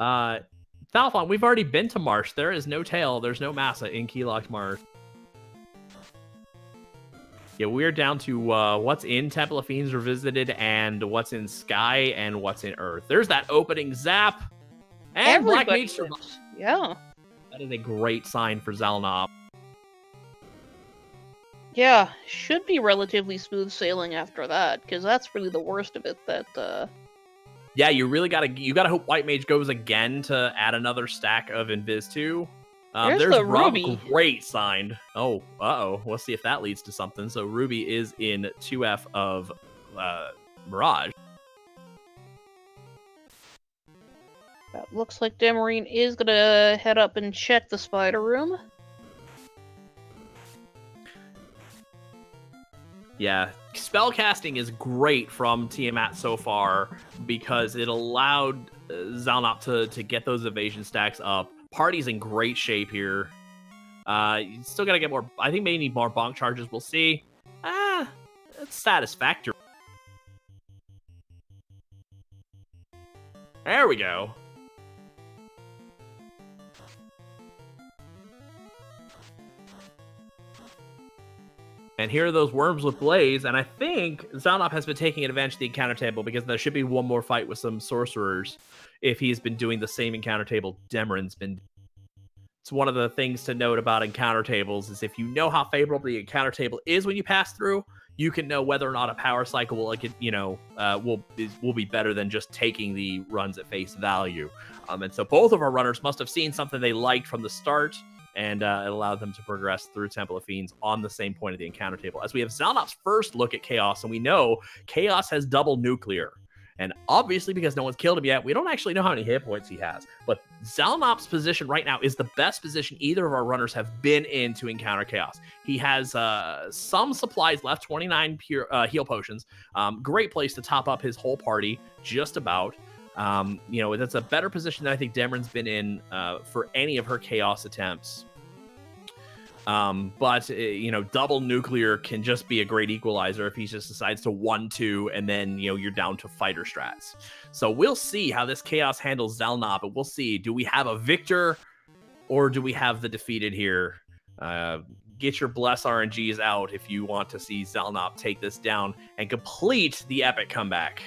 Falfon, we've already been to Marsh. There is no tail. There's no massa in Keylock Marsh. Yeah, we're down to what's in Temple of Fiends Revisited and what's in Sky and what's in Earth. There's that opening zap. And Black Everybody Mage survived. lives. Yeah. That is a great sign for xalnop. Yeah, should be relatively smooth sailing after that, because that's really the worst of it. That Yeah, you really gotta hope White Mage goes again to add another stack of Invis 2. There's the Rub, Ruby. great sign. Oh, let's see if that leads to something. So Ruby is in 2F of Mirage. That looks like Demerine is gonna head up and check the spider room. Yeah, spellcasting is great from Tiamat so far because it allowed xalnop to get those evasion stacks up. Party's in great shape here. You still gotta get more. I think maybe need more bonk charges. We'll see. It's satisfactory. There we go. And here are those worms with Blaze, and I think xalnop has been taking advantage of the encounter table because there should be one more fight with some sorcerers if he's been doing the same encounter table Demerine's been. It's one of the things to note about encounter tables is if you know how favorable the encounter table is when you pass through, you can know whether or not a power cycle will be better than just taking the runs at face value. And so both of our runners must have seen something they liked from the start, and it allowed them to progress through Temple of Fiends on the same point of the encounter table. As we have xalnop's first look at Chaos, and we know Chaos has double nuclear. And obviously, because no one's killed him yet, we don't actually know how many hit points he has. But xalnop's position right now is the best position either of our runners have been in to encounter Chaos. He has some supplies left, 29 pure heal potions. Great place to top up his whole party, just about. That's a better position than I think Demerine's been in for any of her Chaos attempts. But double nuclear can just be a great equalizer if he just decides to 1-2 and then, you're down to fighter strats. So we'll see how this Chaos handles xalnop, and we'll see, do we have a victor or do we have the defeated here? Get your Bless RNGs out if you want to see xalnop take this down and complete the epic comeback.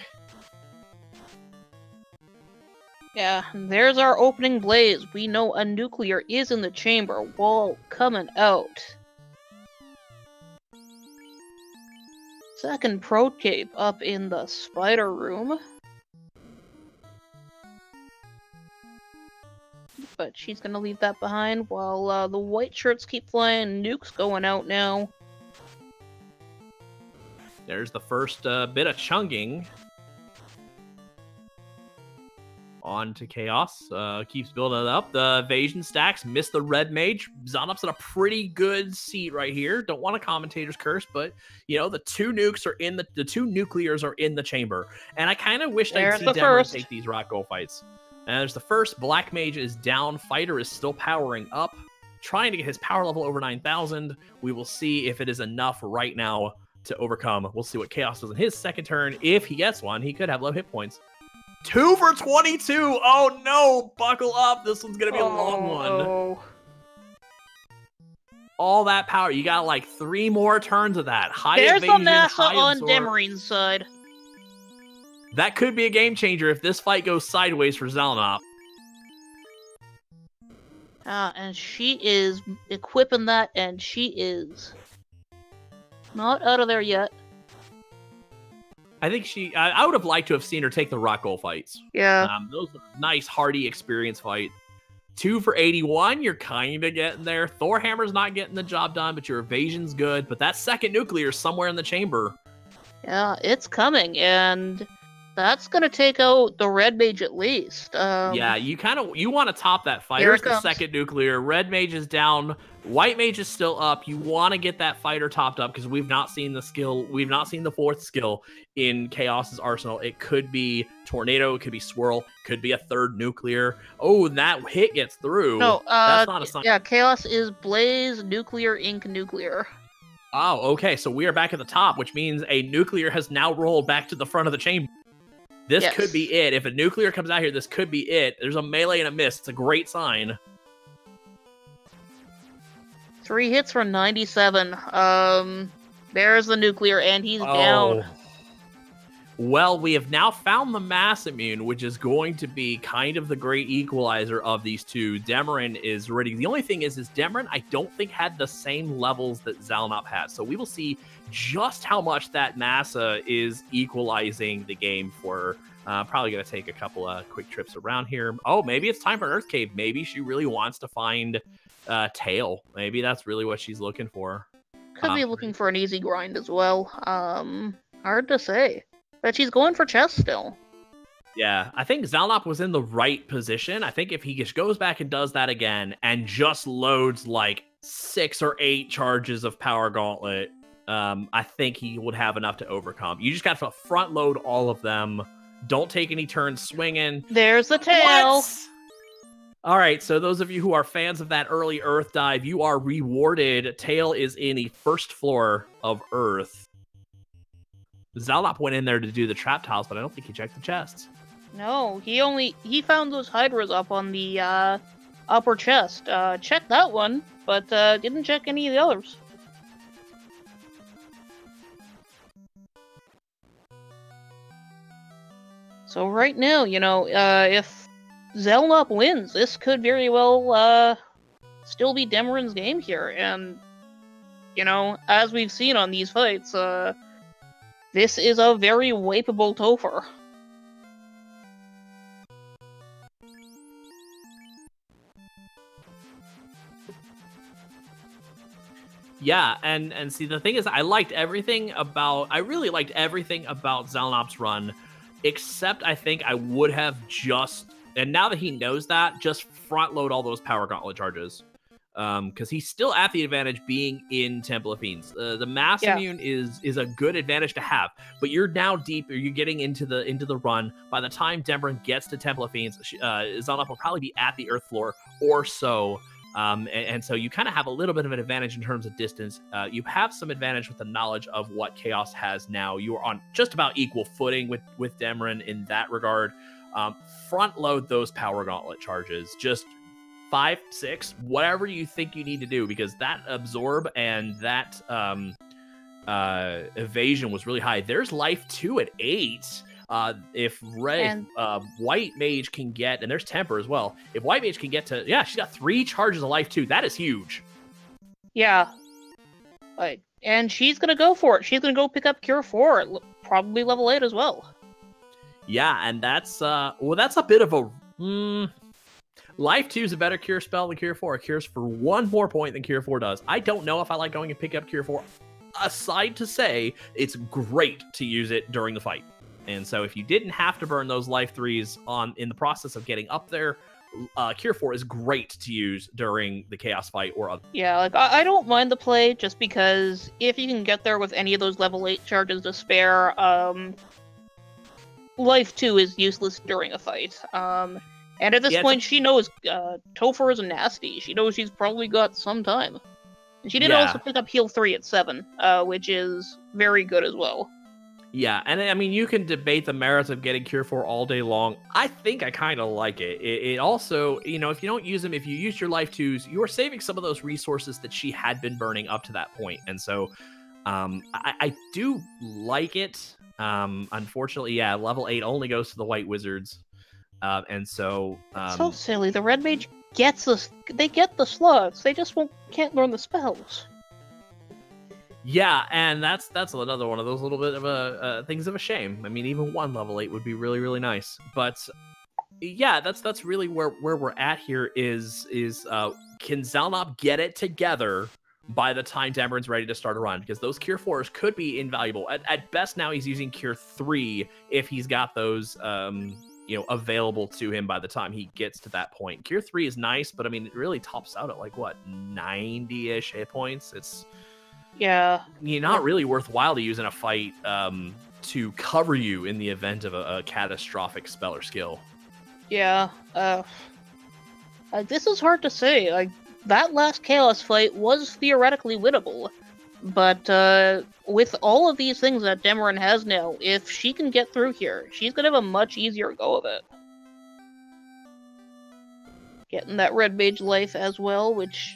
Yeah, there's our opening blaze. We know a nuclear is in the chamber. Wall coming out. Second pro cape up in the spider room. But she's gonna leave that behind while the white shirts keep flying. Nuke's going out now. There's the first bit of chunking. On to Chaos. Keeps building it up. The evasion stacks. Miss the red mage. xalnop's in a pretty good seat right here. Don't want a commentator's curse, but the two nukes are in the two nuclears are in the chamber. And I kind of wished I'd see Demerine take these rock goal fights. And there's the first. Black mage is down. Fighter is still powering up. Trying to get his power level over 9,000. We will see if it is enough right now to overcome. We'll see what Chaos does in his second turn. If he gets one, he could have low hit points. 2 for 22. Oh no, buckle up. This one's gonna be a long one. All that power. You got like 3 more turns of that. There's evasion, the NASA high on absorb. Demerine's side. That could be a game changer if this fight goes sideways for xalnop. And she is equipping that, and she is not out of there yet. I think I would have liked to have seen her take the rock goal fights. Yeah. Those are nice, hardy experience fight. 2 for 81, you're kind of getting there. Thorhammer's not getting the job done, but your evasion's good. But that second nuclear is somewhere in the chamber. Yeah, it's coming, and that's going to take out the red mage at least. Yeah, you want to top that fight. Here's the second nuclear. Red mage is down. White mage is still up. You want to get that fighter topped up because we've not seen the skill. We've not seen the fourth skill in Chaos's arsenal. It could be Tornado. It could be Swirl. Could be a third nuclear. Oh, that hit gets through. No, that's not a sign. Yeah, Chaos is Blaze, Nuclear, Ink, Nuclear. Oh, okay. So we are back at the top, which means a nuclear has now rolled back to the front of the chamber. This could be it. If a nuclear comes out here, this could be it. There's a melee and a miss. It's a great sign. 3 hits for 97. There's the nuclear, and he's down. Well, we have now found the mass immune, which is going to be kind of the great equalizer of these two. Demerine is ready. The only thing is Demerine, I don't think, had the same levels that xalnop has. So we will see just how much that massa is equalizing the game for her. Probably going to take a couple of quick trips around here. Oh, maybe it's time for an Earth Cave. Maybe she really wants to find Tail. Maybe that's really what she's looking for. Could be looking for an easy grind as well. Hard to say. But she's going for chest still. Yeah, I think xalnop was in the right position. I think if he just goes back and does that again and just loads like 6 or 8 charges of Power Gauntlet, I think he would have enough to overcome. You just got to front load all of them. Don't take any turns swinging. There's the tail. What? All right, so those of you who are fans of that early Earth dive, you are rewarded. Tail is in the first floor of Earth. xalnop went in there to do the trap tiles, but I don't think he checked the chests. No, he found those hydras up on the upper chest. Checked that one, but didn't check any of the others. So right now, if xalnop wins, this could very well still be Demerine's game here. And, as we've seen on these fights, this is a very wipeable Topher. Yeah, and see, the thing is, I really liked everything about xalnop's run, except I think I would have and now that he knows that, just front load all those Power Gauntlet charges. Because he's still at the advantage being in Temple of Fiends. The mass immune is a good advantage to have, but you're now deep, or you're getting into the run. By the time Demerine gets to Temple of Fiends, xalnop will probably be at the Earth floor or so. And so you kind of have a little bit of an advantage in terms of distance. You have some advantage with the knowledge of what Chaos has now. You are on just about equal footing with Demerine in that regard. Front load those Power Gauntlet charges. Just 5, 6, whatever you think you need to do, because that absorb and that evasion was really high. There's life 2 at 8. If White Mage can get, and there's Temper as well. If White Mage can get to, she's got 3 charges of life 2. That is huge. Yeah. And she's gonna go for it. She's gonna go pick up Cure 4, probably level 8 as well. Yeah, and that's that's a bit of a Life 2 is a better cure spell than Cure 4. It cures for 1 more point than Cure 4 does. I don't know if I like going and pick up Cure 4. Aside to say, it's great to use it during the fight. And so if you didn't have to burn those life 3s in the process of getting up there, Cure 4 is great to use during the Chaos fight or other. Yeah, I don't mind the play, just because if you can get there with any of those level 8 charges to spare, life 2 is useless during a fight. And at this point, she knows Topher is nasty. She knows she's probably got some time. And she did also pick up heal 3 at 7, which is very good as well. Yeah, and I mean, you can debate the merits of getting Cure 4 all day long. I think I kind of like it. It also, if you don't use them, if you use your life 2s, you are saving some of those resources that she had been burning up to that point. And so I do like it. Unfortunately, level 8 only goes to the White Wizards. And so... so silly. The Red Mage gets they get the slots. They just can't learn the spells. Yeah, and that's another one of those little bit of things of a shame. I mean, even 1 level 8 would be really, really nice. But yeah, that's really where we're at here is can xalnop get it together by the time Demerine's ready to start a run? Because those Cure 4s could be invaluable. At best now he's using Cure 3 if he's got those available to him by the time he gets to that point. Cure 3 is nice, but I mean, it really tops out at like, what, 90-ish hit points? It's... Yeah. Not really worthwhile to use in a fight to cover you in the event of a catastrophic spell or skill. Yeah. This is hard to say. That last Chaos fight was theoretically winnable. But with all of these things that Demerine has now, if she can get through here, she's going to have a much easier go of it. Getting that Red Mage life as well, which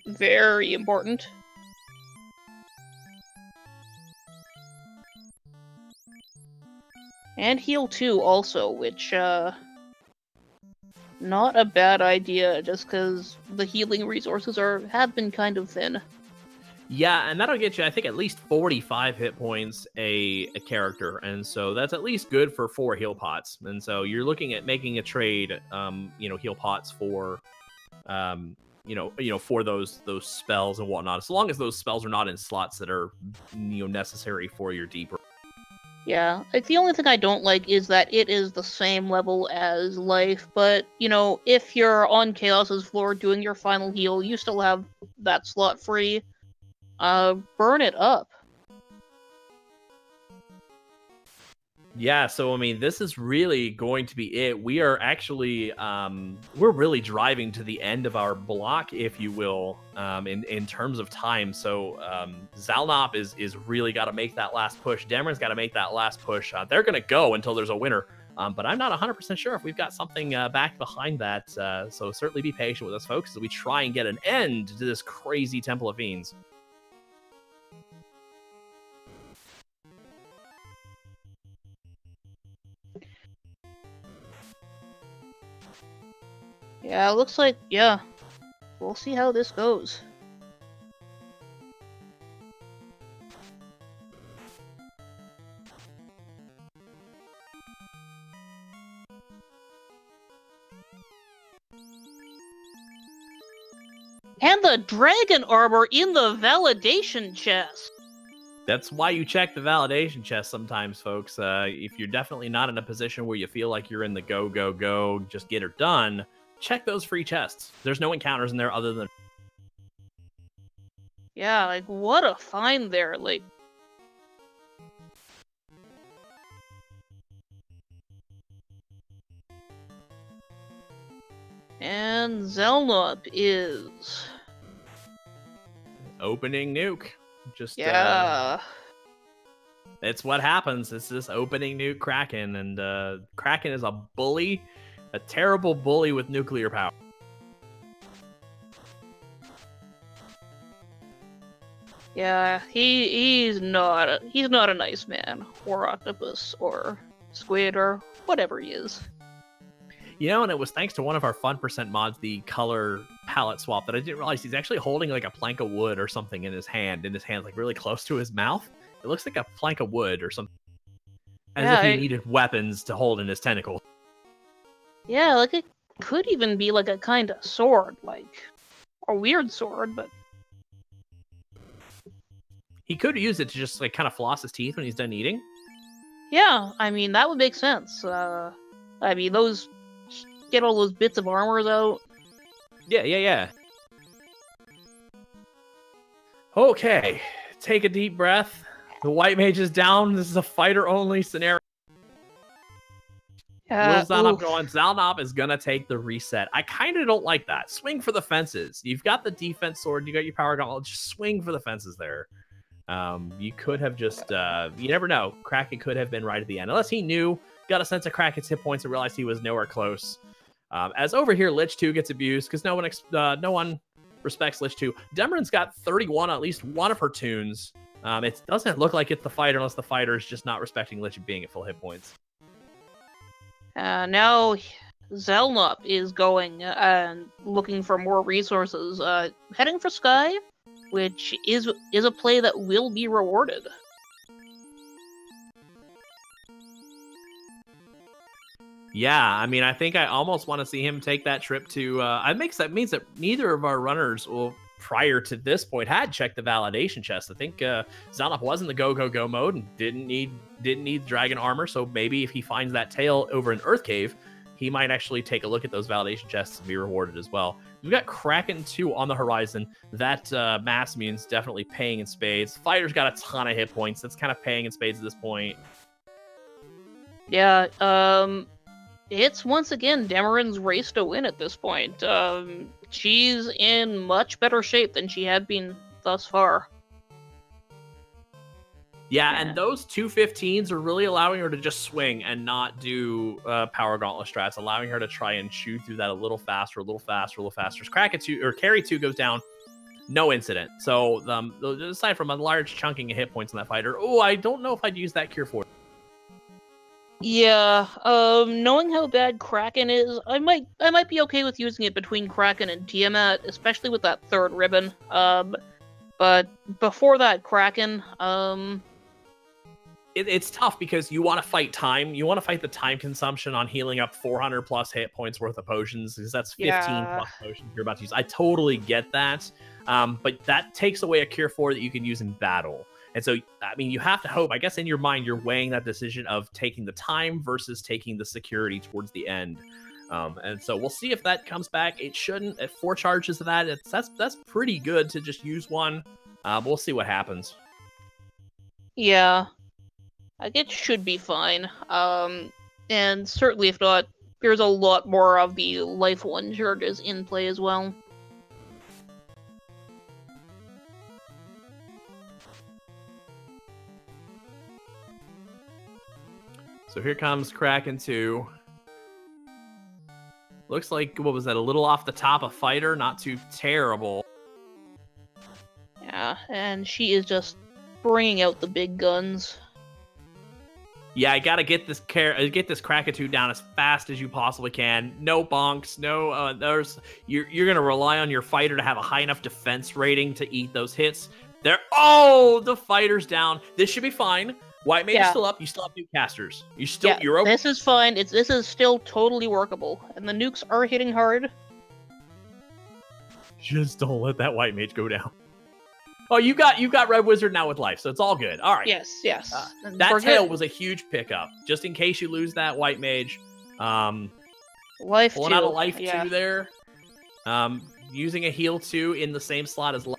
very important. And heal 2 also, which, not a bad idea, just because the healing resources have been kind of thin. Yeah, and that'll get you, I think, at least 45 hit points a character, and so that's at least good for 4 heal pots. And so you're looking at making a trade, heal pots for, for those spells and whatnot. As long as those spells are not in slots that are, necessary for your deeper. Yeah, like the only thing I don't like is that it is the same level as life, but, if you're on Chaos's floor doing your final heal, you still have that slot free. Burn it up. Yeah, so I mean, this is really going to be it. We are actually, we're really driving to the end of our block, if you will, in terms of time. So xalnop is really got to make that last push. Demerine2's got to make that last push. They're going to go until there's a winner. But I'm not 100% sure if we've got something back behind that. So certainly be patient with us, folks, as we try and get an end to this crazy Temple of Fiends. Yeah, it looks like, yeah. We'll see how this goes. And the dragon armor in the validation chest. That's why you check the validation chest sometimes, folks. If you're definitely not in a position where you feel like you're in the go, go, go, just get her done, check those free chests. There's no encounters in there other than... Yeah, like, what a find there, like... And xalnop is... opening nuke. Just, yeah. It's what happens. It's this opening nuke Kraken, and Kraken is a bully. A terrible bully with nuclear power. Yeah, he's not a nice man, or octopus, or squid, or whatever he is. And it was thanks to one of our Fun Percent mods, the color palette swap, that I didn't realize he's actually holding like a plank of wood or something in his hand, like really close to his mouth. It looks like a plank of wood or something. As if he needed weapons to hold in his tentacles. Yeah, like it could even be like a kind of sword, like a weird sword, but he could use it to just like kind of floss his teeth when he's done eating. Yeah, I mean that would make sense. I mean get all those bits of armors out. Yeah. Okay, take a deep breath. The white mage is down. This is a fighter only scenario. Will xalnop go on? xalnop is gonna take the reset. I kind of don't like that. Swing for the fences. You've got the defense sword. You got your power gauntlet. Just swing for the fences there. You could have just, you never know. Kraken could have been right at the end. Unless he knew, got a sense of Kraken's hit points and realized he was nowhere close. As over here, Lich 2 gets abused because no one respects Lich 2. Demerine2's got 31 on at least one of her tunes. It doesn't look like it's the fighter unless the fighter is just not respecting Lich and being at full hit points. Now xalnop is going and looking for more resources, heading for Sky, which is a play that will be rewarded. Yeah, I mean, I think I almost want to see him take that trip to... that means that neither of our runners will, prior to this point, had checked the validation chest. I think xalnop was in the go mode and didn't need dragon armor, so maybe if he finds that tail over in Earth Cave, he might actually take a look at those validation chests and be rewarded as well. We've got Kraken 2 on the horizon. That mass means definitely paying in spades. Fighter's got a ton of hit points. That's kind of paying in spades at this point. Yeah, it's once again Demerine's race to win at this point. She's in much better shape than she had been thus far. Yeah, and those 215s are really allowing her to just swing and not do power gauntlet strats, allowing her to try and chew through that a little faster. Kraken 2 or Carry 2 goes down, no incident. So aside from a large chunking of hit points in that fighter, I don't know if I'd use that Cure 4. Yeah, knowing how bad Kraken is, I might be okay with using it between Kraken and Tiamat, especially with that third ribbon. But before that Kraken, It's tough because you want to fight time. You want to fight the time consumption on healing up 400 plus hit points worth of potions, because that's 15 plus potions you're about to use. I totally get that, but that takes away a cure 4 that you can use in battle. And so, I mean, you have to hope, I guess in your mind, you're weighing that decision of taking the time versus taking the security towards the end. And so we'll see if that comes back. It shouldn't. At 4 charges of that, that's pretty good to just use one. We'll see what happens. Yeah. It should be fine. And certainly if not, there's a lot more of the Life 1 charges in play as well. So here comes Kraken 2. Looks like, what was that, a little off the top of Fighter? Not too terrible. Yeah, and she is just bringing out the big guns. Yeah, I gotta get this Kraken 2 down as fast as you possibly can. No bonks, no, you're gonna rely on your fighter to have a high enough defense rating to eat those hits. The fighter's down. This should be fine. White Mage is still up. You still have new casters. You're okay. This is fine. This is still totally workable, and the nukes are hitting hard. Just don't let that White Mage go down. Oh, you got Red Wizard now with life, so it's all good. All right. Yes. That tail was a huge pickup, just in case you lose that White Mage. Life pulling 2. out a life 2 there. Using a heal 2 in the same slot as life.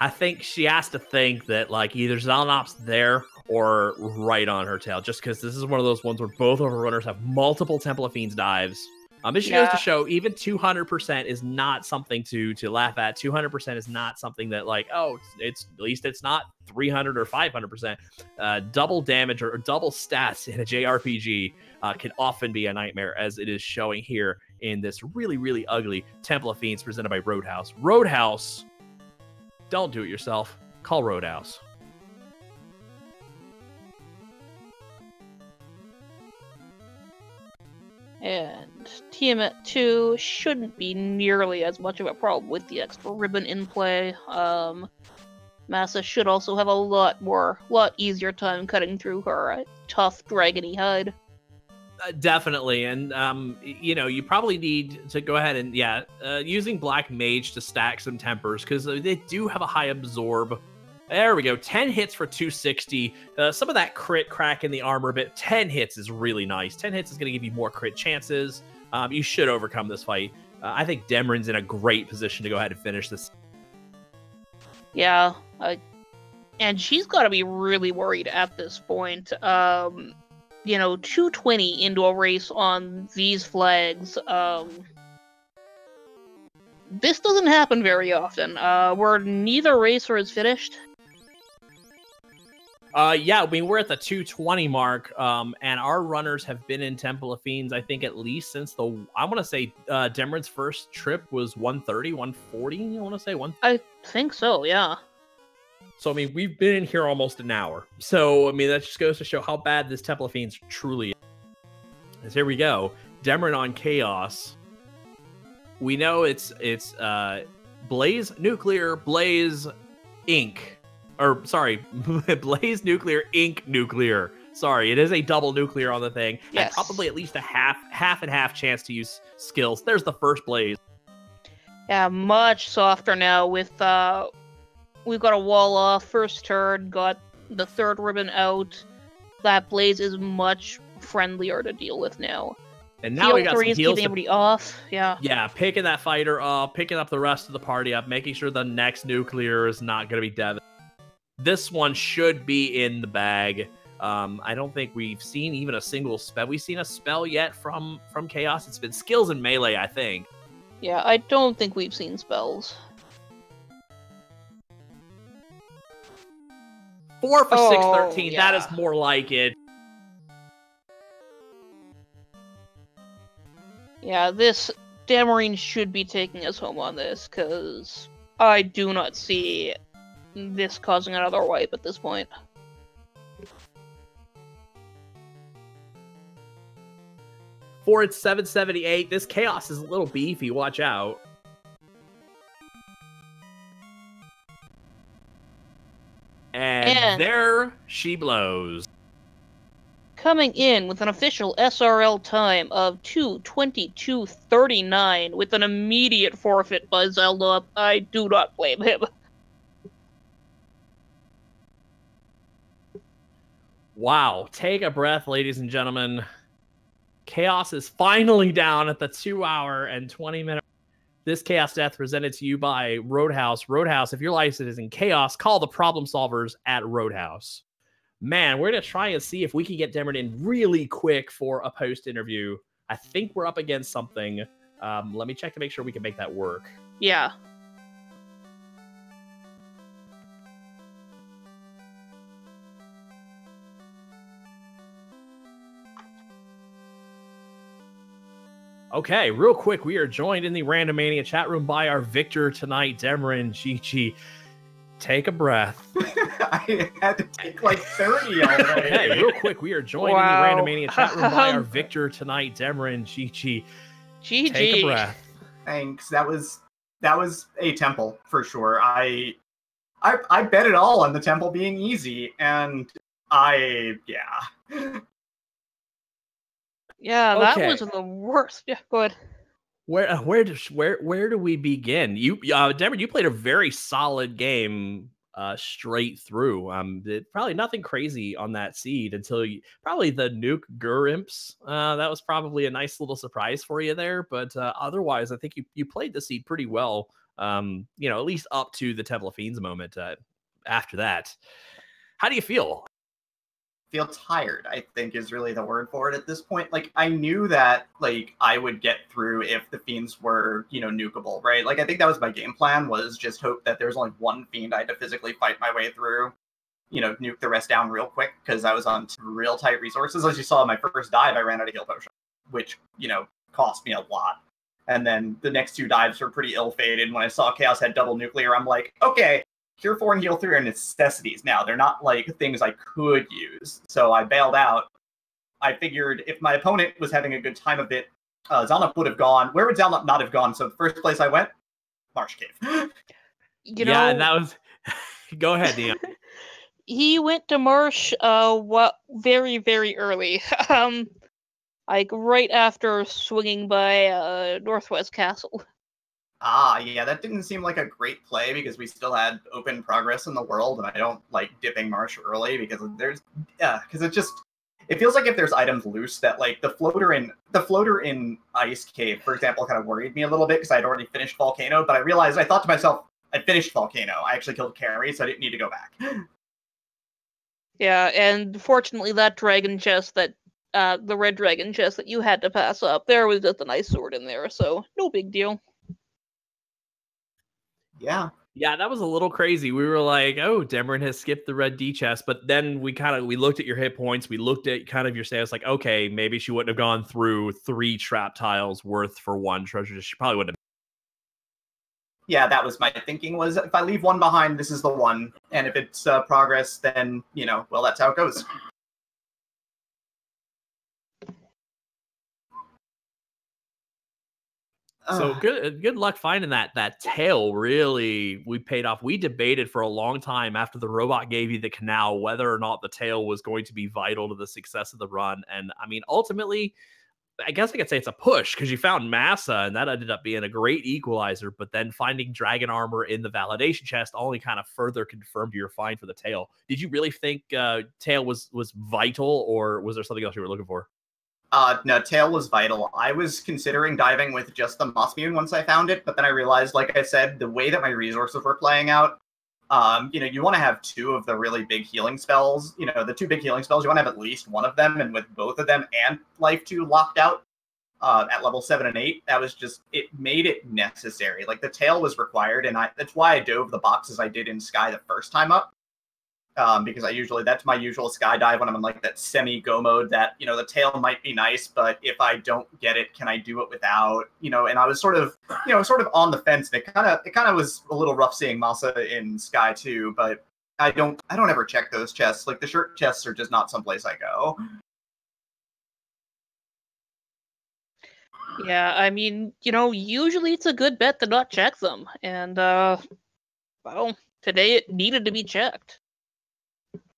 I think she has to think that like either xalnop's there or right on her tail, just because this is one of those ones where both of her runners have multiple Temple of Fiends dives. This goes to show even 200% is not something to laugh at. 200% is not something that like, oh, it's at least it's not 300 or 500%. Double damage or double stats in a JRPG can often be a nightmare, as it is showing here in this really, really ugly Temple of Fiends presented by Roadhouse. Roadhouse, don't do it yourself. Call Roadhouse. And Tiamat 2 shouldn't be nearly as much of a problem with the extra ribbon in play. Massa should also have a lot easier time cutting through her tough, dragony hide. Definitely, and you probably need to go ahead and using Black Mage to stack some tempers, because they do have a high absorb. There we go, 10 hits for 260. Some of that crit crack in the armor, but 10 hits is really nice. 10 hits is going to give you more crit chances. You should overcome this fight. I think Demerine's in a great position to go ahead and finish this. Yeah, and she's got to be really worried at this point. 220 into a race on these flags. This doesn't happen very often. Where neither racer is finished. I mean, we're at the 220 mark, and our runners have been in Temple of Fiends, I think, at least since I want to say Demerine's first trip was 130, 140, I want to say. I think so, yeah. So, I mean, we've been in here almost an hour. So, I mean, that just goes to show how bad this Temple of Fiends truly is. Here we go. Demerine on Chaos. We know it's Blaze Nuclear, Blaze Ink. Or, sorry, Blaze Nuclear, Ink Nuclear. Sorry, it is a double nuclear on the thing. Yes. And probably at least a half and half chance to use skills. There's the first Blaze. Yeah, much softer now with, we've got a wall off, first turn, got the third ribbon out. That Blaze is much friendlier to deal with now. And now we got some heals. Keeping everybody off, yeah. Yeah, picking that fighter up, picking up the rest of the party up, making sure the next nuclear is not going to be devastating. This one should be in the bag. I don't think we've seen even a single spell. We've seen a spell yet from Chaos. It's been skills and melee, I think. Yeah, I don't think we've seen spells. 4 for 613. Yeah. That is more like it. Yeah, this Demerine should be taking us home on this, because I do not see this causing another wipe at this point. for its 778. This Chaos is a little beefy. Watch out. And there she blows. Coming in with an official SRL time of 2:22:39 with an immediate forfeit by xalnop. I do not blame him. Wow. Take a breath, ladies and gentlemen. Chaos is finally down at the 2 hour and 20 minute. This Chaos Death presented to you by Roadhouse. Roadhouse, if your life is in chaos, call the problem solvers at Roadhouse. Man, we're going to try and see if we can get Demerine in really quick for a post-interview. I think we're up against something. Let me check to make sure we can make that work. Yeah. Okay, real quick, we are joined in the Randomania chat room by our victor tonight, Demerine Gigi. Take a breath. I had to take like 30 already. Okay, real quick, we are joined in the Randomania chat room by our victor tonight, Demerine Gigi. GG. Take a breath. Thanks. That was a temple for sure. I bet it all on the temple being easy, and yeah. Yeah, that was the worst. Yeah, go ahead. Where do we begin? Demerine, you played a very solid game straight through. Probably nothing crazy on that seed until probably the nuke Gurimps. That was probably a nice little surprise for you there, but otherwise, I think you played the seed pretty well. At least up to the Temple of Fiends moment. After that, how do you feel? Feel tired, I think, is really the word for it at this point. Like, I knew that, like, I would get through if the fiends were, nukeable, right? Like, I think that was my game plan, was just hope that there was only one fiend I had to physically fight my way through, nuke the rest down real quick, because I was on real tight resources. As you saw in my first dive, I ran out of heal potion, which, cost me a lot. And then the next two dives were pretty ill-fated. When I saw Chaos had double nuclear, I'm like, okay, Cure 4 and Heal 3 are necessities now. They're not like things I could use. So I bailed out. I figured if my opponent was having a good time of it, xalnop would have gone. Where would xalnop not have gone? So the first place I went, Marsh Cave. Yeah, and that was... Go ahead, Dion. He went to Marsh very, very early. Like right after swinging by Northwest Castle. Yeah, that didn't seem like a great play because we still had open progress in the world, and I don't like dipping Marsh early because it feels like if there's items loose that like the floater in Ice Cave, for example, kind of worried me a little bit because I'd already finished Volcano, but I thought to myself, I finished Volcano. I actually killed Carry, so I didn't need to go back. Yeah, and fortunately that dragon chest the red dragon chest that you had to pass up, there was just a nice sword in there, so no big deal. Yeah, that was a little crazy. We were like, oh, Demerine has skipped the red D chest, but then we looked at your hit points, we looked at kind of your status, like, okay, maybe she wouldn't have gone through 3 trap tiles worth for 1 treasure. She probably wouldn't have. Yeah, that was my thinking, was if I leave one behind, this is the one, and if it's progress, then, well, that's how it goes. So good luck finding that tail. Really, we paid off. We debated for a long time after the robot gave you the canal whether or not the tail was going to be vital to the success of the run. And I mean, ultimately, I guess I could say it's a push because you found Massa, and that ended up being a great equalizer. But then finding dragon armor in the validation chest only kind of further confirmed your find for the tail. Did you really think tail was vital, or was there something else you were looking for? No, tail was vital. I was considering diving with just the Mossmune once I found it, but then I realized, like I said, the way that my resources were playing out, you want to have 2 of the really big healing spells. The 2 big healing spells, you want to have at least one of them, and with both of them and Life 2 locked out at level 7 and 8, that was just, it made it necessary. Like, the tail was required, and that's why I dove the boxes I did in Sky the first time up. Because that's my usual skydive when I'm in like that semi-go mode that, the tail might be nice, but if I don't get it, can I do it without, and I was sort of on the fence, and it kind of was a little rough seeing Massa in Sky too, but I don't ever check those chests. Like, the shirt chests are just not someplace I go. Yeah, I mean, usually it's a good bet to not check them. And, well, today it needed to be checked.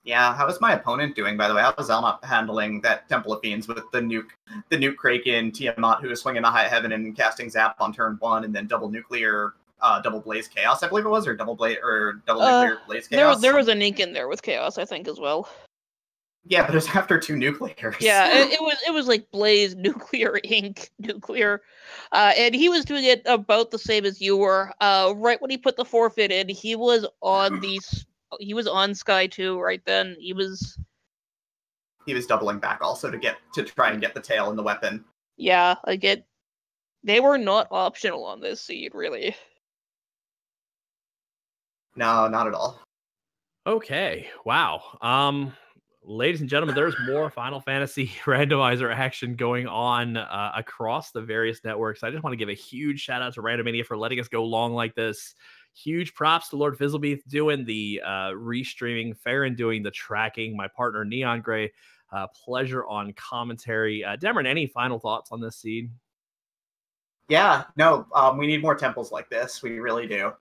Yeah, how is my opponent doing, by the way? How is xalnop handling that Temple of Fiends with the nuke Kraken, Tiamat, who is swinging the High Heaven and casting Zap on turn 1, and then double nuclear, double Blaze Chaos, I believe it was, or double nuclear Blaze Chaos? There was an ink in there with Chaos, I think, as well. Yeah, but it was after 2 nuclears. Yeah, it was like Blaze, nuclear, ink, nuclear, and he was doing it about the same as you were. Right when he put the forfeit in, he was on Sky 2 right then. He was doubling back also to try and get the tail in the weapon. Yeah, they were not optional on this seed, really. No, not at all. Okay, wow. Ladies and gentlemen, there's more Final Fantasy randomizer action going on across the various networks. I just want to give a huge shout out to Randomania for letting us go long like this. Huge props to Lord Fizzlebeath doing the restreaming, Farron doing the tracking, my partner Neon Gray. Pleasure on commentary. Demerine, any final thoughts on this seed? Yeah, no, we need more temples like this. We really do.